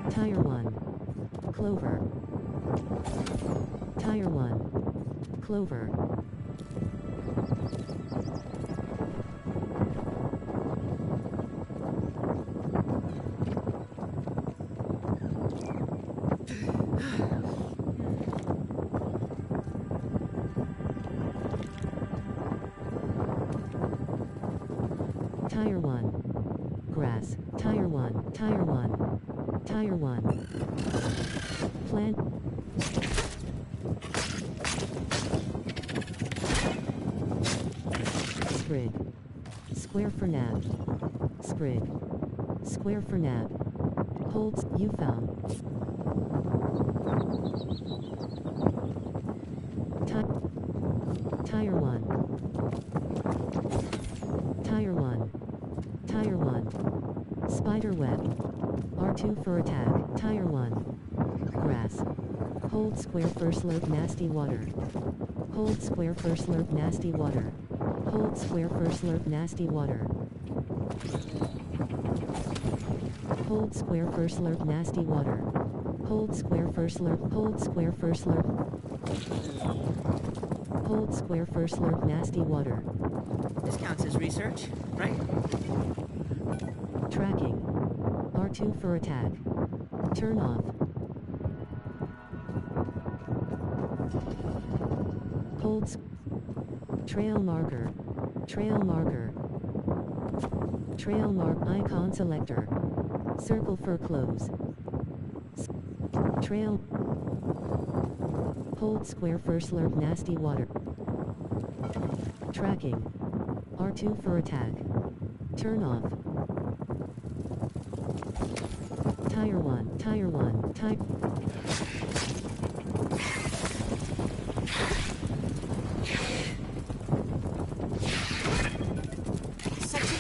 Tire 1. Clover. Tire 1. Clover. Tire 1. Grass. Tire 1. Tire 1. Tire 1. Plant. Sprig. Square for nab. Sprig. Square for nab. Holds. You found. Tire 1. Tire 1. Tire 1. Spider web. R2 for attack. Tire 1. Grass. Hold square for slurp nasty water. Hold square for slurp nasty water. Hold square for slurp nasty water. Hold square for slurp nasty water. Hold square for slurp. Hold square for slurp. Hold square for slurp nasty water. This counts as research, right? Tracking. R2 for attack. Turn off. Holds. Trail marker. Trail marker. Trail mark icon selector. Circle for close. Trail. Hold square for slurp nasty water. Tracking. R2 for attack. Turn off. Tire 1. Tire 1. Tire.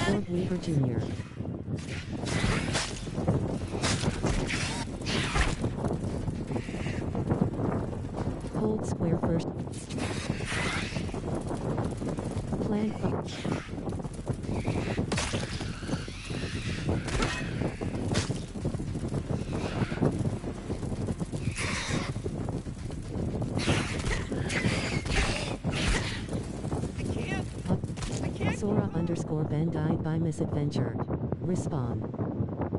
Ford Weaver Jr. Hold square first. Plant. Sora_Ben died by misadventure. Respawn.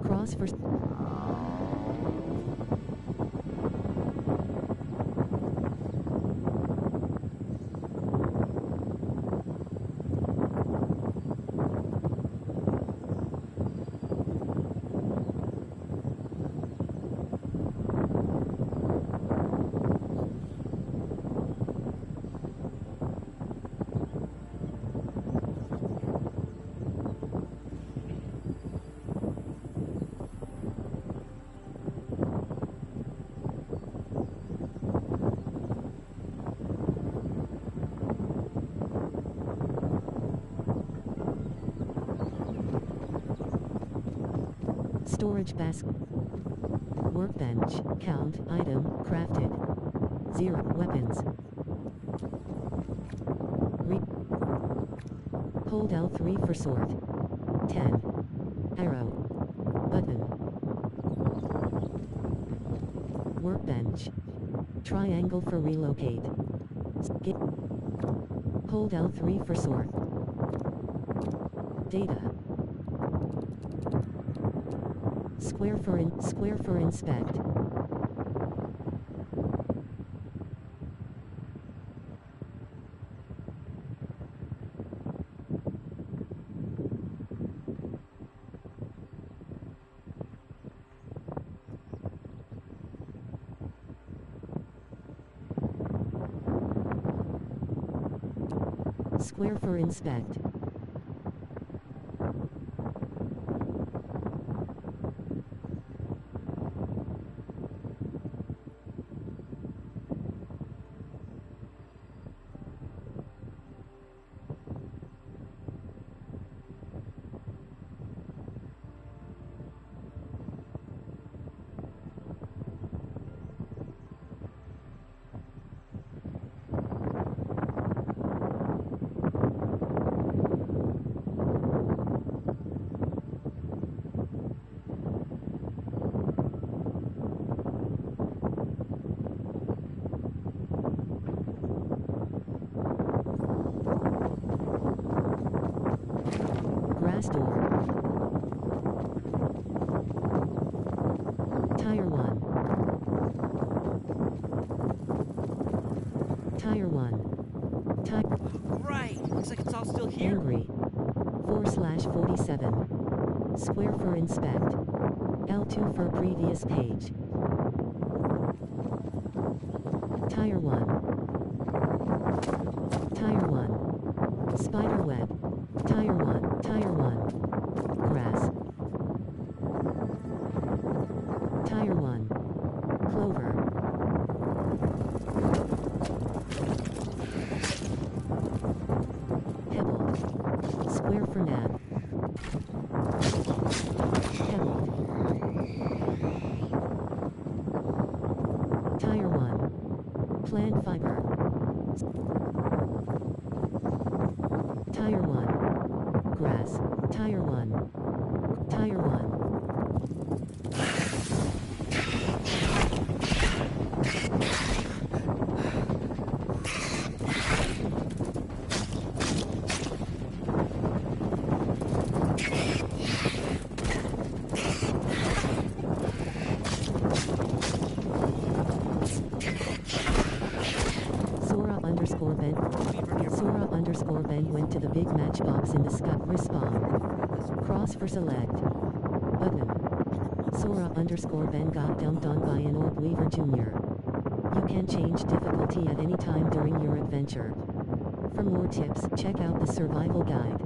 Cross for. Storage basket. Workbench. Count. Item. Crafted. 0. Weapons. Hold L3 for sort. 10. Arrow. Button. Workbench. Triangle for relocate. Skip. Hold L3 for sort. Data. Square for inspect. Square for inspect. Grass door. Tire 1. Tire 1. Tire. Right. Looks like it's all still here. Angry. 4/47. Square for inspect. L2 for previous page. Tire 1. Tire 1. Spider web. Tire 1. Tire 1. Grass. Tire 1. Clover. Pebbled. Square for nav. Pebbled. Tire 1. Plant fiber. Tire 1. Grass. Tire 1. Tire 1. Sora_Ben went to the big matchbox in the sky. Respawn. Cross for select. Button. Sora_Ben got dumped on by an Orb Weaver Jr. You can change difficulty at any time during your adventure. For more tips, check out the survival guide.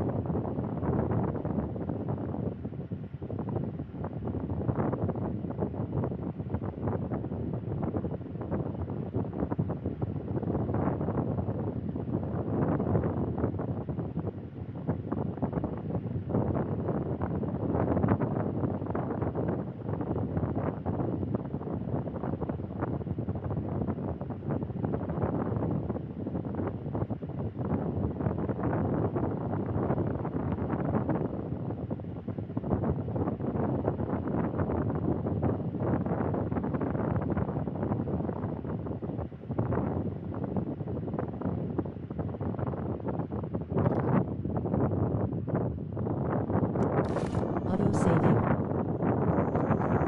Auto-saving.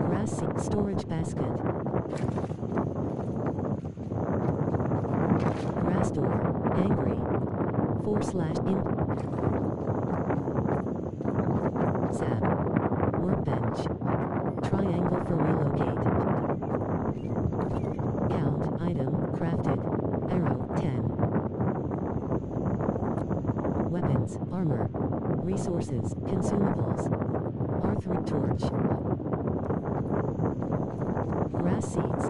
Grass seed storage basket. Grass door. Angry. /in. Zap. Workbench. Triangle for relocate. Count. Item. Crafted. Arrow. 10. Weapons. Armor. Resources. Consumables. R3 torch. Grass seeds.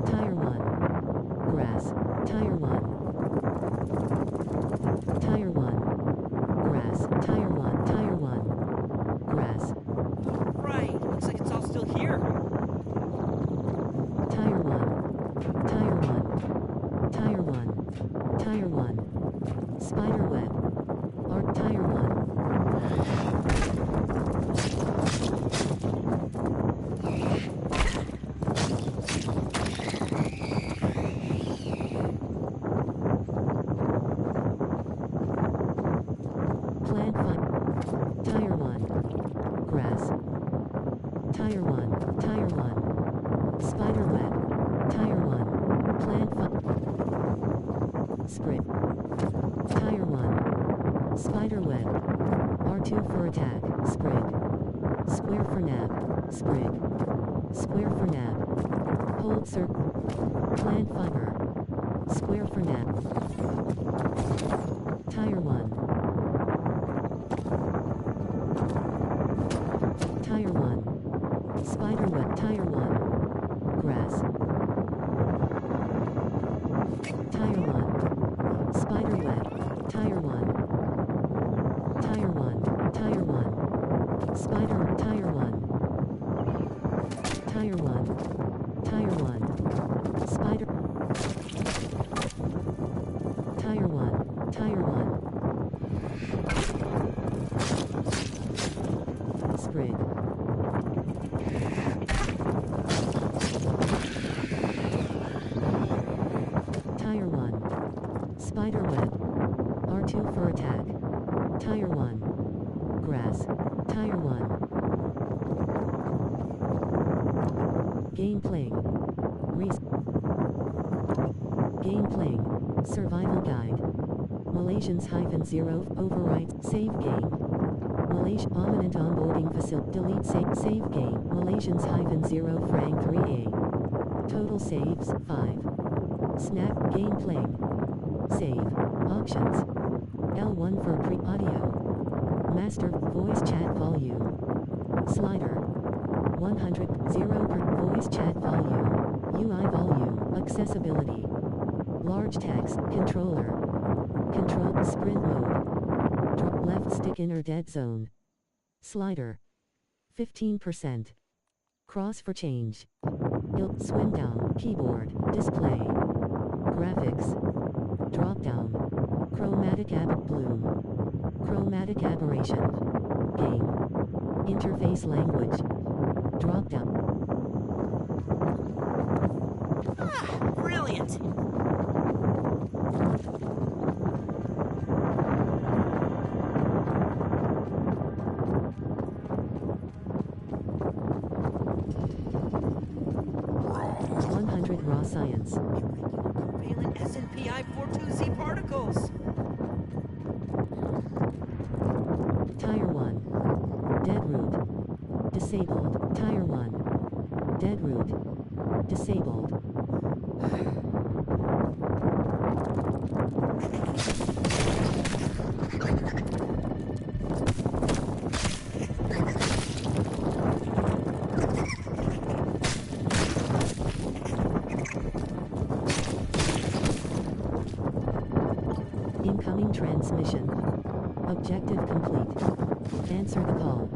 Tire 1. Grass. Tire 1. 1. Spider web. Art tire 1. Plant 5. Tire 1. Grass. Tire 1. Tire 1. Spider web. Tire 1. Plant 5. Script. Tire 1. Spider web. R2 for attack. Sprig. Square for nap. Sprig. Square for nap. Hold circle. Plant fiber. Square for nap. Tire 1. Tire 1. Spider web. Tire 1. Grass. Tire 1. Spider web. Tire 1. Tire 1. Tire 1. Spider. Tire 1. Tire 1. Tire 1. Spider. Tire 1. Tire 1. Sprig. Tire 1. Spider web. R2 for attack. Tire 1. Grass. Tire 1. Game playing. Game playing. Survival guide. Malaysians-0 overwrite. Save game. Malaysia Prominent onboarding facility. Delete save game. Malaysians-0 Frank 3A. Total saves 5. Snap game playing. Save. Options. L1 for pre-audio. Master voice chat volume. Slider. 100 0 per voice chat volume. UI volume. Accessibility. Large text controller. Control sprint mode. Left stick inner dead zone. Slider. 15%. Cross for change. Swing down. Keyboard. Display. Graphics. Drop down. Chromatic bloom. Chromatic aberration. Game. Interface language. Drop down. Ah, brilliant! 100 raw science. Covalent SNPI 42Z particles! Tire 1. Dead root. Disabled. Tire 1. Dead root. Disabled. Incoming transmission. Objective complete. Answer the call.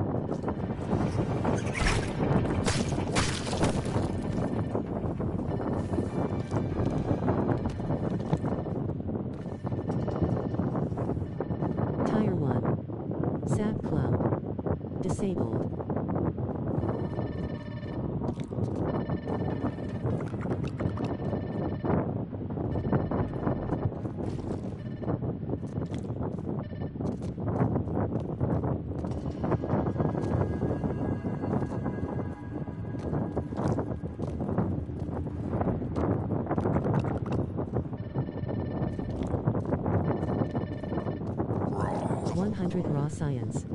Tire 1. Sap clump. Disabled. Raw science.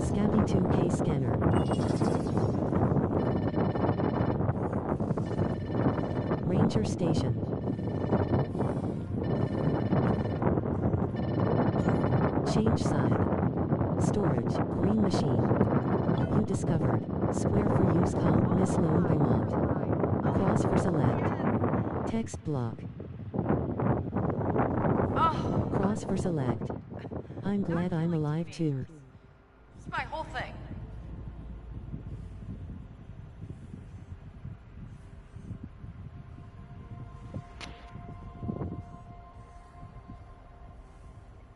Scabby 2K scanner. Ranger station. Change side. Storage, green machine. You discovered. Square for use comp Miss Lone Beaumont. Cross for select. Text block. Oh, Cross for select. I'm glad I'm alive too. it's my whole thing.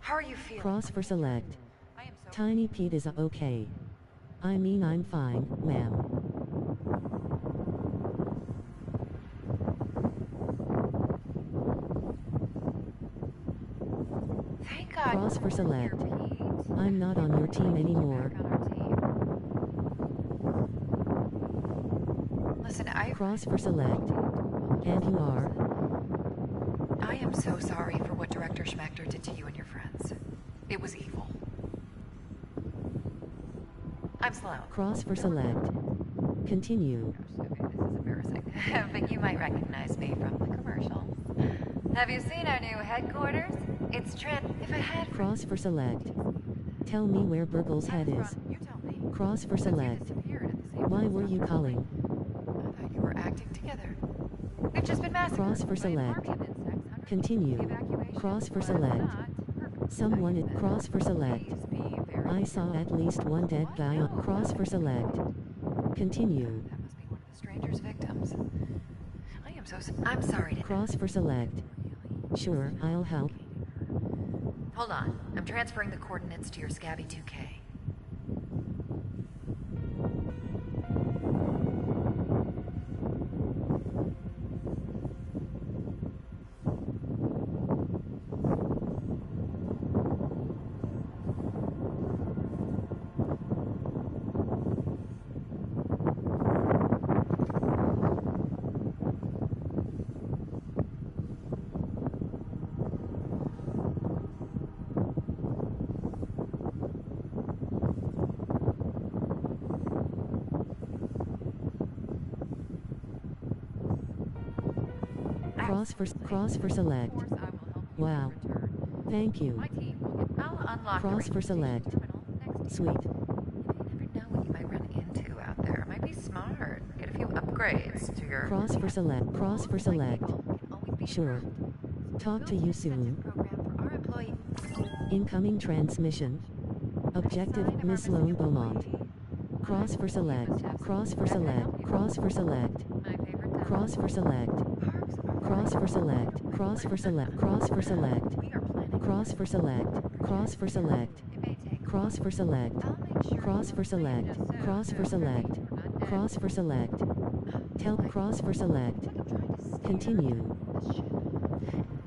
How are you feeling? Cross for select. I am so Tiny Pete is okay. I mean I'm fine, ma'am. Thank God. Cross for select. Here, Pete. I'm not on your team anymore. Back on our team. Listen, Cross for select. And you are. I am so sorry for what Director Schmachter did to you and your friends. It was evil. I'm Sloan. Cross for select. Continue. Okay, this is embarrassing. But you might recognize me from the commercials. Have you seen our new headquarters? It's Trent. If I had... Cross for select. Tell me where Burgle's head is. You tell me. Cross for Since you select. disappeared at the same Why time. were you calling? I thought you were acting together. We've just been massacred. Cross for by select. market insects, hundreds Continue. of evacuations, Cross for were select. not perfect. Someone at cross for select. Please be very I saw at least one dead guy on cross for select. Continue. That must be one of the stranger's victims. I am so... I'm sorry to... Cross for select. Sure, I'll help. Hold on. I'm transferring the coordinates to your Scabby 2K. Cross for select. Of course, I will help you Wow. in return. Thank you. My team will get... I'll unlock the Cross for range station select. terminal next to Sweet. you. You never know what you might run into out there. It might be smart. Get a few upgrades to your... Cross for select. Cross for select. Can always be Sure. Talk to you soon. program for our employee... Incoming transmission. Objective Miss Lone Beaumont. Cross for select. Cross for select. Cross for select. My favorite time. Cross for select. Parks are Cross for select. Cross for select. Cross for select. We are planning. Cross for select. Cross for select. It may take... Cross for select. I'll make sure Cross for select. Cross for select. Cross for select. Tell cross for select. Continue.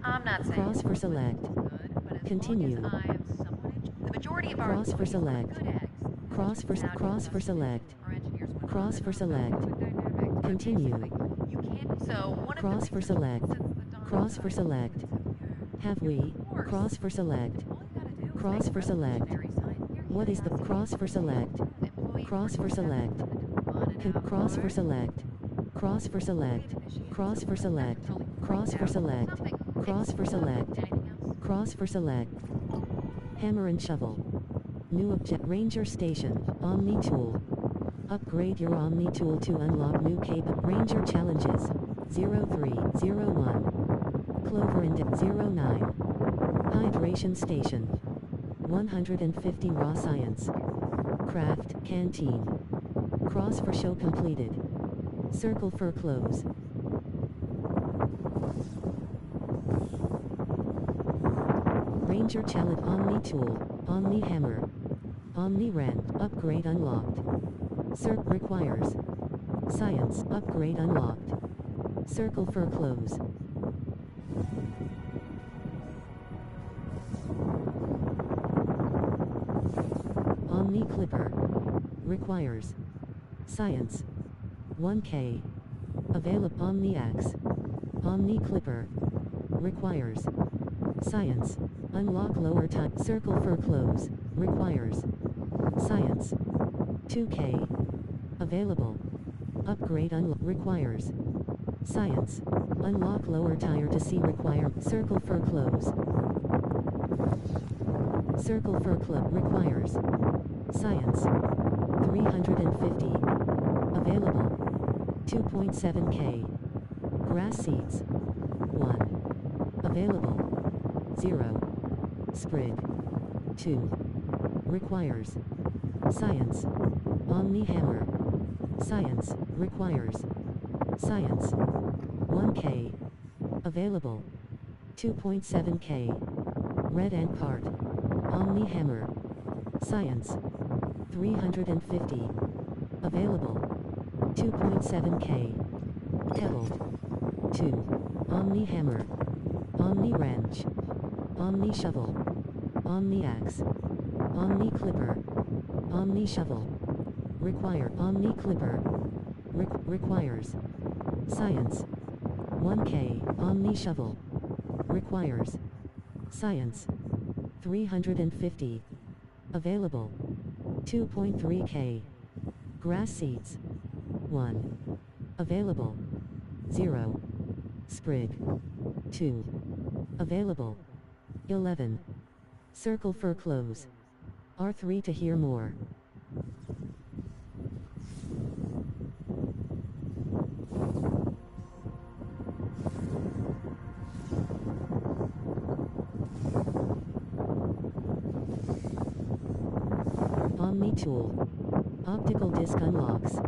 I'm not saying... Cross for select. good, but as Continue. long as I am somewhat... The majority of our... Cross for employees are select. good eggs. Cross for Now, cross for select. our engineers would Cross not for know select. the dynamics, but Continue. basically, you can't... So, one of Cross the for select. since the dawn Cross of for time, select. Have we? Cross for select. all you gotta do is Cross make for select. revolutionary science. Here, What is the cross for select? employee Cross for select. Cross for select. Cross for select. Cross for select. Cross for select. Cross for select. Cross for select. Hammer and shovel. New object Ranger Station. Omni Tool. Upgrade your Omni Tool to unlock new Ranger challenges. 0301. Clover and 09. Hydration Station. 150 raw science. Craft Canteen. Cross for show completed. Circle for close. Ranger Challenge Omni Tool. Omni Hammer. Omni Ren. Upgrade unlocked. Circ requires. Science. Upgrade unlocked. Circle for close. Omni Clipper. Requires. Science. 1K. Available Omni Axe. Omni Clipper. Requires. Science. Unlock lower time. Circle for close. Requires. Science. 2K. Available. Upgrade unlock. Requires. Science. Unlock lower tire to see require. Circle for close. Circle Fur Club requires. Science. 350. Available. 2.7k. Grass seeds. 1. Available. 0. Sprig. 2. Requires. Science. Omni Hammer. Science. Requires. Science. 1k. Available. 2.7k. Red Ant Part. Omni Hammer. Science. 350. Available. 2.7k. Pebbled. 2. Omni Hammer. Omni Wrench. Omni Shovel. Omni Axe. Omni Clipper. Omni Shovel. Require. Omni Clipper. Requires. Science. 1k. Omni Shovel. Requires. Science. 350. Available. 2.3k. Grass seeds. 1. Available. 0. Sprig. 2. Available. 11. Circle Fur Clothes. R3 to hear more. Omni Tool. Optical disc unlocks.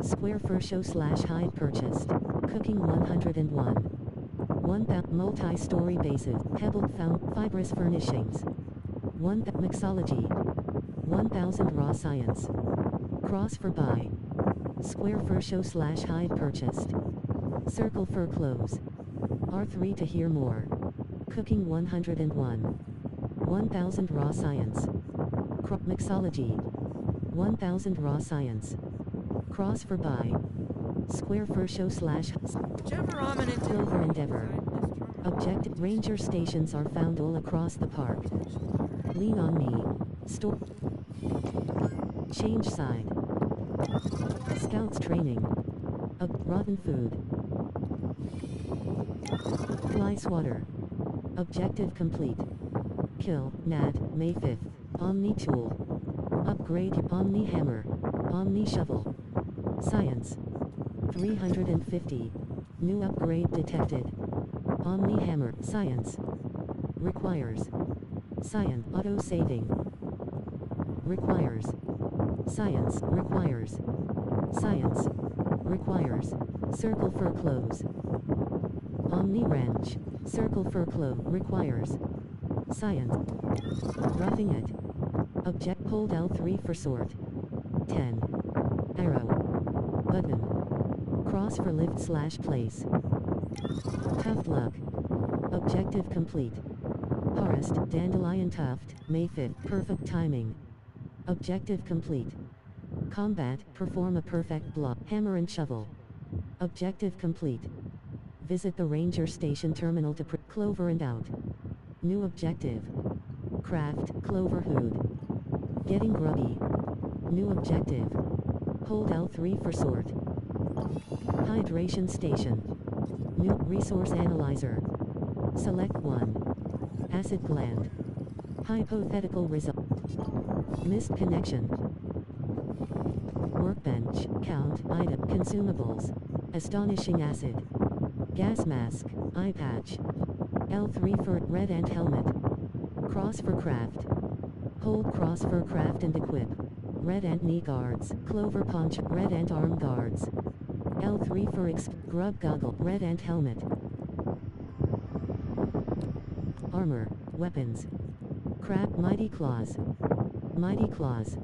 Square Fur Show / hide purchased. Cooking 101. 1 multi-story bases. Pebbled found fibrous furnishings. 1 mixology. 1000 raw science. Cross for buy. Square Fur Show / hide purchased. Circle Fur Clothes. R3 to hear more. Cooking 101. 1000 raw science. Mixology. 1000 raw science. Cross for buy. Square Fur Show / Clover Endeavor. Objective ranger stations are found all across the park. Lean on me. Store. Change side. Scouts training. Rotten food. Fly swatter. Objective complete. Kill, Nad, May 5th. Omni Tool. Upgrade Omni Hammer. Omni Shovel. Science. 350. New upgrade detected. Omni Hammer. Science. Requires. Science. Auto saving. Requires. Science. Requires. Science. Requires. Circle Fur Clothes. Omni Wrench. Circle Fur Clothes. Requires. Science. Roughing it. Object. Hold L3 for sort. 10. Arrow. Button. Cross for lift / place. Tough luck. Objective complete. Forest, Dandelion Tuft, May 5th. Perfect timing. Objective complete. Combat, perform a perfect block. Hammer and shovel. Objective complete. Visit the ranger station terminal to Clover and out. New objective. Craft, Clover Hood. Getting grubby. New objective. Hold L3 for sort. Hydration station. New resource analyzer. Select 1. Acid gland. Hypothetical result. Missed connection. Workbench. Count. Item. Consumables. Astonishing acid. Gas mask. Eye patch. L3 for red ant helmet. Cross for craft. Hold cross for craft and equip. Red ant knee guards. Clover poncho. Red ant arm guards. L3 for grub goggle. Red ant helmet. Armor. Weapons. Crab. Mighty claws. Mighty claws.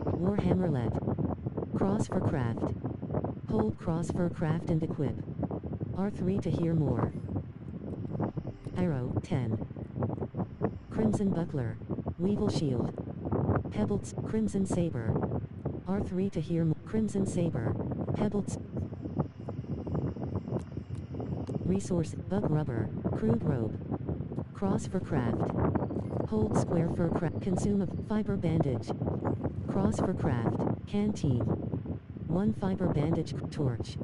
Warhammerlet. Cross for craft. Hold cross for craft and equip. R3 to hear more. Arrow. 10. Crimson Buckler. Weevil Shield. Pebbled. Crimson Saber. R3 to hear more. Crimson Saber. Pebbled. Resource. Bug Rubber. Crude Rope. Cross for craft. Hold square for craft. Consumable. Fiber Bandage. Cross for craft. Canteen. 1 fiber bandage. Torch.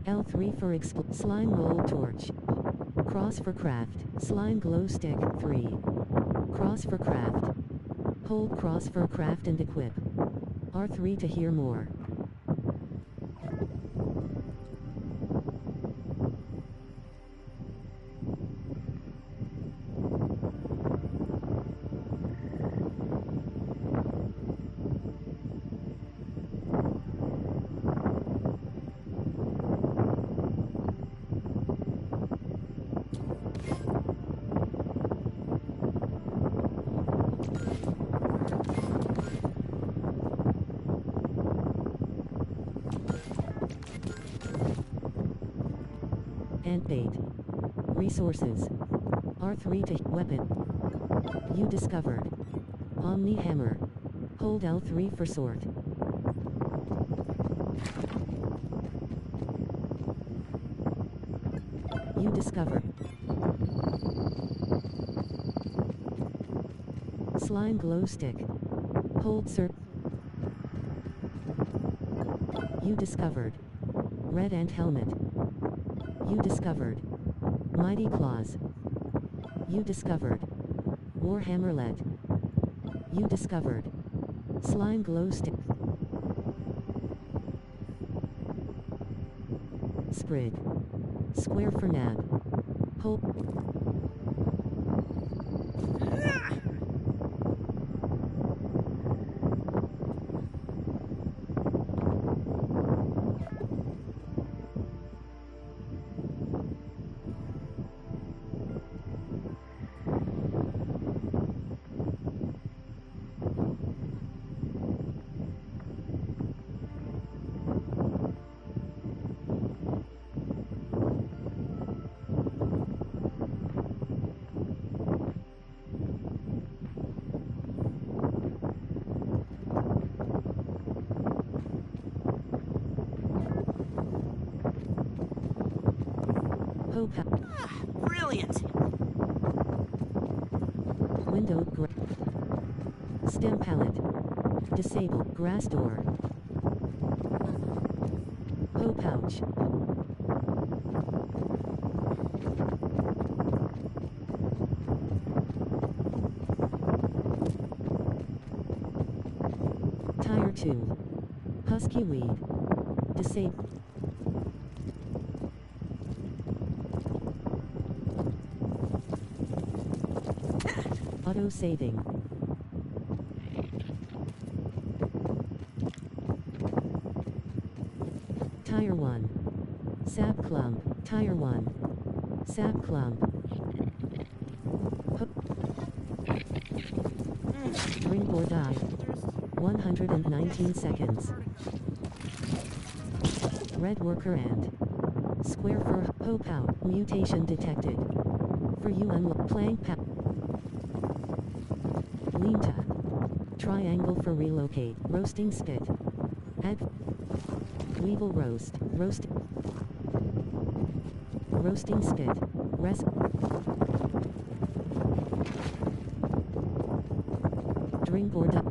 L3 for slime roll torch. Cross for craft. Slime glow stick 3. Cross for craft. Hold cross for craft and equip. R3 to hear more. Ant bait. Resources. R3 to weapon. You discovered. Omni hammer. Hold L3 for sort. You discovered. Slime glow stick. Hold sir. You discovered. Red ant helmet. You discovered. Mighty claws. You discovered. Warhammerlet. You discovered. Slime glow stick. Sprig. Square for nab. Hold. Brilliant! Window stem pallet. Disable grass door. Hoe pouch. Tire 2. Husky weed. Disable. Auto saving. Tire 1. Sap clump. Tire 1. Sap clump. Drink or die. 119 seconds. Red worker ant. Square for hope out. Mutation detected. For you unlock plank pack. Lean-ta. Triangle for relocate. Roasting spit. Add. Weevil roast. Roasting spit. Rest. Drink or die.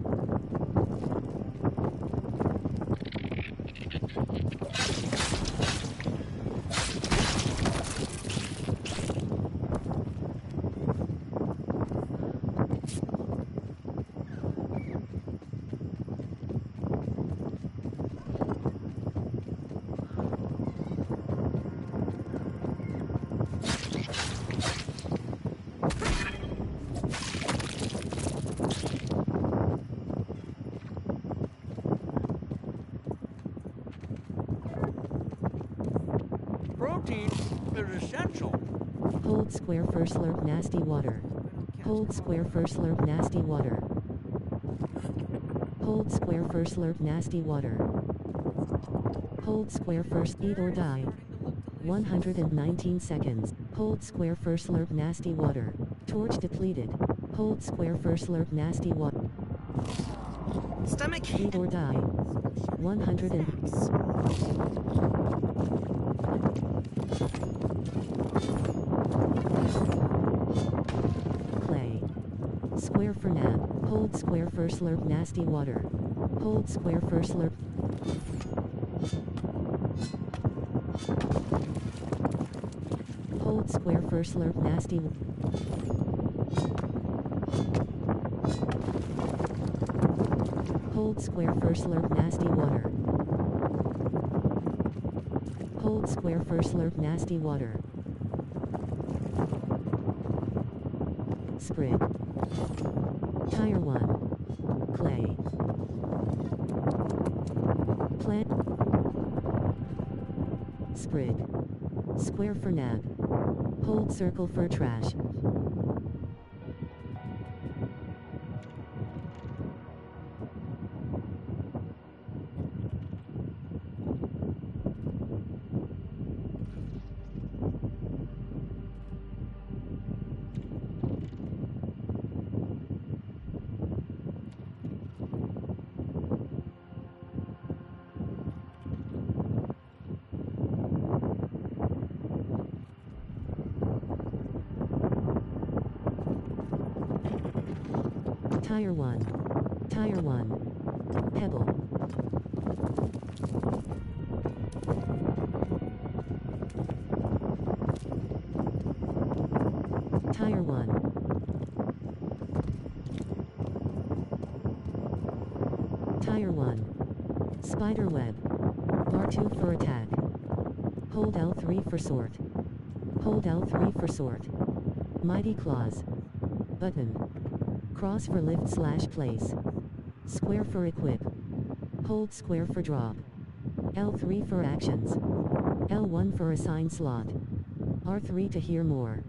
Protein is essential. Hold square for slurp nasty water. Hold square for slurp nasty water. Hold square for slurp nasty water. Hold square first eat or die. 119 seconds. Hold square for slurp nasty water. Torch depleted. Hold square for slurp nasty water. Stomach. Eat or die. 100 and... Clay. Square for nap. Hold square for slurp nasty water. Hold square for slurp. Hold square. square for slurp nasty. Hold square for slurp nasty water. Hold square for slurp nasty water. Sprig. Tire 1. Clay. Plant. Sprig. Square for nab. Hold circle for trash. Tire 1. Tire 1. Pebble. Tire 1. Tire 1. Spider web. Bar 2 for attack. Hold L3 for sort. Hold L3 for sort. Mighty claws. Button. Cross for lift slash place. Square for equip. Hold square for drop. L3 for actions. L1 for assign slot. R3 to hear more.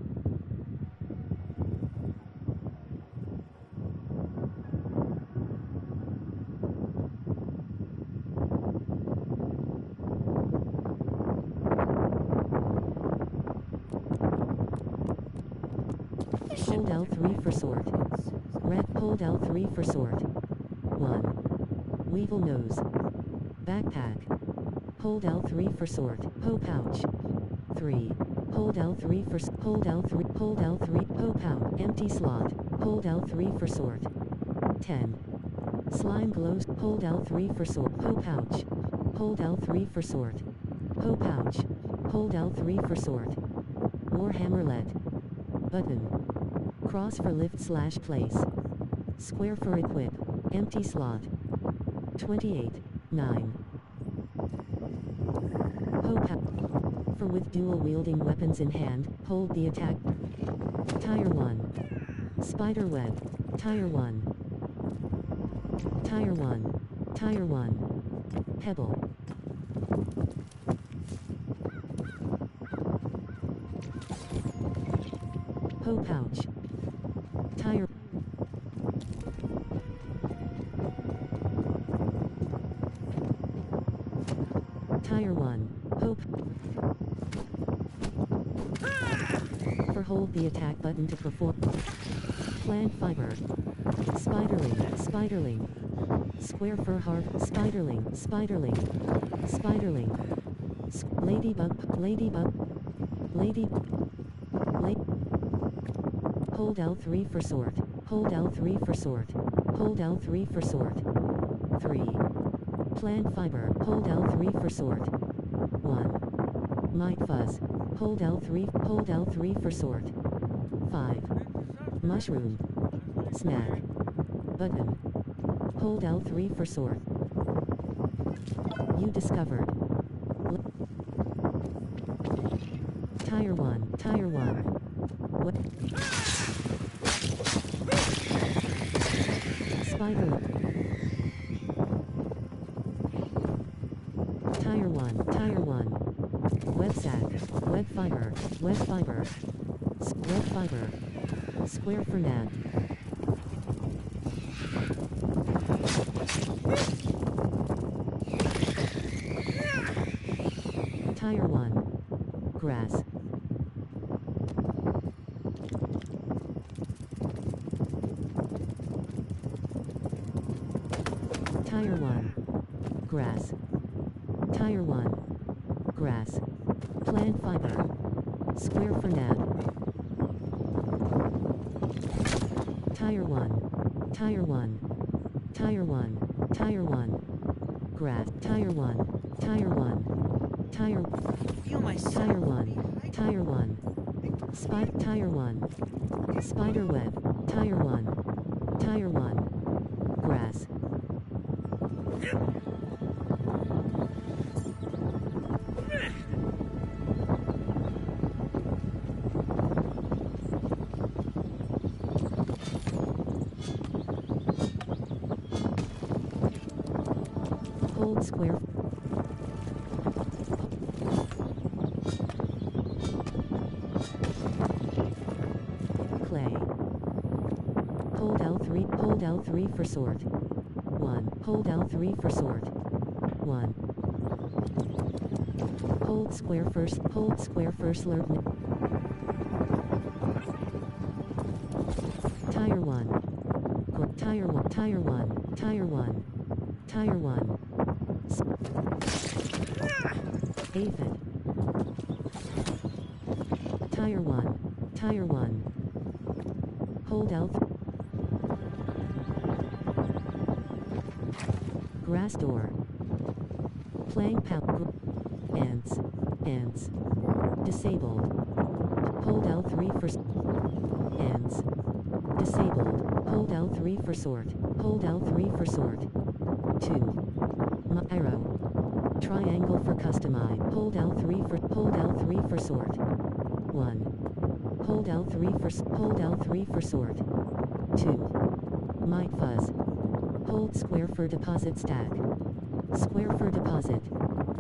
Hold L3 for sort. Hold L3 for sort. 1. Weevil nose. Backpack. Hold L3 for sort. Hoe pouch. 3. Hold L3 for hold L3. Hold L3. Hoe pouch. Empty slot. Hold L3 for sort. 10. Slime glows. Hold L3 for sort. Hoe pouch. Hold L3 for sort. Hoe pouch. Hold L3 for sort. Warhammerlet. Button. Cross for lift slash place. Square for equip. Empty slot. 28. 9. Hoe for with dual wielding weapons in hand, hold the attack. Tire 1. Spider web. Tire 1. Tire 1. Tire 1. Pebble. Hoe pouch. Tire. Tire 1. Hope. For hold the attack button to perform. Plant fiber. Spiderling. Spiderling. Square for harp. Spiderling. Spiderling. Spiderling. Ladybug. Ladybug. Lady. Hold L3 for sort. Hold L3 for sort. Hold L3 for sort. 3. Plant fiber. Hold L3 for sort. 1. Might fuzz. Hold L3. Hold L3 for sort. 5. Mushroom. Snack. Button. Hold L3 for sort. You discovered. Tire 1. Tire 1. What? Spider. Tire 1. Tire 1. Web sack. Web fiber. Web fiber. Web fiber. Square for nab. Tire 1. Grass. Tire 1. Grass. Tire 1. Grass. Plant fiber. Square for nab. Tire 1. Tire 1. Tire 1. Tire 1. Grass. Tire 1. Tire 1. Tire. Feel my Tire 1. Tire 1. Tire 1. Spider web. Tire 1. Tire 1. Grass. Hold square. Clay. Hold L3. Hold L3 for sort. 1. Hold L3 for sort. 1. Hold square first. Hold square first. Learn. Tire 1. Tire 1. Tire 1. Tire 1. Tire 1. Aphid. Tire 1. Tire 1. Hold L. Grass door. Playing pal. Ants. Ants. Disabled. Hold L3 for. Ants. Disabled. Hold L3 for sort. Hold L3 for sort. 2. Arrow. Triangle for customize. Hold L3 for. Hold L3 for sort. 1. Hold L3 for. Hold L3 for sort. 2. Might fuzz. Hold square for deposit stack. Square for deposit.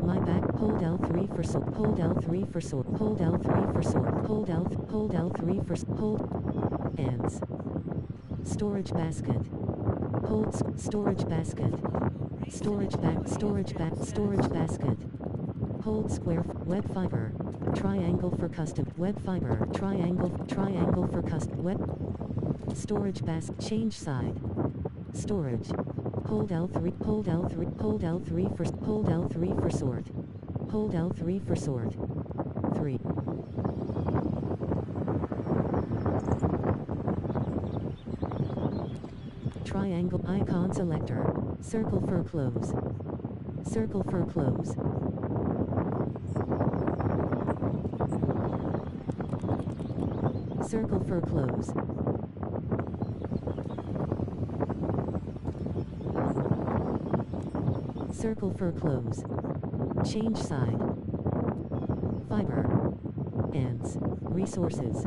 My back. Hold L3 for sort. Hold L3 for sort. Hold L3 for sort. Hold L3 for. Hold. Ants. Storage basket. Hold storage basket. Storage basket. Hold square web fiber. Triangle for custom web fiber. Triangle for custom web. Storage basket. Change side. Storage. Hold L3. Hold L3. Hold L3 for. Hold L3 for sort. Hold L3 for sort. 3. Triangle icon selector. Circle for close. Circle for close. Circle for close. Circle for close. Change side. Fiber. Ants. Resources.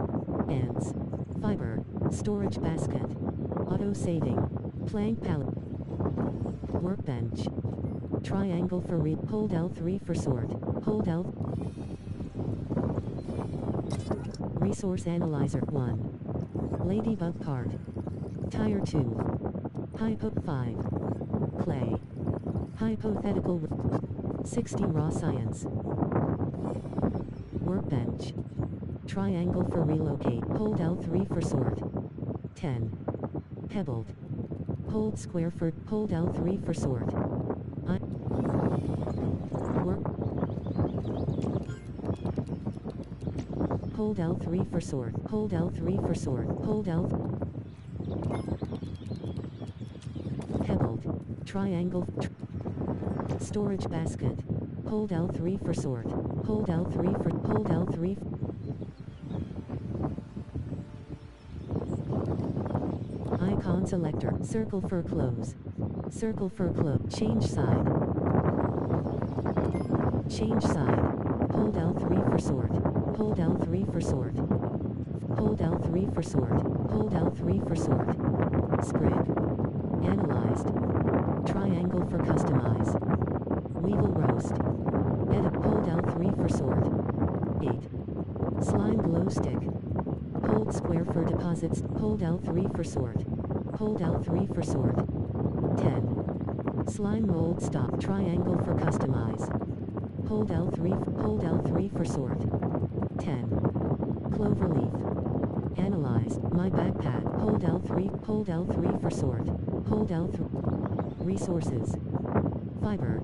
Ants. Fiber. Storage basket. Auto saving. Plank pallet. Workbench. Triangle for hold L3 for sort. Hold L. Resource analyzer 1. Ladybug cart. Tire 2. Hypo 5. Clay. Hypothetical 60 raw science. Workbench. Triangle for relocate. Hold L3 for sort. 10. Pebbled. Hold square for. Hold L3 for sort. Work. Hold L3 for sort. Hold L3 for sort. Hold L. Pebbled. Triangle. Storage basket. Hold L3 for sort. Hold L3 for. Hold L3. Icon selector. Circle for close. Circle for close. Change side. Change side. Hold L3 for sort. Hold L3 for sort. Hold L3 for sort. Hold L3 for sort. Sprig. Analyzed. Triangle for customize. Weevil roast. Edit. Hold L3 for sort. 8. Slime glow stick. Hold square for deposits. Hold L3 for sort. Hold L3 for sort. 10. Slime mold stop. Triangle for customize. Hold L3. Hold L3 for sort. 10. Clover leaf. Analyze. My backpack. Hold L3. Hold L3 for sort. Hold L3. Resources. Fiber.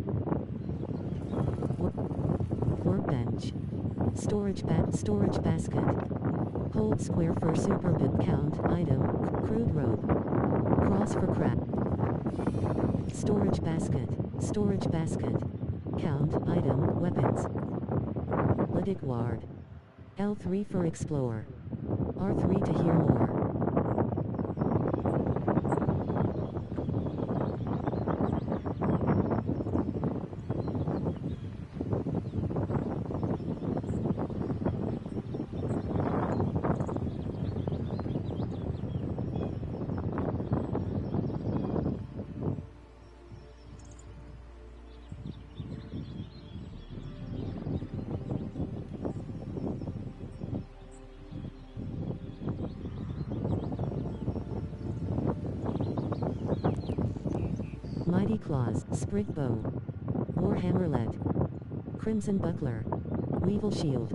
Workbench. Storage basket. Hold square for super bit count. Item. Crude rope. Cross for crap. Storage basket. Storage basket. Count. Item. Weapons. Lydic ward. L3 for explorer. R3 to hear more. Mighty Claws, Sprig Bow, Warhammerlet, Crimson Buckler, Weevil Shield,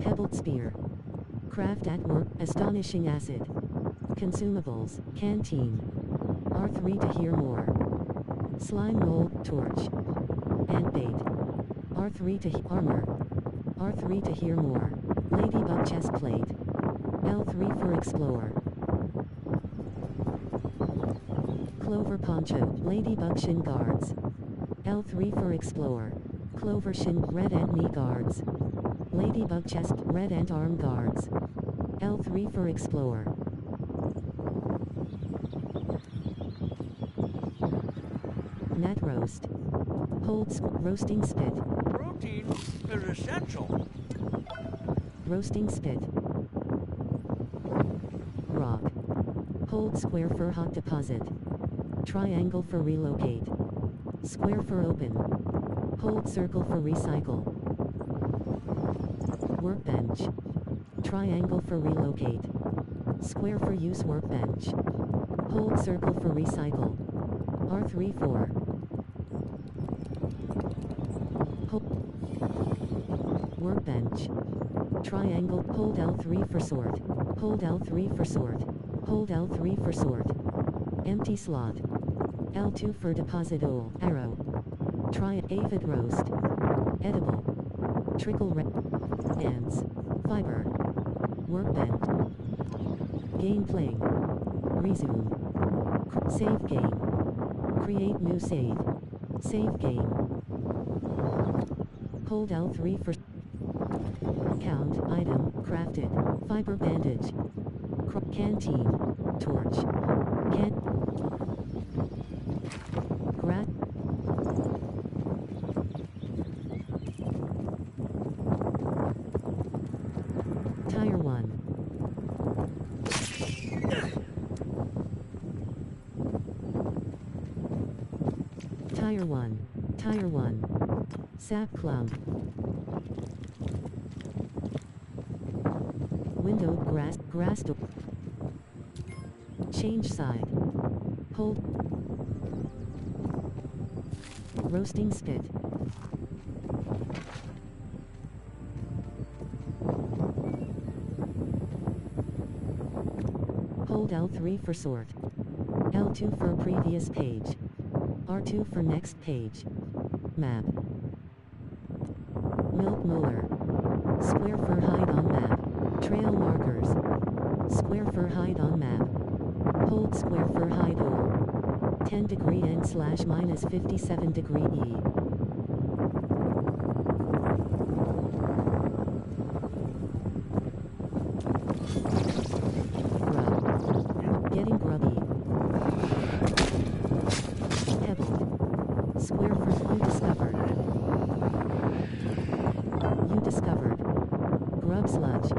Pebbled Spear, Craft at Work, Astonishing Acid, Consumables, Canteen, R3 to hear more, Slime Mold, Torch, Ant Bait, R3 to Armor, R3 to hear more, Ladybug Chestplate, L3 for Explore, Clover Poncho, Ladybug Shin Guards, L3 for Explore, Clover Shin, Red Ant Knee Guards, Ladybug Chest, Red Ant Arm Guards, L3 for Explore. Nat Roast, Hold Roasting Spit, Protein is essential. Roasting Spit, Rock, Hold Square for Hot Deposit, Triangle for Relocate, Square for Open, Hold Circle for Recycle, Workbench, Triangle for Relocate, Square for Use Workbench, Hold Circle for Recycle, R3 for Workbench, Triangle, Hold L3 for Sort, Hold L3 for Sort, Hold L3 for Sort, Empty Slot, L2 for Deposit Ol, Arrow, Try Aphid Roast, Edible, Trickle Ants, Fiber, Workbench, Gameplay, Resume, Save Game, Create New Save, Save Game, Hold L3 for Count, Item, Crafted, Fiber Bandage, Canteen, Torch, Tire 1. Tire 1. Tire 1. Sap Clump. Window grass door. Change side. Hold. Roasting Spit. Hold L3 for sort. L2 for previous page. R2 for next page. Map. Milk molar. Square for hide on map. Trail markers. Square for hide on map. Hold square for hide all. 10 degree N / minus 57 degree E. Grub. Getting grubby. Pebbled. Square for you discovered. You discovered. Grub sludge.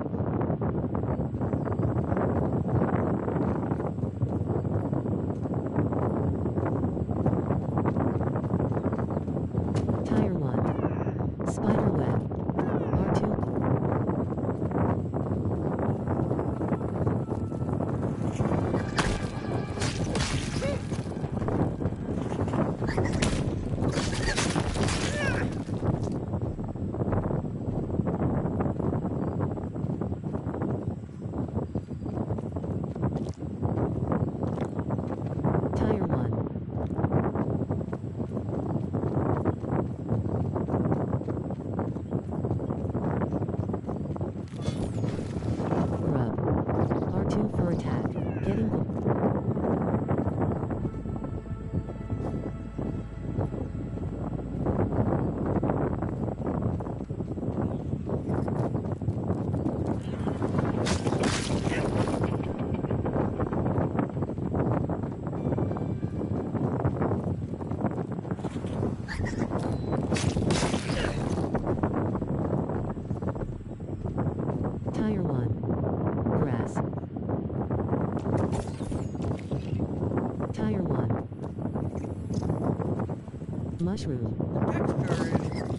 Mushroom. Texture is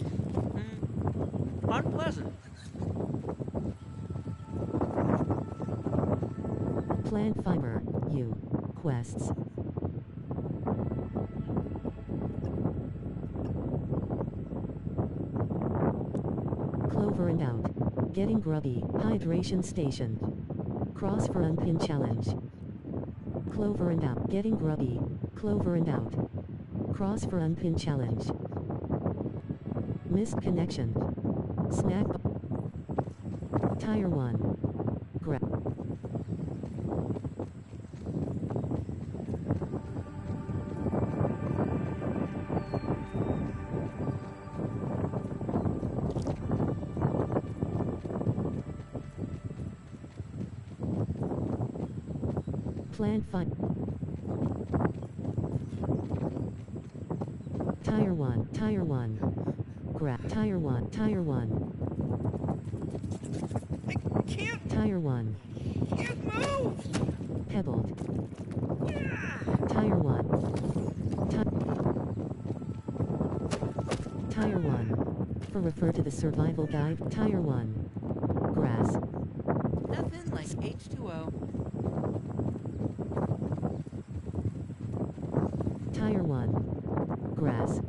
unpleasant. Plant fiber. U. Quests. Clover and out. Getting grubby. Hydration station. Cross for unpin challenge. Clover and out. Getting grubby. Clover and out. Cross for unpin challenge. Missed connection. Snack. Tire 1. Grab. Plant fight. Tire 1. Tire 1. Grab. Tire 1. Tire 1. I can't, Tire 1. can't move. Pebbled. Yeah. Tire 1. Tire 1. For refer to the survival guide. Tire 1. Grass. Nothing like H2O. Tire 1. Grass.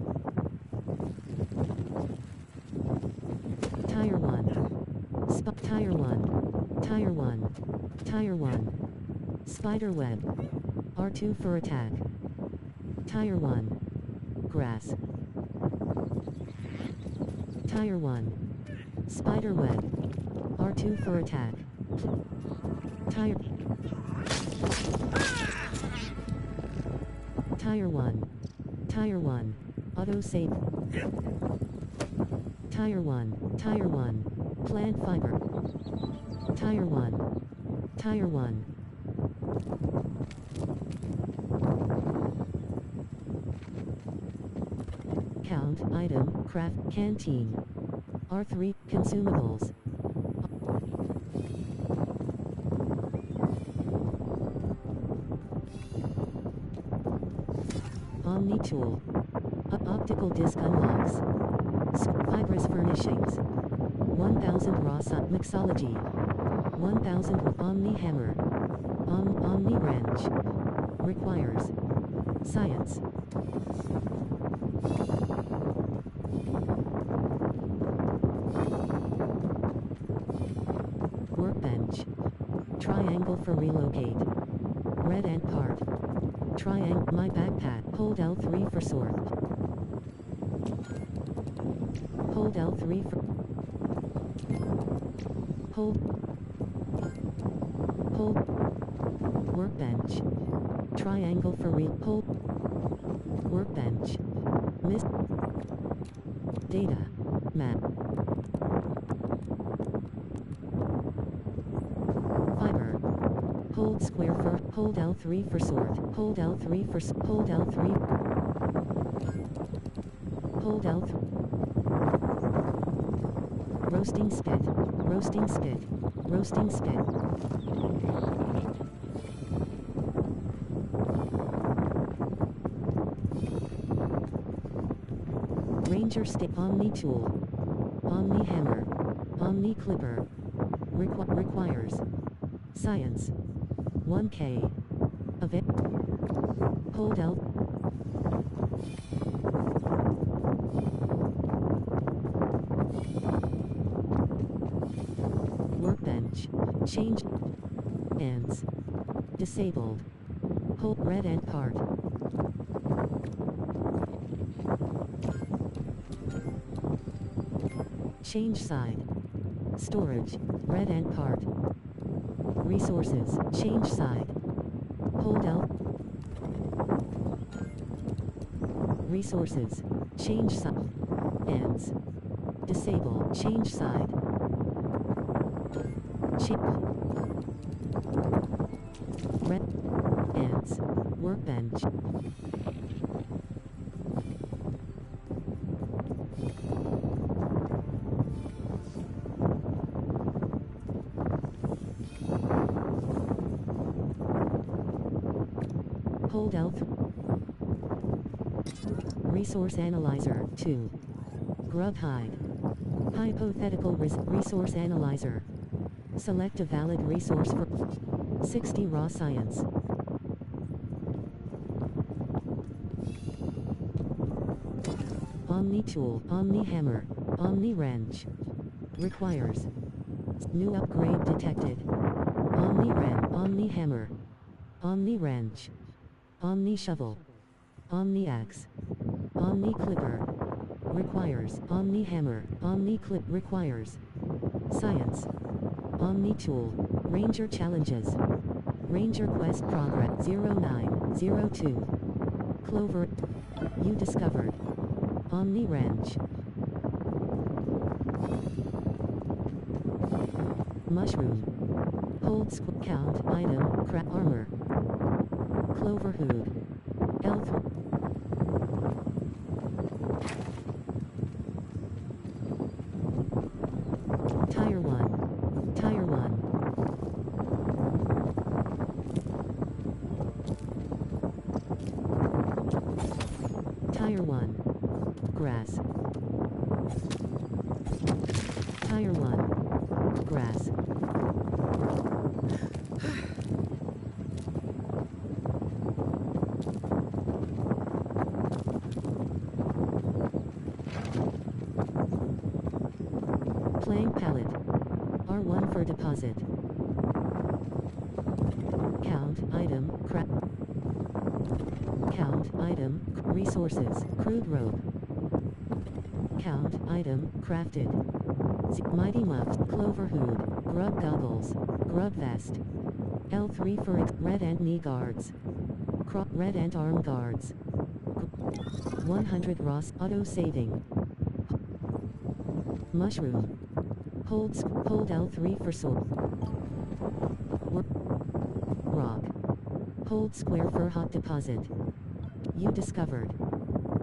Tire 1. Tire 1. Tire 1. Tire 1. Spider web. R2 for attack. Tire 1. Grass. Tire 1. Spider web. R2 for attack. Tire. Tire 1. Tire 1. Auto save. Tire 1. Tire 1. Plant fiber. Tire 1. Tire 1. Count item craft canteen. R3 consumables. Omni tool. Optical disc unlocks. Fibrous furnishings. 1000 raw mixology. 1000 Omni hammer. Omni wrench. Requires science. Workbench. Triangle for relocate. Red ant part. Triangle. My backpack. Hold L3 for sort. Hold L3 for. Hold. Workbench. Triangle for hold. Workbench. Miss. Data. Map. Fiber. Hold square for. Hold L3 for sort. Hold L3 for. Hold L3. Hold L3. Roasting spit. Roasting spit. Roasting spit. Ranger stick. Omni tool. Omni hammer. Omni clipper. Requires science. 1K. Of it. Hold L. Workbench. Change. Ants. Disabled. Hold red ant part. Change side. Storage. Red ant part. Resources. Change side. Hold L. Resources. Change side. Ants. Disable. Change side. Red. Ants. Workbench. Hold L3. Resource Analyzer 2. Grub hide. Hypothetical resource analyzer. Select a valid resource for 60 raw science. Omni tool, Omni hammer, Omni wrench. Requires. New upgrade detected. Omni wrench, Omni hammer. Omni wrench. Omni shovel. Omni axe. Omni clipper. Requires. Omni hammer. Omni clip requires. Science. Omni tool. Ranger challenges. Ranger quest progress 0902. Clover. You discovered. Omni wrench. Mushroom. Hold count item crap armor. Clover hood. L3. Tire 1. Tire 1. Tire 1. Grass. Tire 1. Grass. Plank pallet. R1 for deposit. Count item crap. Count item resources crude rope. Count item crafted. Mighty muffs clover hood grub goggles grub vest. L3 for red ant knee guards. Red ant arm guards. 100 Ross auto saving. Mushroom. Hold L3 for sword. Rock. Hold square for hot deposit. You discovered.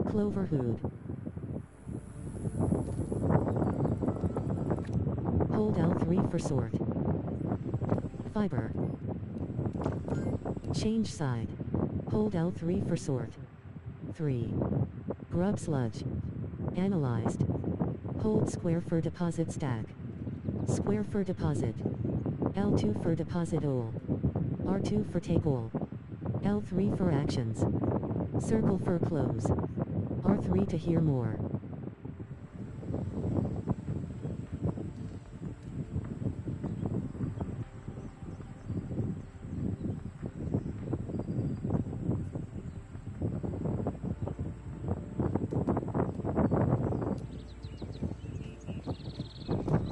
Clover hood. Hold L3 for sort. Fiber. Change side. Hold L3 for sort. 3. Grub sludge. Analyzed. Hold square for deposit stack. Square for deposit. L2 for deposit all. R2 for take all. L3 for actions. Circle for close. R3 to hear more.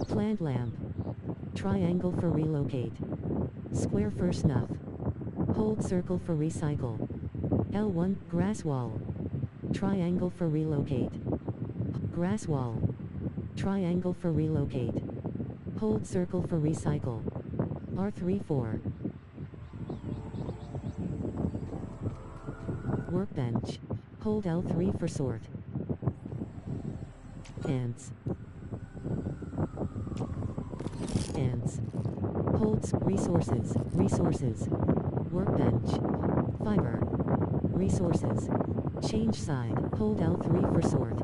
Plant lamp. Triangle for relocate. Square for snuff. Hold circle for recycle. L1 grass wall. Triangle for relocate. Grass wall. Triangle for relocate. Hold circle for recycle. R3 4. Workbench. Hold L3 for sort. Ants. Ants. Holds resources. Resources. Workbench. Fiber. Resources. Change side. Hold L3 for sort.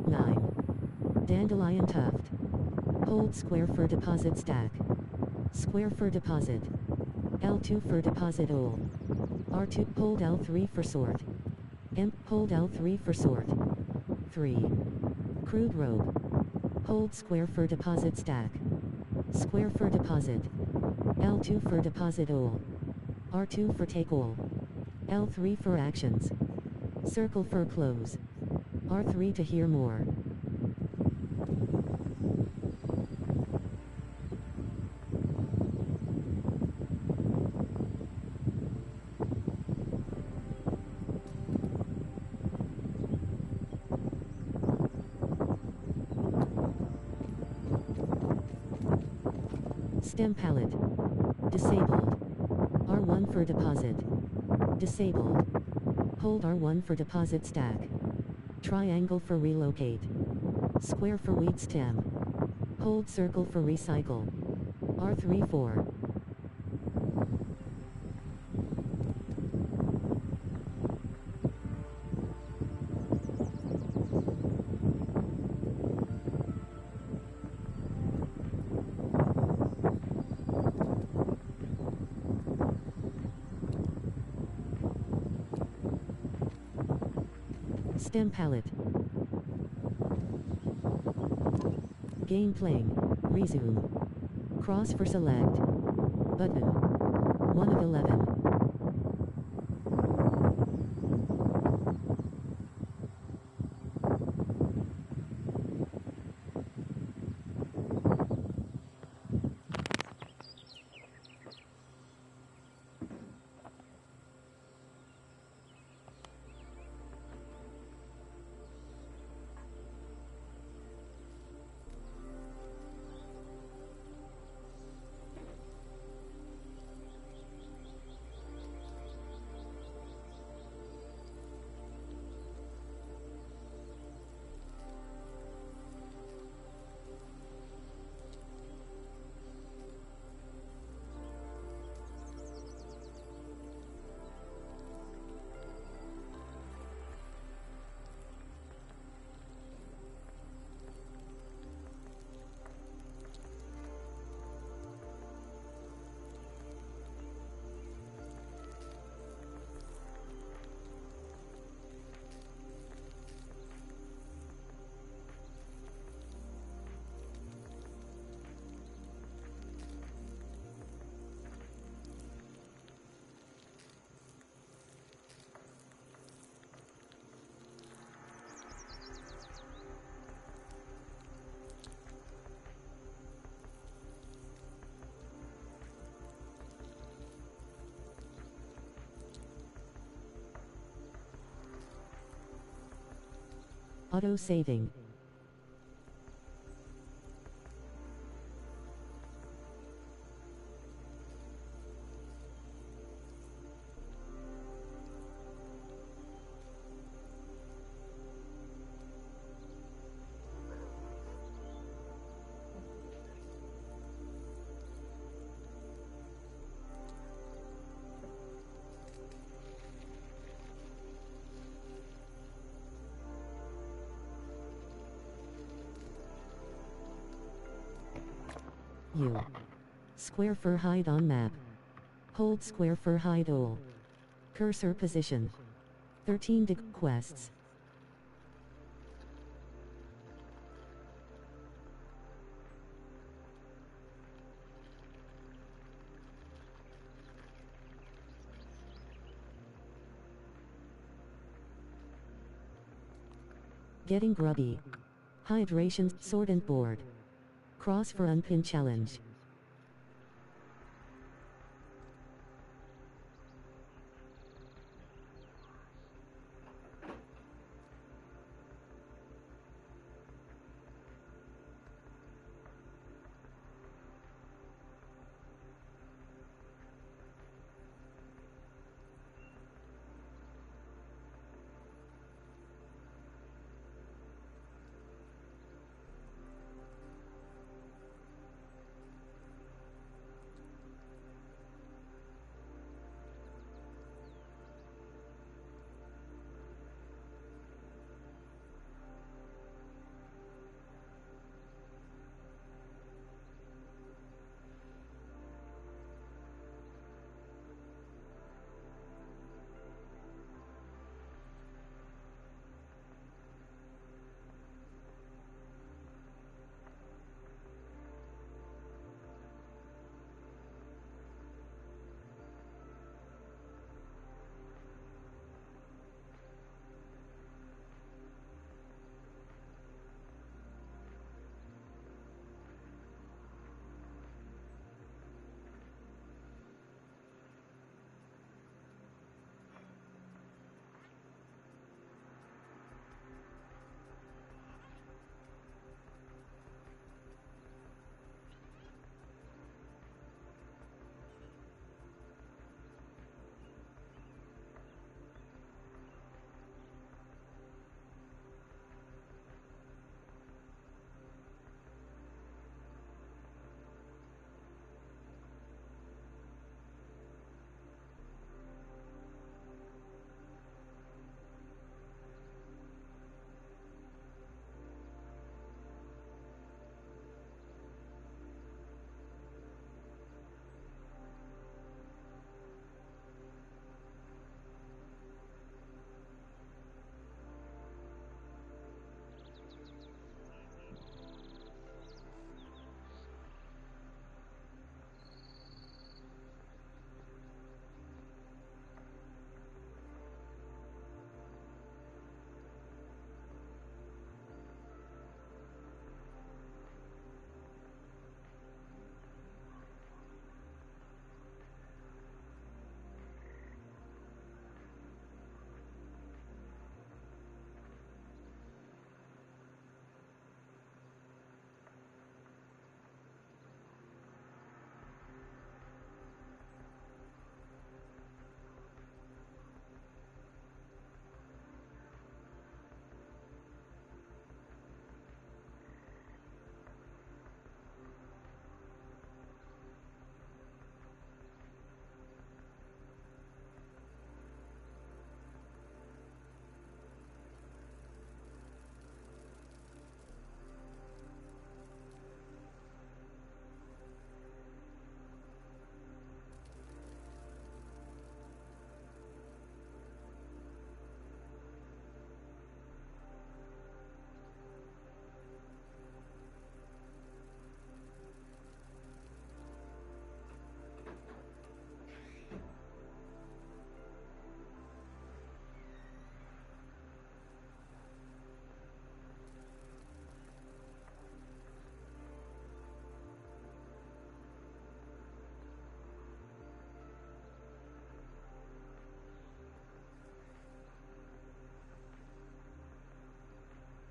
9. Dandelion tuft. Hold square for deposit stack. Square for deposit. L2 for deposit all. R2 hold L3 for sort. Hold L3 for sort. 3. Crude rope. Hold square for deposit stack. Square for deposit. L2 for deposit all. R2 for take all. L3 for actions. Circle for close. R3 to hear more. Stem pallet. Disabled. R1 for deposit. Disabled. Hold R1 for deposit stack. Triangle for relocate. Square for weed stem. Hold circle for recycle. R3 4. Stem palette. Game playing. Resume. Cross for select. Button. 1 of 11. Auto saving. U. Square for hide on map. Hold square for hide all. Cursor position. 13 quests. Getting grubby. Hydration, sword and board. Cross for unpin challenge.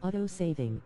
Auto-saving.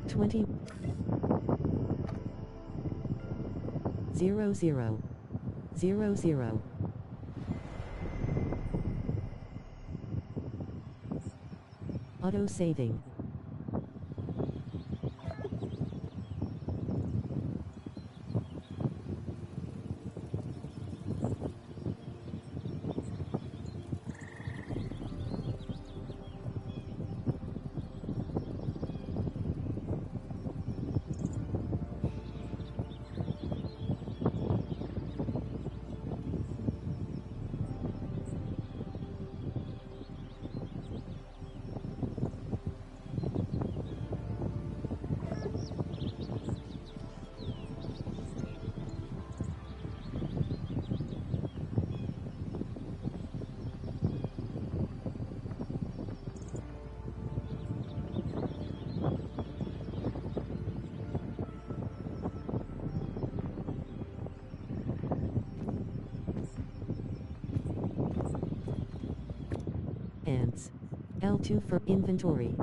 Twenty 0000. Auto-saving. Ants. L2 for inventory.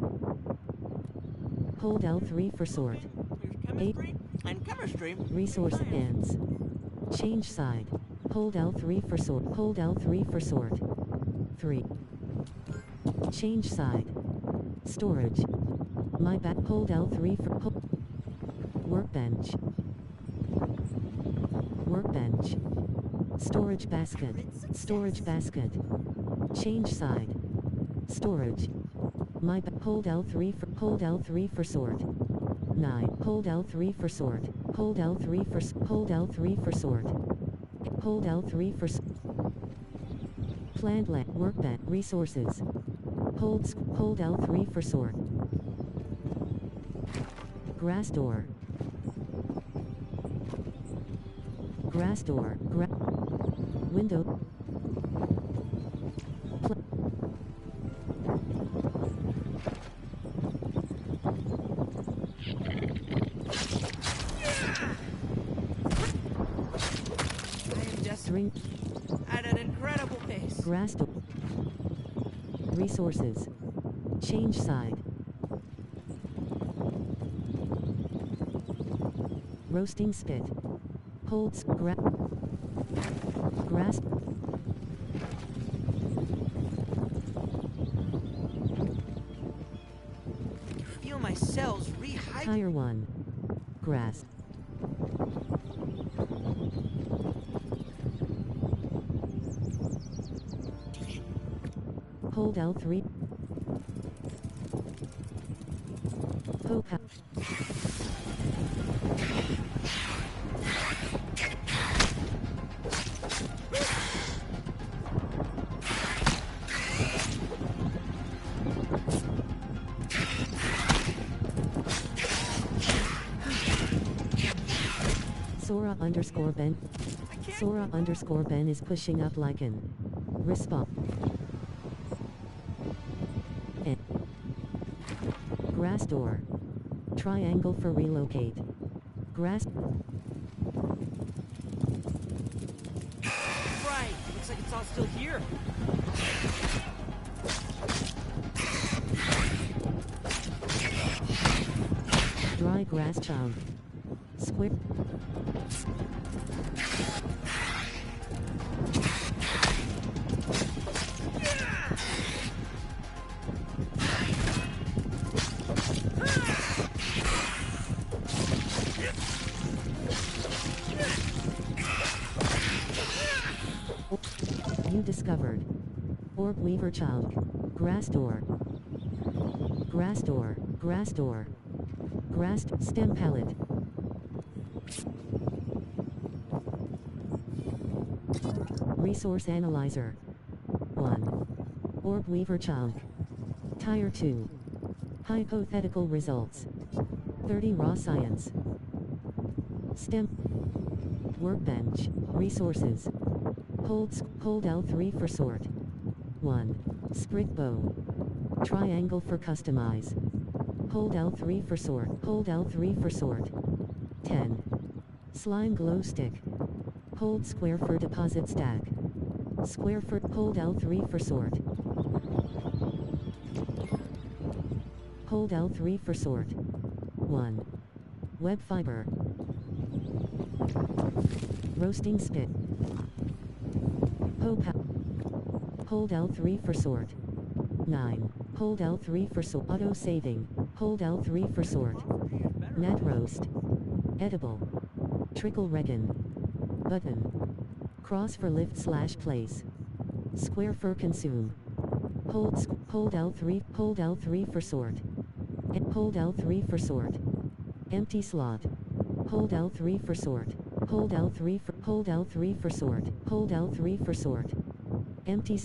Hold L3 for sort. Here's chemistry. And chemistry. Resource ends. Change side. Hold L3 for sort. Hold L3 for sort. 3. Change side. Storage. My back. Hold L3 for workbench. Workbench. Storage basket. Storage basket. Change side. Storage. My back. Hold L3 for sort. 9. Hold L3 for sort. Hold L3 for hold L3 for sort. Hold L3 for plant land workbench resources. Hold L3 for sort. Grass door. Grass door. Window. Drink. At an incredible pace. Grass door. Resources. Change side. Roasting spit. Holds grass. Feel my cells rehydrate. Tire 1. Grass. Hold L3. Sora_Ben. Sora_Ben is pushing up Lycan. Respawn. Grass door. Triangle for relocate. Grass. Right. Looks like it's all still here. Dry grass child. Square. You discovered. Orb Weaver child. Grass door. Grass door. Grass door. Grass stem pallet. Resource analyzer. 1. Orb Weaver child. Tire 2. Hypothetical results. 30 raw science. Stem. Workbench. Resources. Hold L3 for sort. 1. Sprig bow. Triangle for customize. Hold L3 for sort. Hold L3 for sort. 10. Slime glow stick. Hold square for deposit stack. Square for hold L3 for sort. Hold L3 for sort. 1. Web fiber. Roasting spit. Hold L3 for sort. 9. Hold L3 for sort. Auto saving. Hold L3 for sort. Net roast. Edible. Trickle regan. Button. Cross for lift / place. Square for consume. Hold L3. Hold L3 for sort. Hold L3 for sort. Empty slot. Hold L3 for sort. Hold L3 for sort. Hold L3 for sort. Empty.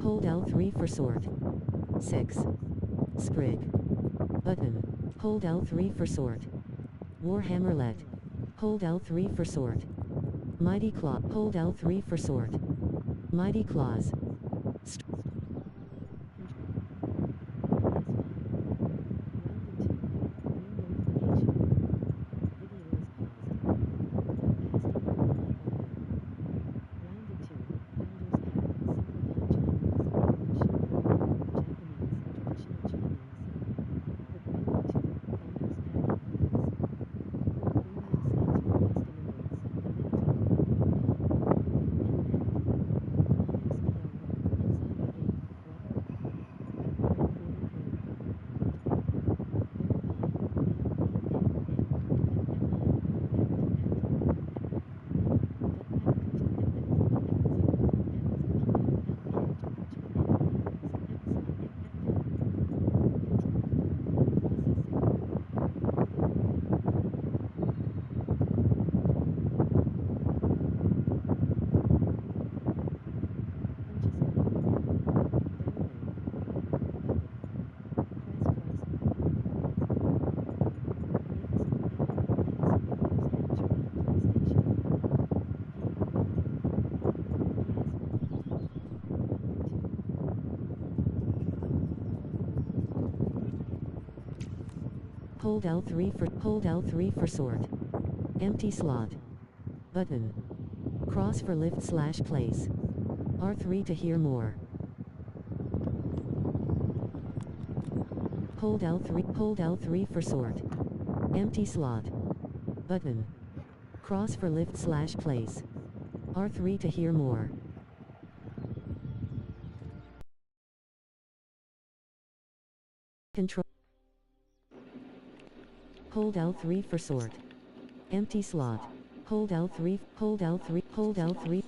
Hold L3 for sort. 6. Sprig. Button. Hold L3 for sort. Warhammerlet. Hold L3 for sort. Mighty Claw. Hold L3 for sort. Mighty Claws. Hold L3 for sort. Empty slot. Button. Cross for lift / place. R3 to hear more. Hold L3 for sort. Empty slot. Button. Cross for lift / place. R3 to hear more. Control. Hold L3 for sort. Empty slot. Hold L3. Hold L3.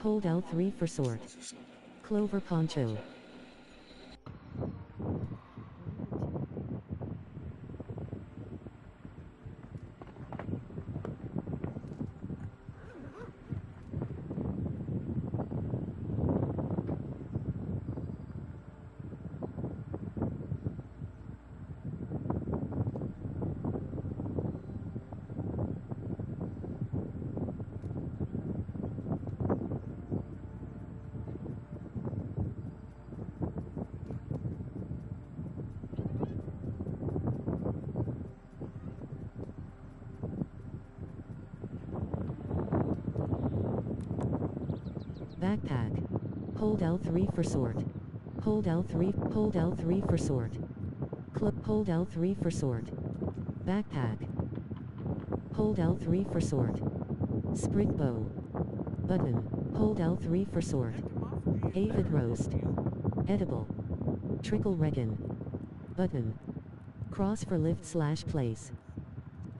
Hold L3 for sort. Clover poncho. Backpack. Hold L3 for sort. Hold L3 for sort. Hold L3 for sort. Backpack. Hold L3 for sort. Sprig bow. Button. Hold L3 for sort. Aphid roast. Edible. Trickle reckon. Button. Cross for lift / place.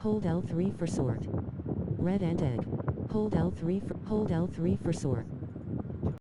Hold L3 for sort. Red ant egg. Hold L3 for sort.